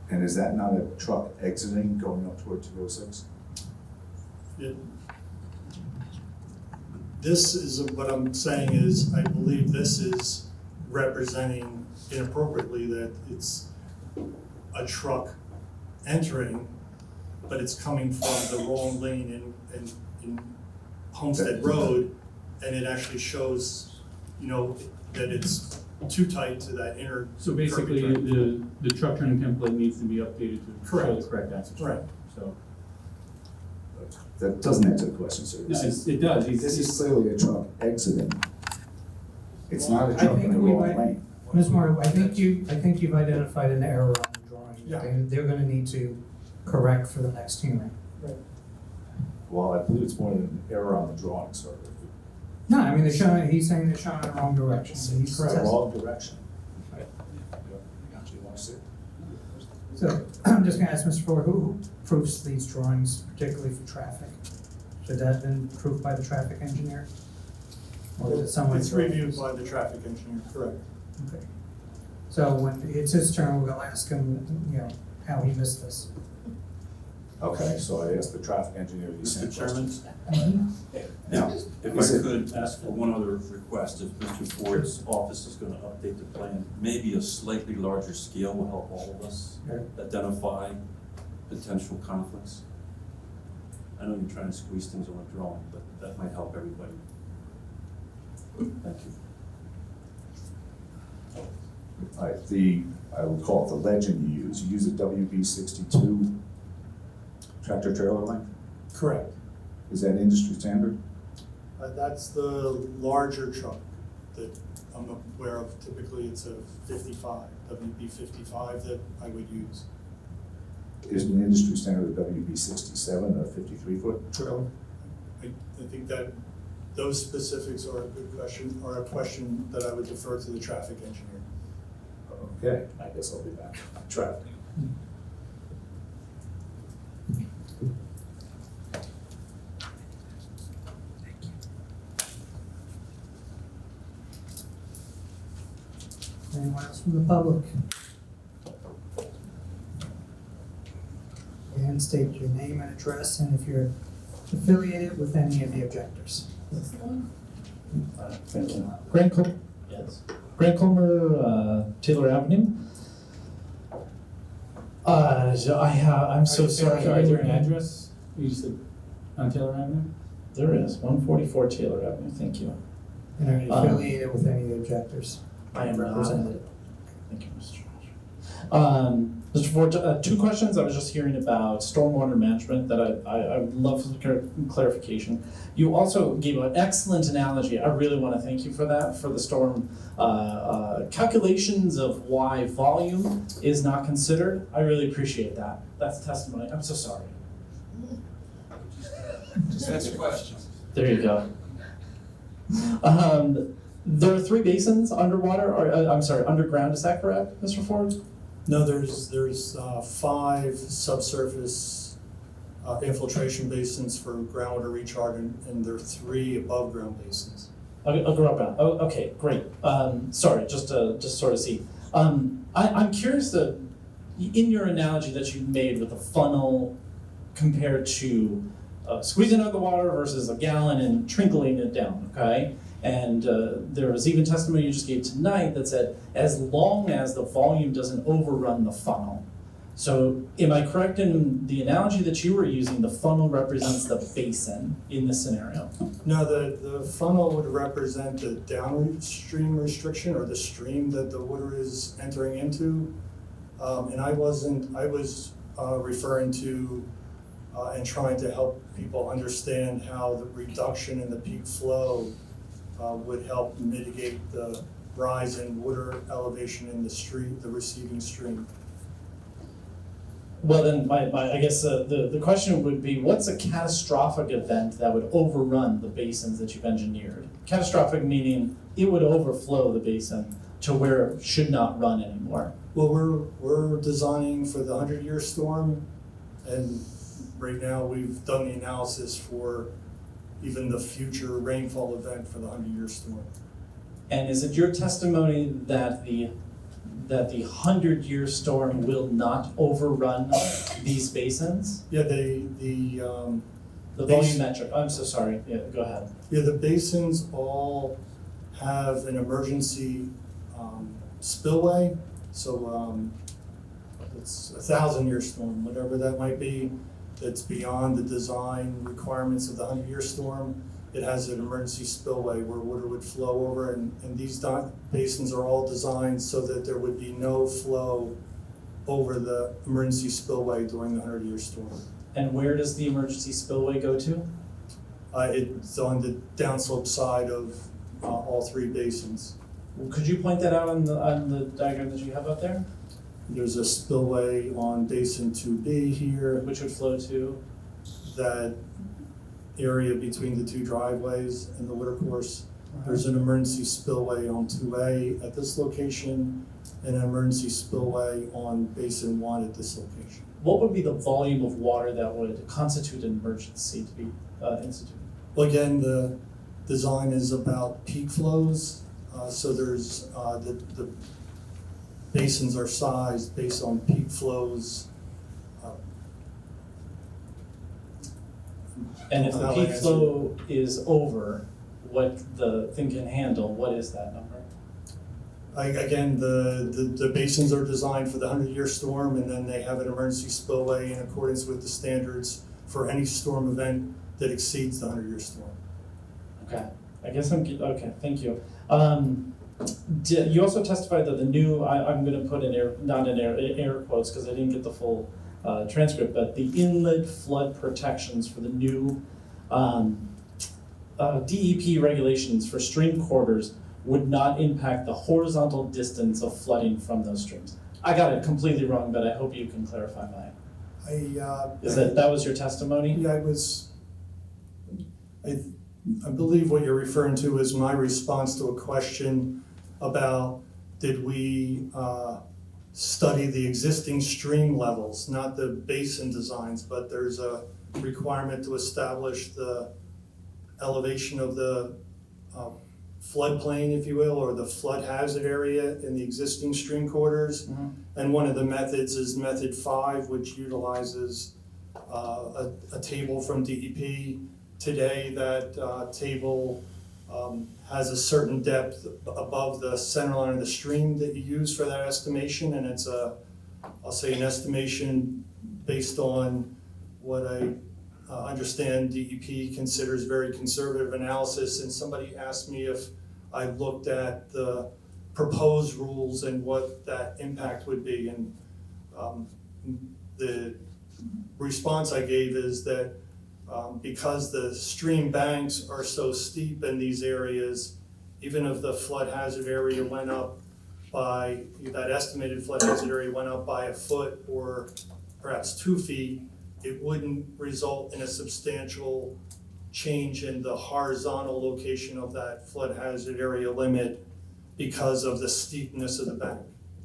And is that not a truck exiting going up toward 206? This is, what I'm saying is, I believe this is representing inappropriately that it's a truck entering but it's coming from the wrong lane in Homestead Road, and it actually shows, you know, that it's too tight to that inner. So basically, curvature. the truck turning template needs to be updated to show Correct. the correct access. Right. So, That doesn't answer the question, sir. it does. This is clearly a truck exiting. It's not a I truck in think the we wrong might- lane. Ms. Moore, I think you've identified an error on the drawing. Yeah. They're gonna need to correct for the next hearing. Well, I believe it's more than an error on the drawing, sir. No, I mean, he's saying they're showing in the wrong direction, so he's It's the correct. wrong direction. You want to see it? So, I'm just gonna ask Mr. Ford, who proofs these drawings, particularly for traffic? Should that have been proofed by the traffic engineer? Or is it someone? It's reviewed by the traffic engineer, correct. Okay. So when it's his turn, we'll ask him, you know, how he missed this. Okay, so I asked the traffic engineer these same Mr. Chairman, questions. Now, if is I it- could ask for one other request, if Mr. Ford's office is gonna update the plan, maybe a slightly larger scale will help all of us Okay. identify potential conflicts. I know you're trying to squeeze things on a drawing, but that might help everybody. Thank you. All right, I would call it the legend you use a WB 62 tractor trailer length? Correct. Is that industry standard? That's the larger truck that I'm aware of. Typically, it's a 55, WB 55 that I would use. Is an industry standard a WB 67 or 53 foot? True. I think that those specifics are a good question, or a question that I would defer to the traffic engineer. Okay, I guess I'll be back on traffic. Anyone else from the public? And state your name and address, and if you're affiliated with any of the objectors. Grant Colmer, Taylor Avenue. I'm so sorry. Sorry, is there an address? You said on Taylor Avenue? There is, 144 Taylor Avenue, thank you. And are you affiliated with any of the objectors? I am not. Represented. Thank you, Mr. Josh. Mr. Ford, two questions. I was just hearing about stormwater management that I would love some clarification. You also gave an excellent analogy. I really want to thank you for that, for the storm calculations of why volume is not considered. I really appreciate that. That's testimony. I'm so sorry. Just answer questions. There you go. There are 3 basins underwater, or underground. Is that correct, Mr. Ford? No, there's 5 subsurface infiltration basins for groundwater recharge, and there are 3 above ground basins. Ground. Oh, okay, great. Sorry, just sort of see. I'm curious in your analogy that you made with the funnel compared to squeezing out the water versus a gallon and trickling it down, okay? And there was even testimony you just gave tonight that said, as long as the volume doesn't overrun the funnel. So am I correct in the analogy that you were using, the funnel represents the basin in this scenario? No, the funnel would represent the downstream restriction, or the stream that the water is entering into. And I was referring to and trying to help people understand how the reduction in the peak flow would help mitigate the rise in water elevation in the stream, the receiving stream. Well, then I guess the question would be, what's a catastrophic event that would overrun the basins that you've engineered? Catastrophic meaning it would overflow the basin to where it should not run anymore. Well, we're designing for the 100-year storm, and right now we've done the analysis for even the future rainfall event for the 100-year storm. And is it your testimony that the 100-year storm will not overrun these basins? Yeah, The volumetric, I'm so sorry, yeah, go ahead. Yeah, the basins all have an emergency spillway, so it's a 1,000-year storm, whatever that might be. that's beyond the design requirements of the 100-year storm. It has an emergency spillway where water would flow over, and these basins are all designed so that there would be no flow over the emergency spillway during the 100-year storm. And where does the emergency spillway go to? It's on the downslope side of all three basins. Could you point that out on the diagram that you have up there? There's a spillway on basin 2B here. Which would flow to? That area between the two driveways and the water course. There's an emergency spillway on 2A at this location, and an emergency spillway on basin 1 at this location. What would be the volume of water that would constitute an emergency to be instituted? Well, again, the design is about peak flows, so there's the basins are sized based on peak flows. And if the peak flow is over what the thing can handle, what is that number? Again, the basins are designed for the 100-year storm, and then they have an emergency spillway in accordance with the standards for any storm event that exceeds the 100-year storm. Okay, I guess okay, thank you. You also testified that the new, I'm gonna put in air quotes because I didn't get the full transcript, but the inlet flood protections for the new DEP regulations for stream corridors would not impact the horizontal distance of flooding from those streams. I got it completely wrong, but I hope you can clarify mine. That was your testimony? Yeah, I believe what you're referring to is my response to a question about did we study the existing stream levels, not the basin designs, but there's a requirement to establish the elevation of the floodplain, if you will, or the flood hazard area in the existing stream corridors. Mm-hmm. And one of the methods is method 5, which utilizes a table from DEP. Today, that table has a certain depth above the center line of the stream that you use for that estimation, and it's I'll say an estimation based on what I understand DEP considers very conservative analysis. And somebody asked me if I looked at the proposed rules and what that impact would be, and the response I gave is that because the stream banks are so steep in these areas, even if the flood hazard area went up by, that estimated flood hazard area went up by a foot or perhaps 2 feet, it wouldn't result in a substantial change in the horizontal location of that flood hazard area limit because of the steepness of the bank.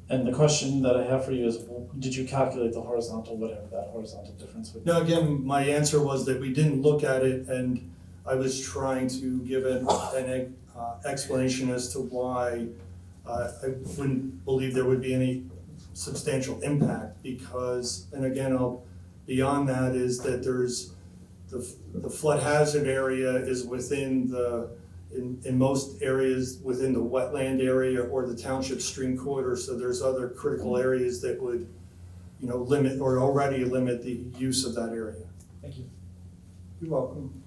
And the question that I have for you is, did you calculate the horizontal, whatever that horizontal difference would be? No, again, my answer was that we didn't look at it, and I was trying to give an explanation as to why I wouldn't believe there would be any substantial impact, because, and again, beyond that is that there's the flood hazard area is within in most areas within the wetland area or the township stream corridor, so there's other critical areas that would, limit or already limit the use of that area. Thank you. You're welcome.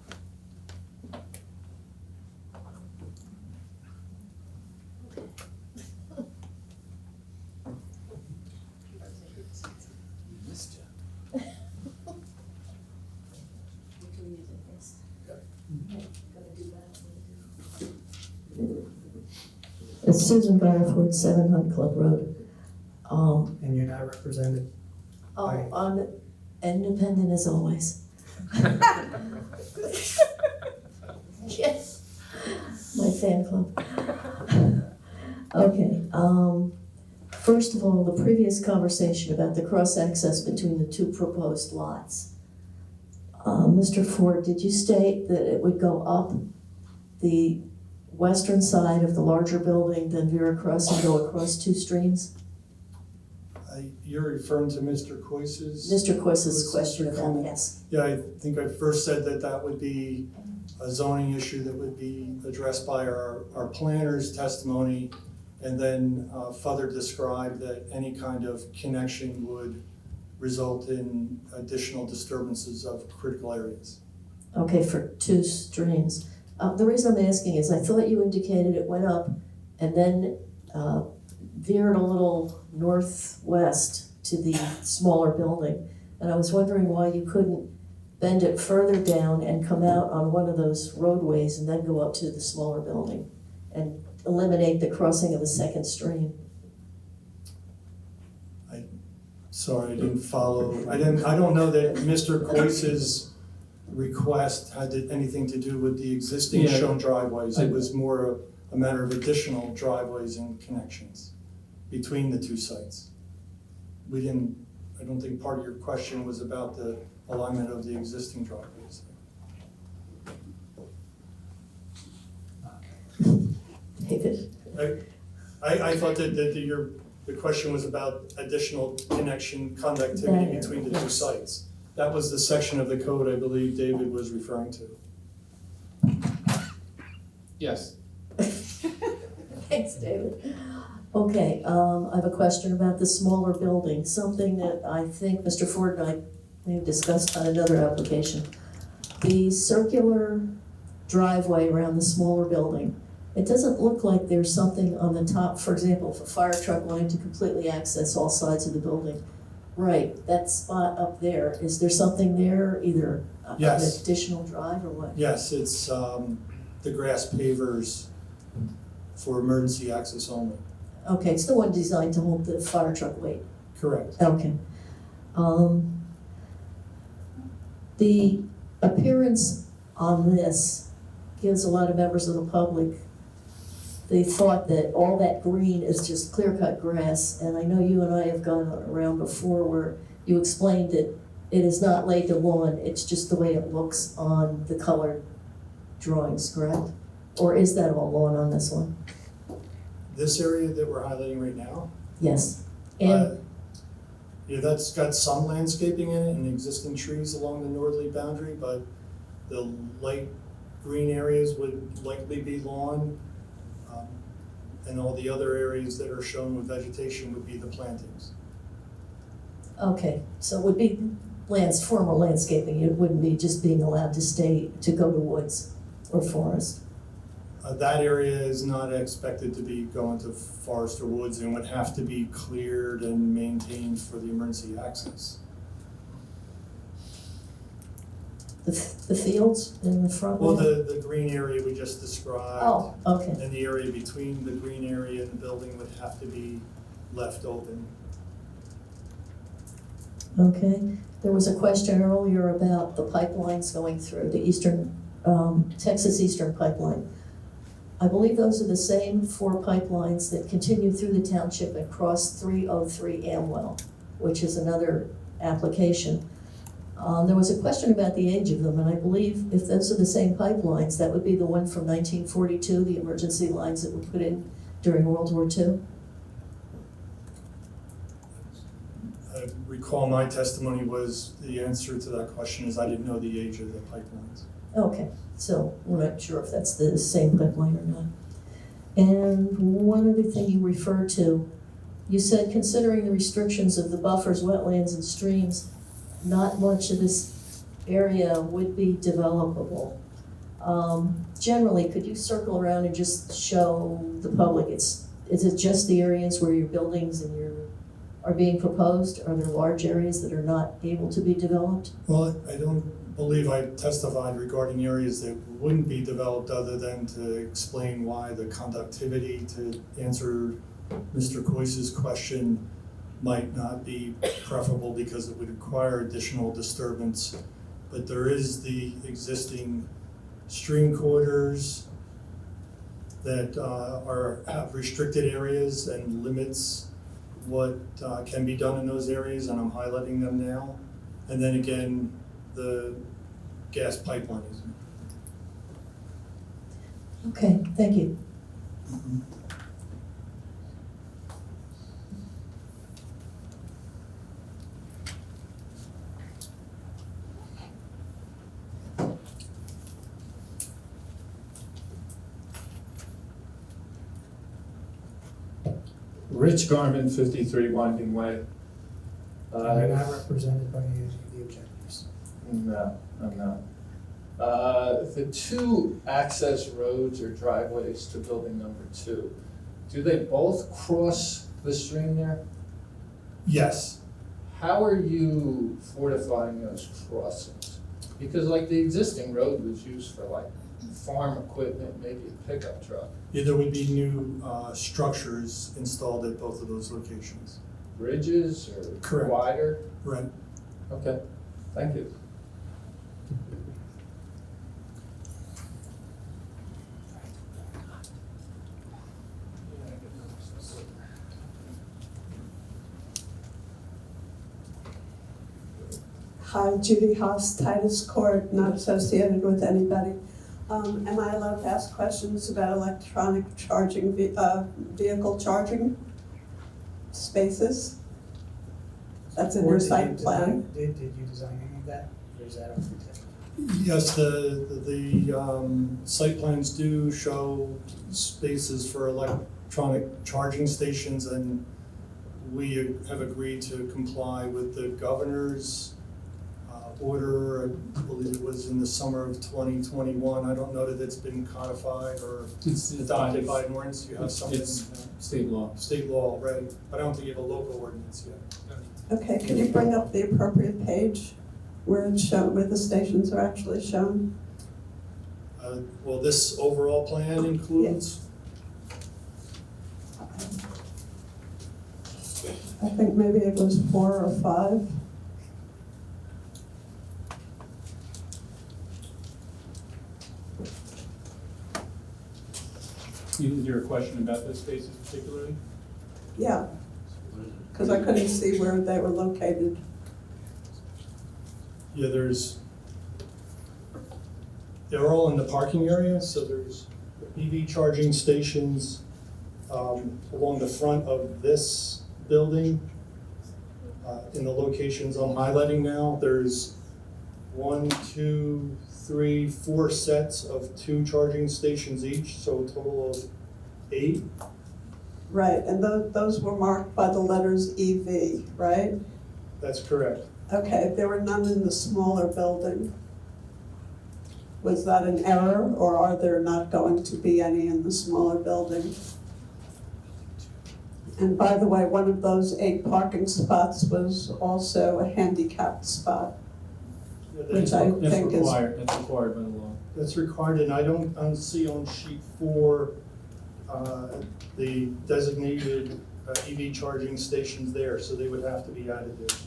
It's Susan Barford, 7 Hunt Club Road. And you're not represented? I'm independent as always. Yes, my fan club. Okay, first of all, the previous conversation about the cross-access between the two proposed lots. Mr. Ford, did you state that it would go up the western side of the larger building, then veer across and go across 2 streams? You're referring to Mr. Coyce's? Mr. Coyce's question about that, yes. Yeah, I think I first said that would be a zoning issue that would be addressed by our planner's testimony, and then further describe that any kind of connection would result in additional disturbances of critical areas. Okay, for 2 streams. The reason I'm asking is I thought you indicated it went up and then veered a little northwest to the smaller building. And I was wondering why you couldn't bend it further down and come out on one of those roadways and then go up to the smaller building and eliminate the crossing of the second stream. Sorry, I didn't follow. I don't know that Mr. Coyce's request had anything to do with the existing Yeah. shown driveways. It was more a matter of additional driveways and connections between the 2 sites. I don't think part of your question was about the alignment of the existing driveways. David? I thought that the question was about additional connection, conductivity between the 2 sites. That was the section of the code I believe David was referring to. Yes. Thanks, David. Okay, I have a question about the smaller building, something that I think Mr. Ford and I may have discussed on another application. The circular driveway around the smaller building, it doesn't look like there's something on the top, for example, if a fire truck wanted to completely access all sides of the building. Right, that spot up there, is there something there, either an Yes. additional drive or what? Yes, it's the grass pavers for emergency access only. Okay, it's the one designed to hold the fire truck weight. Correct. Okay. The appearance on this gives a lot of members of the public the thought that all that green is just clear-cut grass, and I know you and I have gone around before where you explained that it is not laid to lawn, it's just the way it looks on the colored drawings, correct? Or is that all lawn on this one? This area that we're highlighting right now, Yes. And yeah, that's got some landscaping in it and existing trees along the northerly boundary, but the light green areas would likely be lawn. And all the other areas that are shown with vegetation would be the plantings. okay, so it would be formal landscaping, it wouldn't be just being allowed to go to woods or forest. That area is not expected to be going to forest or woods and would have to be cleared and maintained for the emergency access. The fields in the front? Well, there? the green area we just described. Oh, okay. And the area between the green area and the building would have to be left open. Okay, there was a question earlier about the pipelines going through the eastern, Texas Eastern Pipeline. I believe those are the same 4 pipelines that continue through the township and cross 303 Amwell, which is another application. There was a question about the age of them, and I believe if those are the same pipelines, that would be the one from 1942, the emergency lines that were put in during World War II. I recall my testimony was, the answer to that question is I didn't know the age of the pipelines. Okay, so we're not sure if that's the same pipeline or not. And one other thing you referred to, you said considering the restrictions of the buffers, wetlands, and streams, not much of this area would be developable. Generally, could you circle around and just show the public, is it just the areas where your buildings and are being proposed? Are there large areas that are not able to be developed? Well, I don't believe I testified regarding areas that wouldn't be developed other than to explain why the conductivity, to answer Mr. Coyce's question, might not be preferable because it would require additional disturbance. But there is the existing stream corridors that have restricted areas and limits what can be done in those areas, and I'm highlighting them now. And then again, the gas pipeline is. Okay, thank you. Rich Garman, 53 Winding Way. You're not represented by any of the objectives. No, I'm not. The two access roads or driveways to building number 2, do they both cross the stream there? Yes. How are you fortifying those crossings? Because like the existing road was used for like farm equipment, maybe a pickup truck. Yeah, there would be new structures installed at both of those locations. Bridges or Correct. wider? Right. Okay, thank you. Hi, Judy Haas, Titus Court, not associated with anybody. Am I allowed to ask questions about electronic charging, vehicle charging spaces? That's in your site plan? Did you design any of that, or is that on Yes, the site plans do show spaces for electronic charging stations, and we have agreed to comply with the governor's order. I believe it was in the summer of 2021. I don't know that it's been codified or It's adopted by an ordinance. You have something. It's state law. State law, right? I don't think you have a local ordinance yet. Okay, can you bring up the appropriate page where it's shown, where the stations are actually shown? Well, this overall plan includes? I think maybe it was 4 or 5. Is there a question about those spaces particularly? Yeah, because I couldn't see where they were located. Yeah, they're all in the parking area, so there's EV charging stations along the front of this building. In the locations I'm highlighting now, there's 1, 2, 3, 4 sets of 2 charging stations each, so a total of 8. Right, and those were marked by the letters EV, right? That's correct. Okay, there were none in the smaller building. Was that an error, or are there not going to be any in the smaller building? And by the way, one of those 8 parking spots was also a handicapped spot, which I think is. That's required by the law. That's required, and I don't see on sheet 4 the designated EV charging stations there, so they would have to be added there.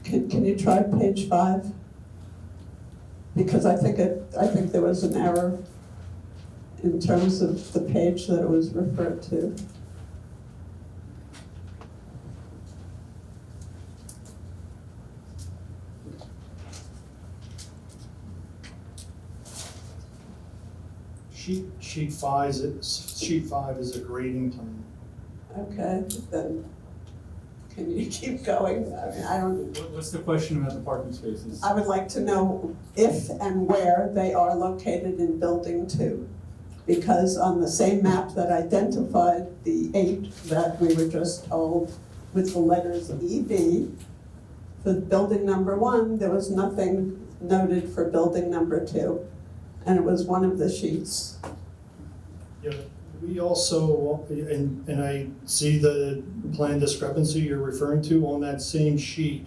Can you try page 5? Because I think there was an error in terms of the page that it was referred to. Sheet 5 is a grading plan. Okay, then can you keep going? I mean, I don't. What's the question about the parking spaces? I would like to know if and where they are located in building 2. Because on the same map that identified the 8 that we were just told with the letters EV, for building number 1, there was nothing noted for building number 2. And it was one of the sheets. Yeah, we also, and I see the plan discrepancy you're referring to on that same sheet.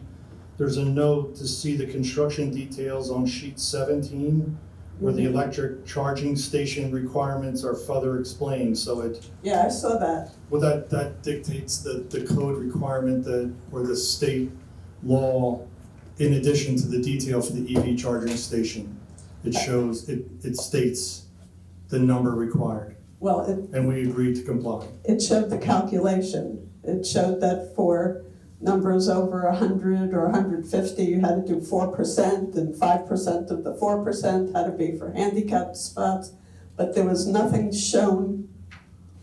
There's a note to see the construction details on sheet 17, where the electric charging station requirements are further explained, so it. Yeah, I saw that. Well, that dictates the code requirement that, or the state law, in addition to the detail for the EV charging station. It shows, it states the number required. Well, and we agreed to comply. It showed the calculation. It showed that for numbers over 100 or 150, you had to do 4%, and 5% of the 4% had to be for handicapped spots. But there was nothing shown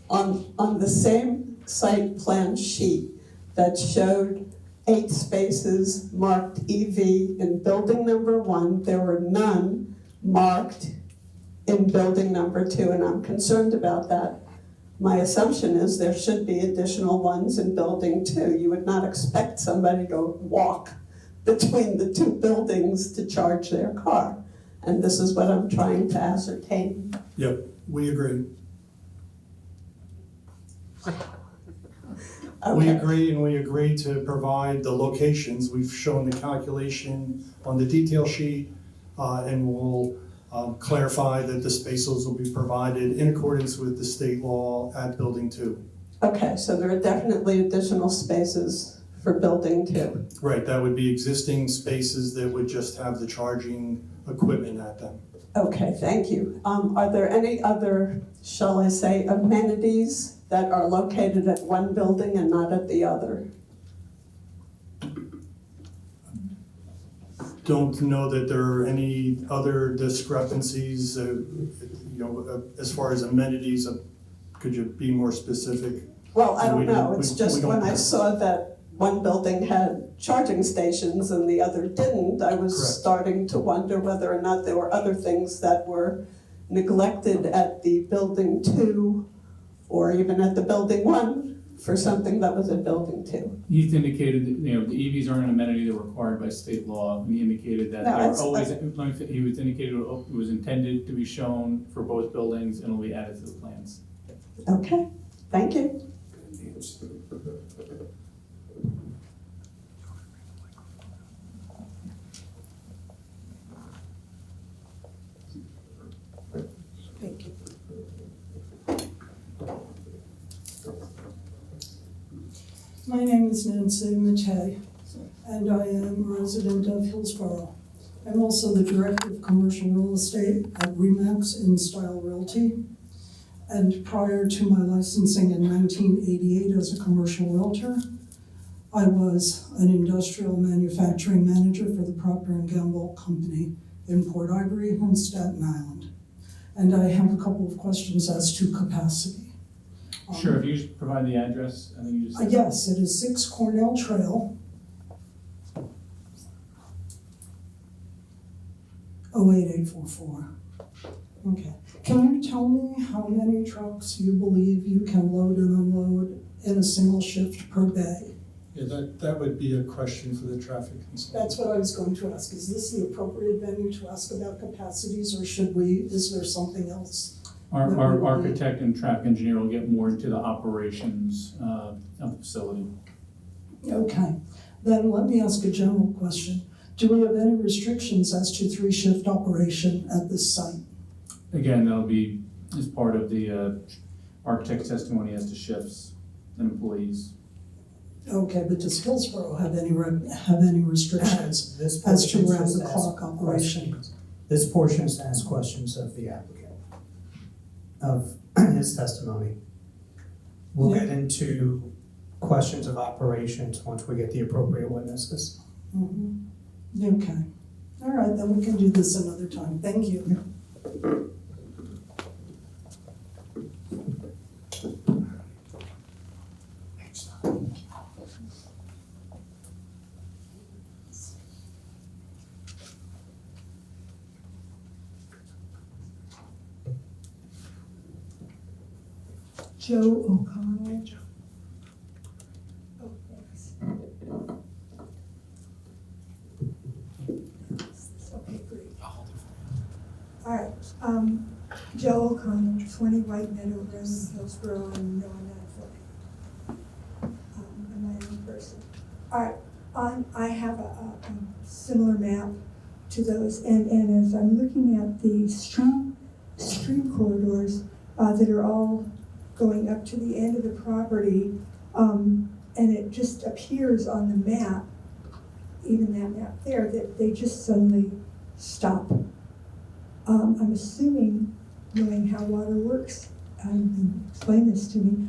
on the same site plan sheet that showed 8 spaces marked EV in building number 1. There were none marked in building number 2, and I'm concerned about that. my assumption is there should be additional ones in building 2. You would not expect somebody to walk between the 2 buildings to charge their car. And this is what I'm trying to ascertain. Yep, we agree. We agree, and we agree to provide the locations. We've shown the calculation on the detail sheet, and we'll clarify that the spaces will be provided in accordance with the state law at building 2. Okay, so there are definitely additional spaces for building 2. Right, that would be existing spaces that would just have the charging equipment at them. Okay, thank you. Are there any other, shall I say, amenities that are located at one building and not at the other? Don't know that there are any other discrepancies, as far as amenities. Could you be more specific? Well, I don't know. It's just when I saw that one building had charging stations and the other didn't, I was starting to wonder whether or not there were other things that were neglected at the building 2 or even at the building 1 for something that was at building 2. Heath indicated that, the EVs aren't an amenity that are required by state law, and he indicated that they were always, he was indicated it was intended to be shown for both buildings and will be added to the plans. Okay, thank you. Thank you. My name is Nancy Mattei, and I am a resident of Hillsborough. I'm also the Director of Commercial Real Estate at RE/MAX InStyle Realty. And prior to my licensing in 1988 as a commercial realtor, I was an industrial manufacturing manager for the Procter & Gamble Company in Port Ivory and Staten Island. And I have a couple of questions as to capacity. Sure, if you just provide the address, I think you just. Yes, it is 6 Cornell Trail, 08844. Okay. Can you tell me how many trucks you believe you can load and unload in a single shift per day? Yeah, that would be a question for the traffic consultant. That's what I was going to ask. Is this the appropriate venue to ask about capacities, or is there something else? Our architect and traffic engineer will get more into the operations of the facility. Okay, then let me ask a general question. Do we have any restrictions as to 3-shift operation at this site? Again, that'll be as part of the architect's testimony as to shifts and employees. Okay, but does Hillsborough have any restrictions as to round-the-clock operation? This portion is to ask questions of the applicant, of his testimony. We'll get into questions of operations once we get the appropriate witnesses. Mm-hmm. Okay. All right, then we can do this another time. Thank you. Joe O'Connell. Oh, thanks. Okay, great. All right, Joe O'Connell, 20 White Meadow Road, Hillsborough, and no, I'm not I'm my own person. All right, I have a similar map to those, and as I'm looking at the stream corridors that are all going up to the end of the property, and it just appears on the map, even that map there, that they just suddenly stop. I'm assuming, knowing how water works, explain this to me,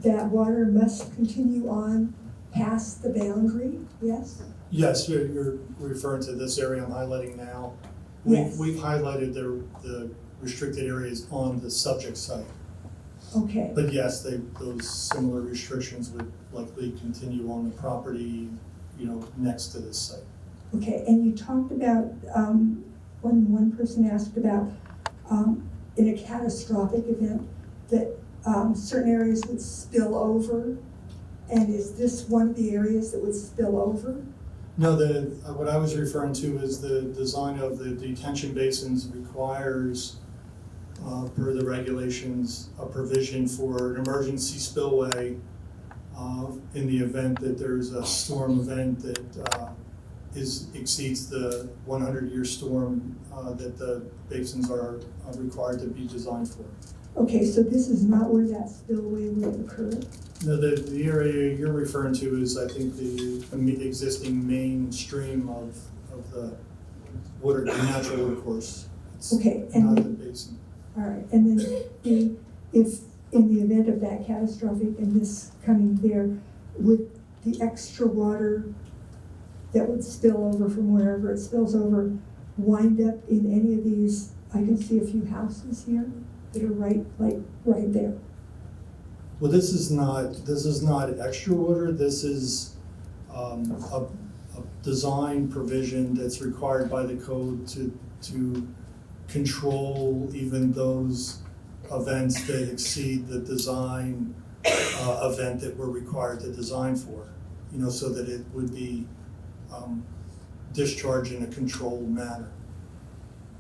that water must continue on past the boundary, yes? Yes, you're referring to this area I'm highlighting now. Yes. We've highlighted the restricted areas on the subject site. Okay. But yes, those similar restrictions would likely continue on the property, next to this site. Okay, and you talked about, one person asked about, in a catastrophic event, that certain areas would spill over? And is this one of the areas that would spill over? No, what I was referring to is the design of the detention basins requires, per the regulations, a provision for an emergency spillway in the event that there's a storm event that exceeds the 100-year storm that the basins are required to be designed for. Okay, so this is not where that spillway would occur? No, the area you're referring to is, I think, the existing main stream of the water, the natural water course. It's Okay, not the basin. All right, and then if in the event of that catastrophic and this coming there, would the extra water that would spill over from wherever it spills over wind up in any of these? I can see a few houses here that are right there. Well, this is not extra water. This is a design provision that's required by the code to control even those events that exceed the design event that we're required to design for, so that it would be discharged in a controlled manner.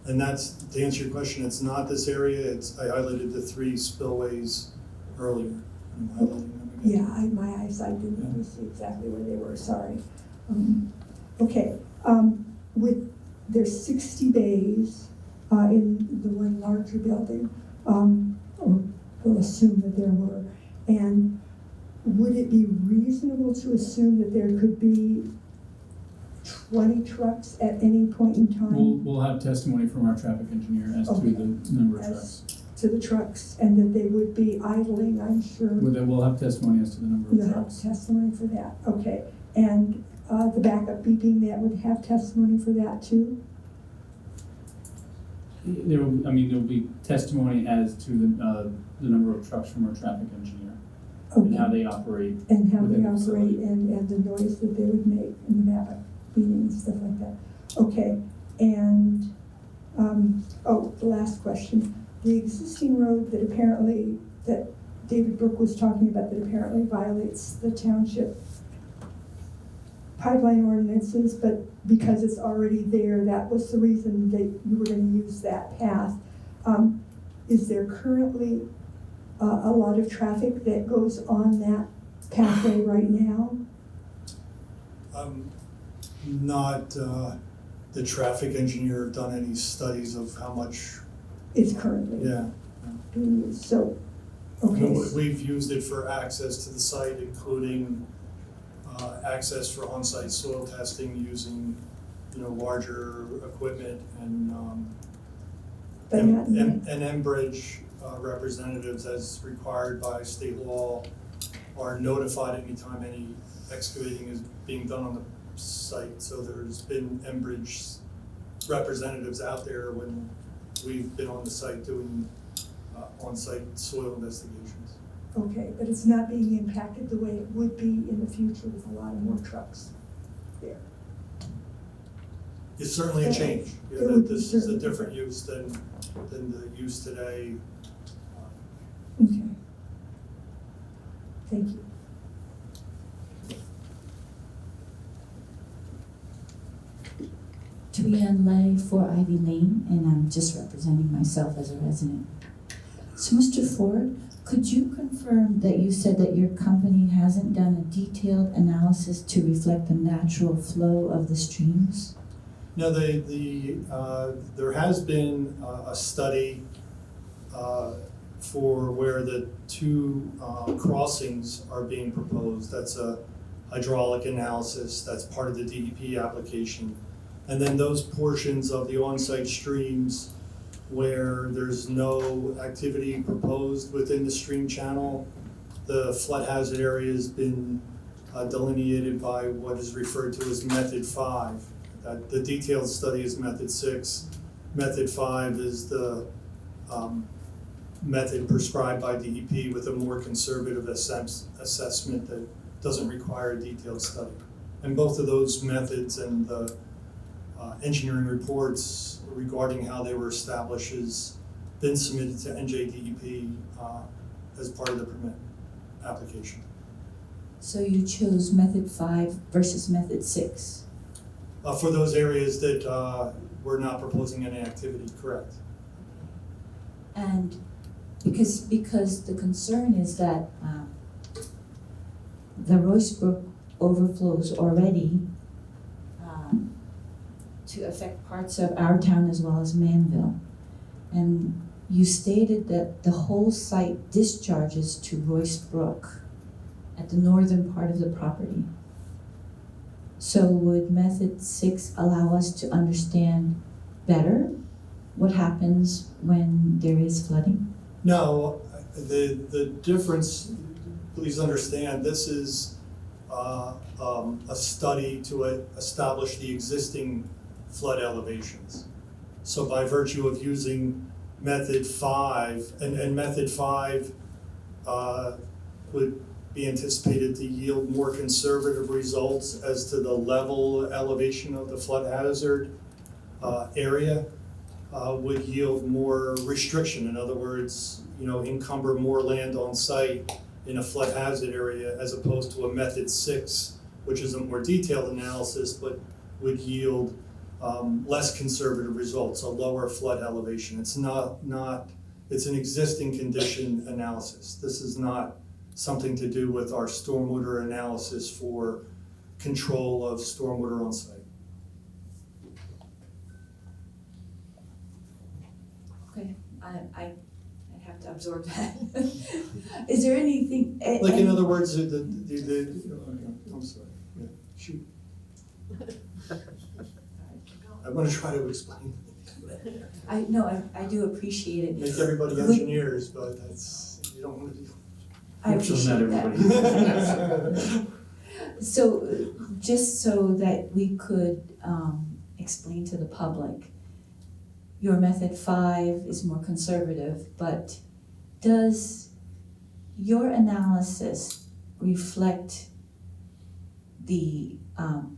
And that's, to answer your question, it's not this area. I highlighted the 3 spillways earlier. Yeah, my eyesight didn't really see exactly where they were, sorry. Okay, there's 60 bays in the one larger building, or we'll assume that there were. And would it be reasonable to assume that there could be 20 trucks at any point in time? We'll have testimony from our traffic engineer as to the number of trucks. To the trucks, and that they would be idling, I'm sure. We'll have testimony as to the number of You'll have trucks. testimony for that, okay. And the backup beeping, that would have testimony for that too? There will be testimony as to the number of trucks from our traffic engineer and how they operate. And how within they the facility. operate and the noise that they would make in the backup beeping and stuff like that. Okay, and, the last question. The existing road that David Brook was talking about that apparently violates the township pipeline ordinances, but because it's already there, that was the reason that you were going to use that path. Is there currently a lot of traffic that goes on that pathway right now? Not the traffic engineer done any studies of how much. It's currently. Yeah. Being used, so, okay. We've used it for access to the site, including access for on-site soil testing using, larger equipment and Enbridge representatives, as required by state law, are notified anytime any excavating is being done on the site. So there's been Enbridge representatives out there when we've been on the site doing on-site soil investigations. Okay, but it's not being impacted the way it would be in the future with a lot more trucks there. It's certainly a change. This is a different use than the use today. Okay. Thank you. Trianne Lay for Ivy Lane, and I'm just representing myself as a resident. So, Mr. Ford, could you confirm that you said that your company hasn't done a detailed analysis to reflect the natural flow of the streams? No, there has been a study for where the 2 crossings are being proposed. That's a hydraulic analysis. That's part of the DEP application. And then those portions of the on-site streams where there's no activity proposed within the stream channel, the flood hazard area has been delineated by what is referred to as Method 5. The detailed study is Method 6. Method 5 is the method prescribed by DEP with a more conservative assessment that doesn't require a detailed study. And both of those methods and the engineering reports regarding how they were established has been submitted to NJDEP as part of the permit application. So you chose method 5 versus method 6? For those areas that we're not proposing any activity, correct? And because the concern is that the Royce Brook overflows already to affect parts of our town as well as Manville. And you stated that the whole site discharges to Royce Brook at the northern part of the property. So would method 6 allow us to understand better what happens when there is flooding? No, the difference, please understand, this is a study to establish the existing flood elevations. So by virtue of using method 5, and method 5 would be anticipated to yield more conservative results as to the level elevation of the flood hazard area, would yield more restriction. In other words, encumber more land on site in a flood hazard area as opposed to a method 6, which is a more detailed analysis, but would yield less conservative results, a lower flood elevation. It's it's an existing condition analysis. This is not something to do with our stormwater analysis for control of stormwater on site. Okay, I have to absorb that. Is there anything? Like in other words, I'm sorry, yeah, shoot. I'm gonna try to explain. I do appreciate it. Make everybody engineers, but you don't want to do. I appreciate that. So, just so that we could explain to the public, your method 5 is more conservative, but does your analysis reflect the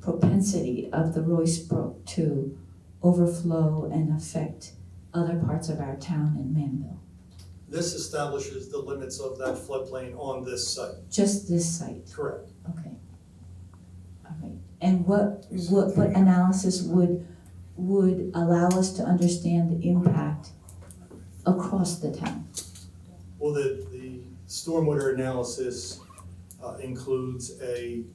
propensity of the Royce Brook to overflow and affect other parts of our town in Manville? This establishes the limits of that floodplain on this site. Just this site? Correct. Okay. All right. And what analysis would allow us to understand the impact across the town? Well, the stormwater analysis includes a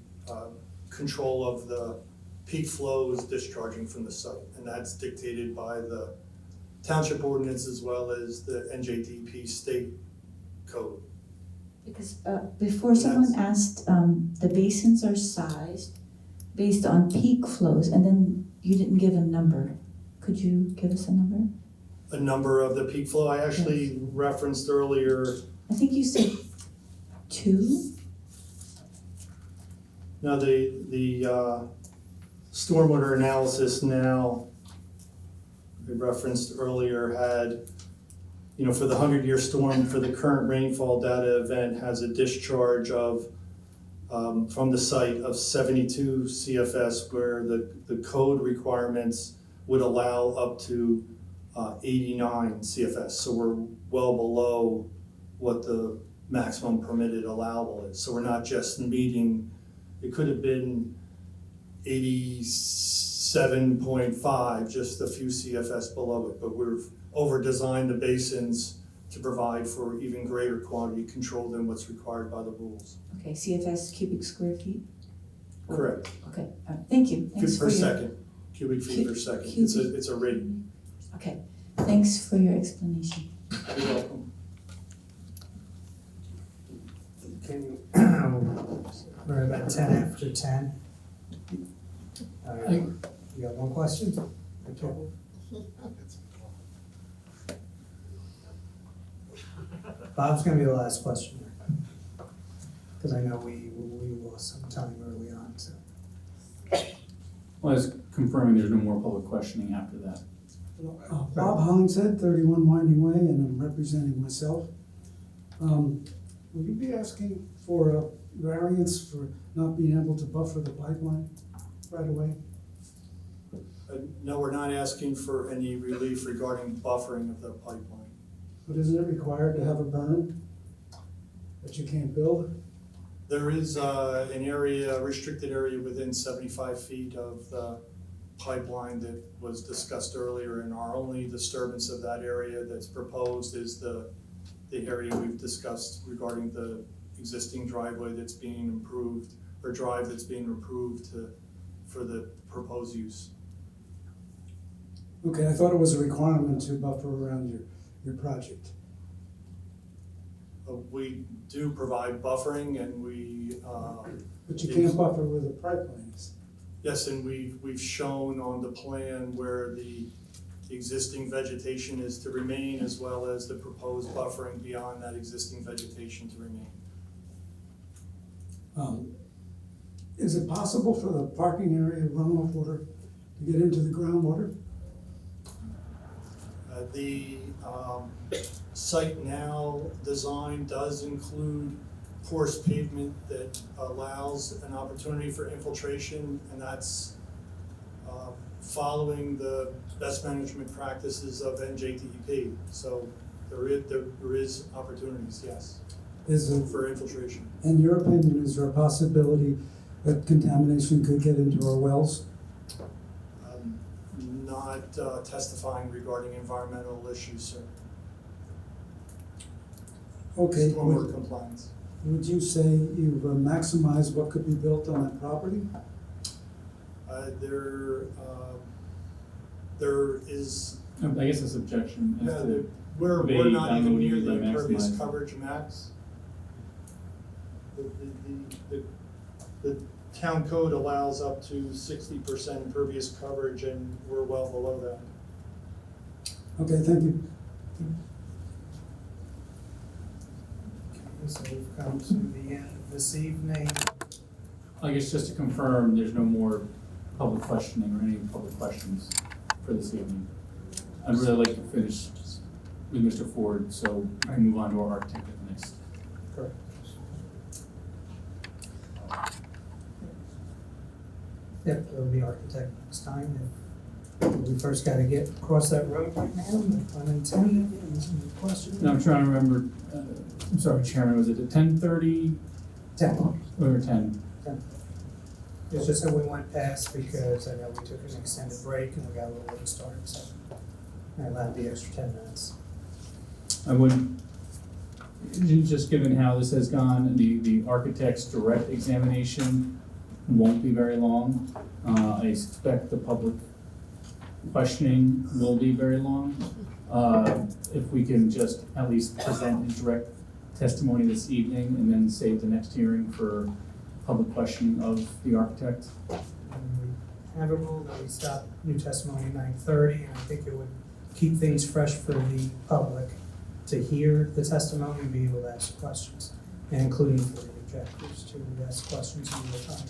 control of the peak flows discharging from the site, and that's dictated by the township ordinance as well as the NJDP state code. Because before someone asked, the basins are sized based on peak flows, and then you didn't give a number. Could you give us a number? A number of the peak flow I actually referenced earlier. I think you said 2? Now the stormwater analysis now, we referenced earlier, had, for the 100-year storm, for the current rainfall data event, has a discharge of, from the site of 72 CFS, where the code requirements would allow up to 89 CFS. So we're well below what the maximum permitted allowable is. So we're not just meeting, it could have been 87.5, just a few CFS below it, but we've over-designed the basins to provide for even greater quantity control than what's required by the rules. Okay, CFS cubic square feet? Correct. Okay, thank you. Thanks Per for second, cubic feet per second. It's a rate. Okay, thanks for your explanation. You're welcome. Can you, we're about 10 after 10. You got one question? Okay. Bob's gonna be the last question, because I know we lost some time early on, so. Well, I was confirming there's no more public questioning after that. Bob Hollingshead, 31 Winding Way, and I'm representing myself. Will you be asking for a variance for not being able to buffer the pipeline right away? No, we're not asking for any relief regarding buffering of the pipeline. But isn't it required to have a berm? that you can't build? There is an area, a restricted area within 75 feet of the pipeline that was discussed earlier, and our only disturbance of that area that's proposed is the area we've discussed regarding the existing driveway that's being improved, or drive that's being improved for the proposed use. Okay, I thought it was a requirement to buffer around your project. We do provide buffering, and we. But you can't buffer where the pipeline is. Yes, and we've shown on the plan where the existing vegetation is to remain, as well as the proposed buffering beyond that existing vegetation to remain. Is it possible for the parking area runoff water to get into the groundwater? The site now design does include porous pavement that allows an opportunity for infiltration, and that's following the best management practices of NJDEP. So there is opportunities, yes, for infiltration. In your opinion, is there a possibility that contamination could get into our wells? Not testifying regarding environmental issues, sir. Okay. Stormwater compliance. Would you say you've maximized what could be built on that property? There is. I guess it's objection. Yeah, we're not even near the impervious coverage max. The town code allows up to 60% impervious coverage, and we're well below that. Okay, thank you. So we've come to the end of this evening. I guess just to confirm, there's no more public questioning or any public questions for this evening. I'd really like to finish with Mr. Ford, so I can move on to our architect at the next. Correct. Yep, it'll be architect next time. We first got to get across that road right now, unintended. Any questions? No, I'm trying to remember, I'm sorry, Chairman, was it at 10:30? 10. Or 10? 10. It's just that we went past because I know we took an extended break and we got a little late started, so I allowed the extra 10 minutes. I would, just given how this has gone, the architect's direct examination won't be very long. I expect the public questioning will be very long. If we can just at least present his direct testimony this evening and then save the next hearing for public questioning of the architect. We have a rule that we stop new testimony at 9:30, and I think it would keep things fresh for the public to hear the testimony and be able to ask questions, and including for the objectors to ask questions in real time.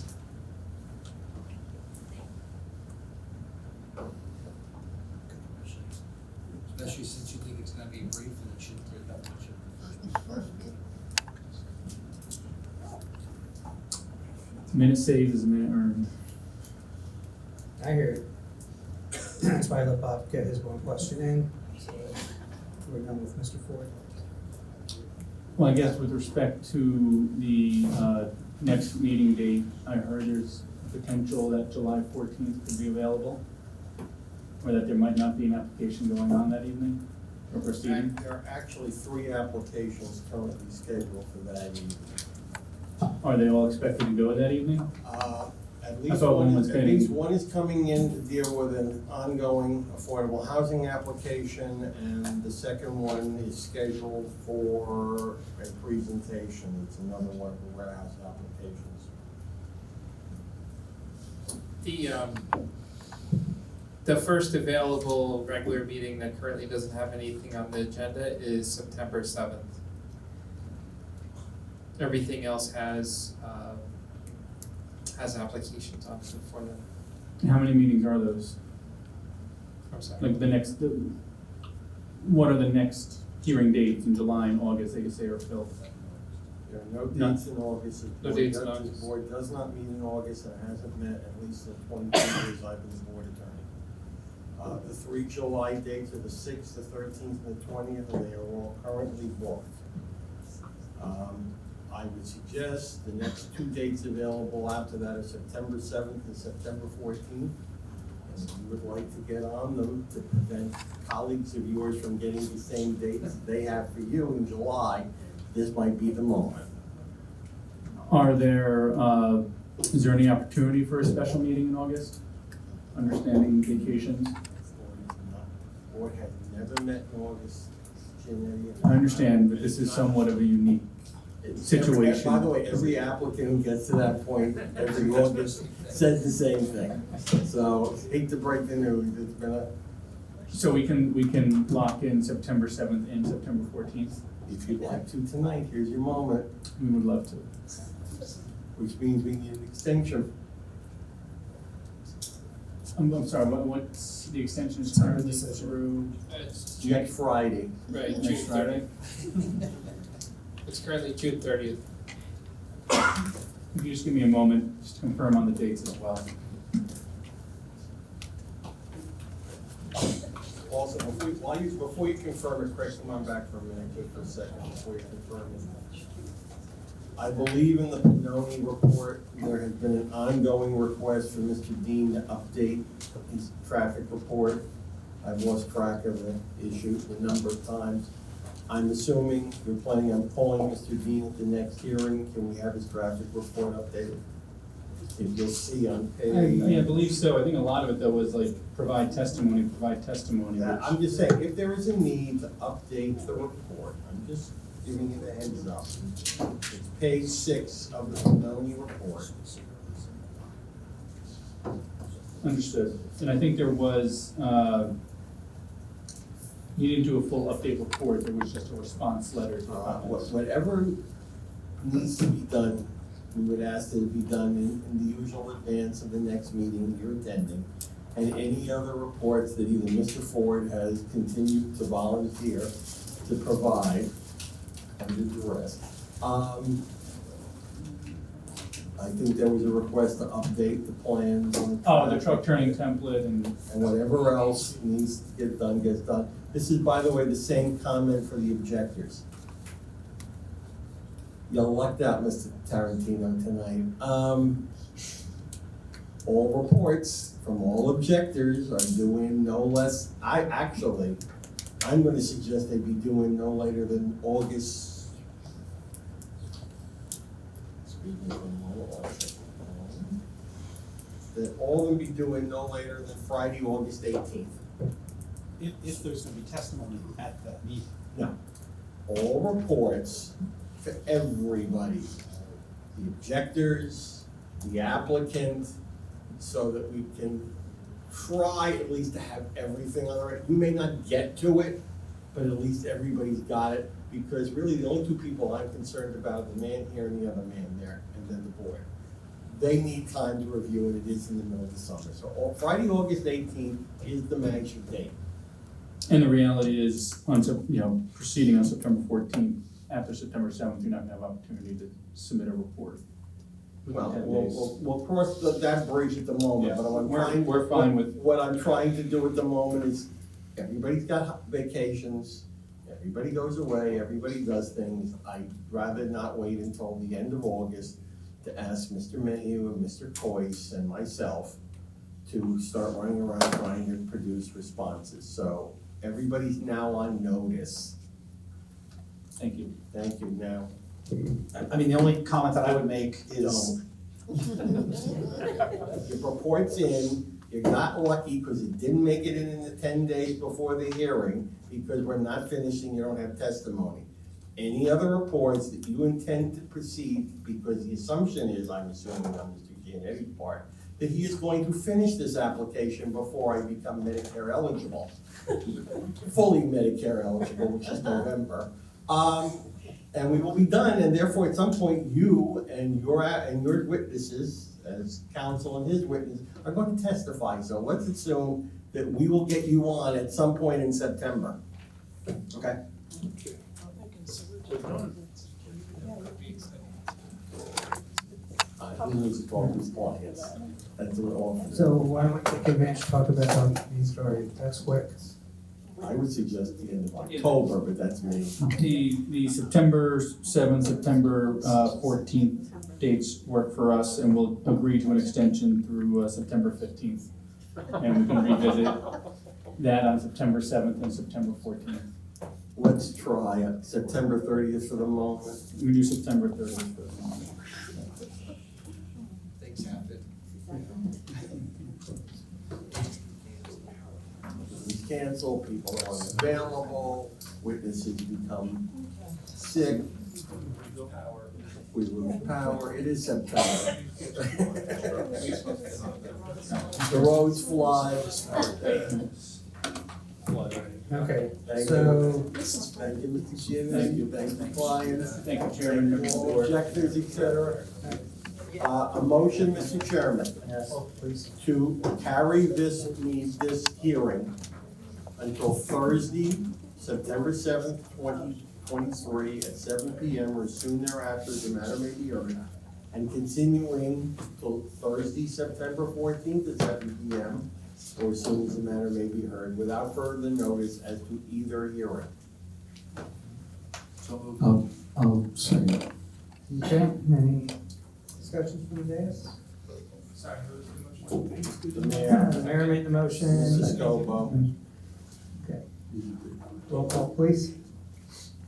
Especially since you think it's gonna be brief and it shouldn't take that much of the first. A minute saved is a minute earned. I hear it. That's why I let Bob get his one question in, so we're done with Mr. Ford. Well, I guess with respect to the next meeting date, I heard there's potential that July 14th could be available, or that there might not be an application going on that evening, or proceeding. There are actually 3 applications currently scheduled for that evening. Are they all expected to go that evening? At least one is coming in to deal with an ongoing affordable housing application, and the second one is scheduled for a presentation. It's another one of the warehouse applications. The first available regular meeting that currently doesn't have anything on the agenda is September 7th. Everything else has applications on it for them. How many meetings are those? I'm sorry. Like the next, what are the next hearing dates in July and August they could say are filled? There are no dates in August. No dates in The August. board does not meet in August and hasn't met at least in 22 years I've been the board attorney. The 3 July dates are the 6th, the 13th, and the 20th, and they are all currently booked. suggest the next two dates available after that are September 7th and September 14th. And if you would like to get on them to prevent colleagues of yours from getting the same dates they have for you in July, this might be the moment. Are there, is there any opportunity for a special meeting in August? Understanding vacations? Board has never met in August, January. I understand, but this is somewhat of a unique situation. By the way, every applicant who gets to that point every August says the same thing. So, hate to break the news, it's been a. So we can lock in September 7th and September 14th? If you'd like to tonight, here's your moment. We would love to. Which means we need an extension. I'm sorry, what's the extension is currently through? Next Friday. Right, June Next Friday? 30th. It's currently June 30th. If you just give me a moment, just to confirm on the dates as well. Also, before you confirm it, Craig, come on back for a minute, just for a second, before you confirm it. I believe in the Pinoni report, there has been an ongoing request for Mr. Dean to update his traffic report. I've lost track of the issue the number of times. I'm assuming you're planning on calling Mr. Dean at the next hearing. Can we have his traffic report updated? If you'll see on page. I believe so. I think a lot of it though was like provide testimony. Yeah, I'm just saying, if there is a need to update the report, I'm just giving you the heads up. It's page 6 of the Pinoni report. Understood. And I think there was, you didn't do a full update report. There was just a response letter to comments. Whatever needs to be done, we would ask that it be done in the usual advance of the next meeting you're attending. And any other reports that either Mr. Ford has continued to volunteer to provide under duress. I think there was a request to update the plans on the truck turning template and whatever else needs to get done, gets done. This is, by the way, the same comment for the objectors. You lucked out, Mr. Tarantino, tonight. All reports from all objectors are doing no less, I'm gonna suggest they be doing no later than August. That all of them be doing no later than Friday, August 18th. If there's gonna be testimony at that meeting. No, all reports for everybody, the objectors, the applicant, so that we can try at least to have everything on the record. We may not get to it, but at least everybody's got it, because really the only two people I'm concerned about are the man here and the other man there, and then the board. They need time to review it. It is in the middle of the summer. So Friday, August 18th is the magic date. And the reality is, proceeding on September 14th, after September 7th, you're not gonna have opportunity to submit a report. Well, we'll cross that bridge at the moment, but We're fine with. What I'm trying to do at the moment is, everybody's got vacations, everybody goes away, everybody does things. I'd rather not wait until the end of August to ask Mr. Mayhew and Mr. Coyce and myself to start running around trying to produce responses. So everybody's now on notice. Thank you. Thank you. Now. I mean, the only comment that I would make is. Your report's in, you got lucky because it didn't make it in the 10 days before the hearing, because we're not finishing, you don't have testimony. Any other reports that you intend to proceed, because the assumption is, I'm assuming on Mr. Giannetti's part, that he is going to finish this application before I become Medicare eligible. Fully Medicare eligible, which is November. And we will be done, and therefore at some point you and your witnesses, as counsel and his witness, are going to testify. So let's assume that we will get you on at some point in September. Okay? He needs to talk to his clients. That's what all. So why don't we take advantage to talk about how these are, that's quick. I would suggest the end of October, but that's me. The September 7th, September 14th dates work for us, and we'll agree to an extension through September 15th. And we can revisit that on September 7th and September 14th. Let's try September 30th for the moment. We do September 30th for the moment. Things happen. It's canceled, people are unavailable, witnesses become sick, we lose power, it is September. The roads fly. Okay, Thank so. you. Thank you, Mr. Chairman. Thank you. Thank you, clients. Thank you, Chairman, members of the board. Objectors, et cetera. A motion, Mr. Chairman. Yes, please. To carry this hearing until Thursday, September 7th, 2023 at 7 p.m. or soon thereafter, the matter may be heard, and continuing till Thursday, September 14th at 7 p.m. or as soon as the matter may be heard, without further notice as to either hearing. I'll second. Okay, any discussions from the dais? Sorry, who was the motion? The mayor. The mayor made the motion. Mrs. Scobo. Okay. Roll call, please.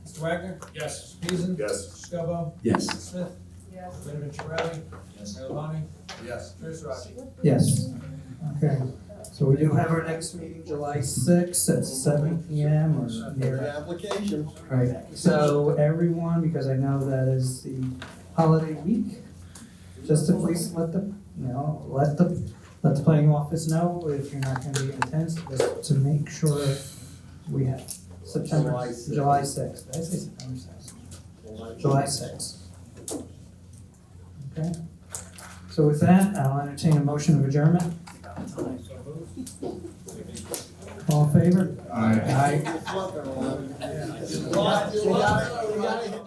Mr. Wagner? Yes. Mr. Peterson? Yes. Mr. Scobah? Yes. Mr. Smith? Yes. Linda Chiarelli? Yes. Mayor Labonte? Yes. Chair Sarachi? Yes. Okay, so we do have our next meeting July 6th at 7 p.m. or The near. application. Right, so everyone, because I know that is the holiday week, just to please let the planning office know if you're not gonna be in attendance, just to make sure we have July 6th. July 6th. Did I say September 6th? July 6th. Okay, so with that, I'll entertain a motion of adjournment. All in favor? Aye. Aye. You got it.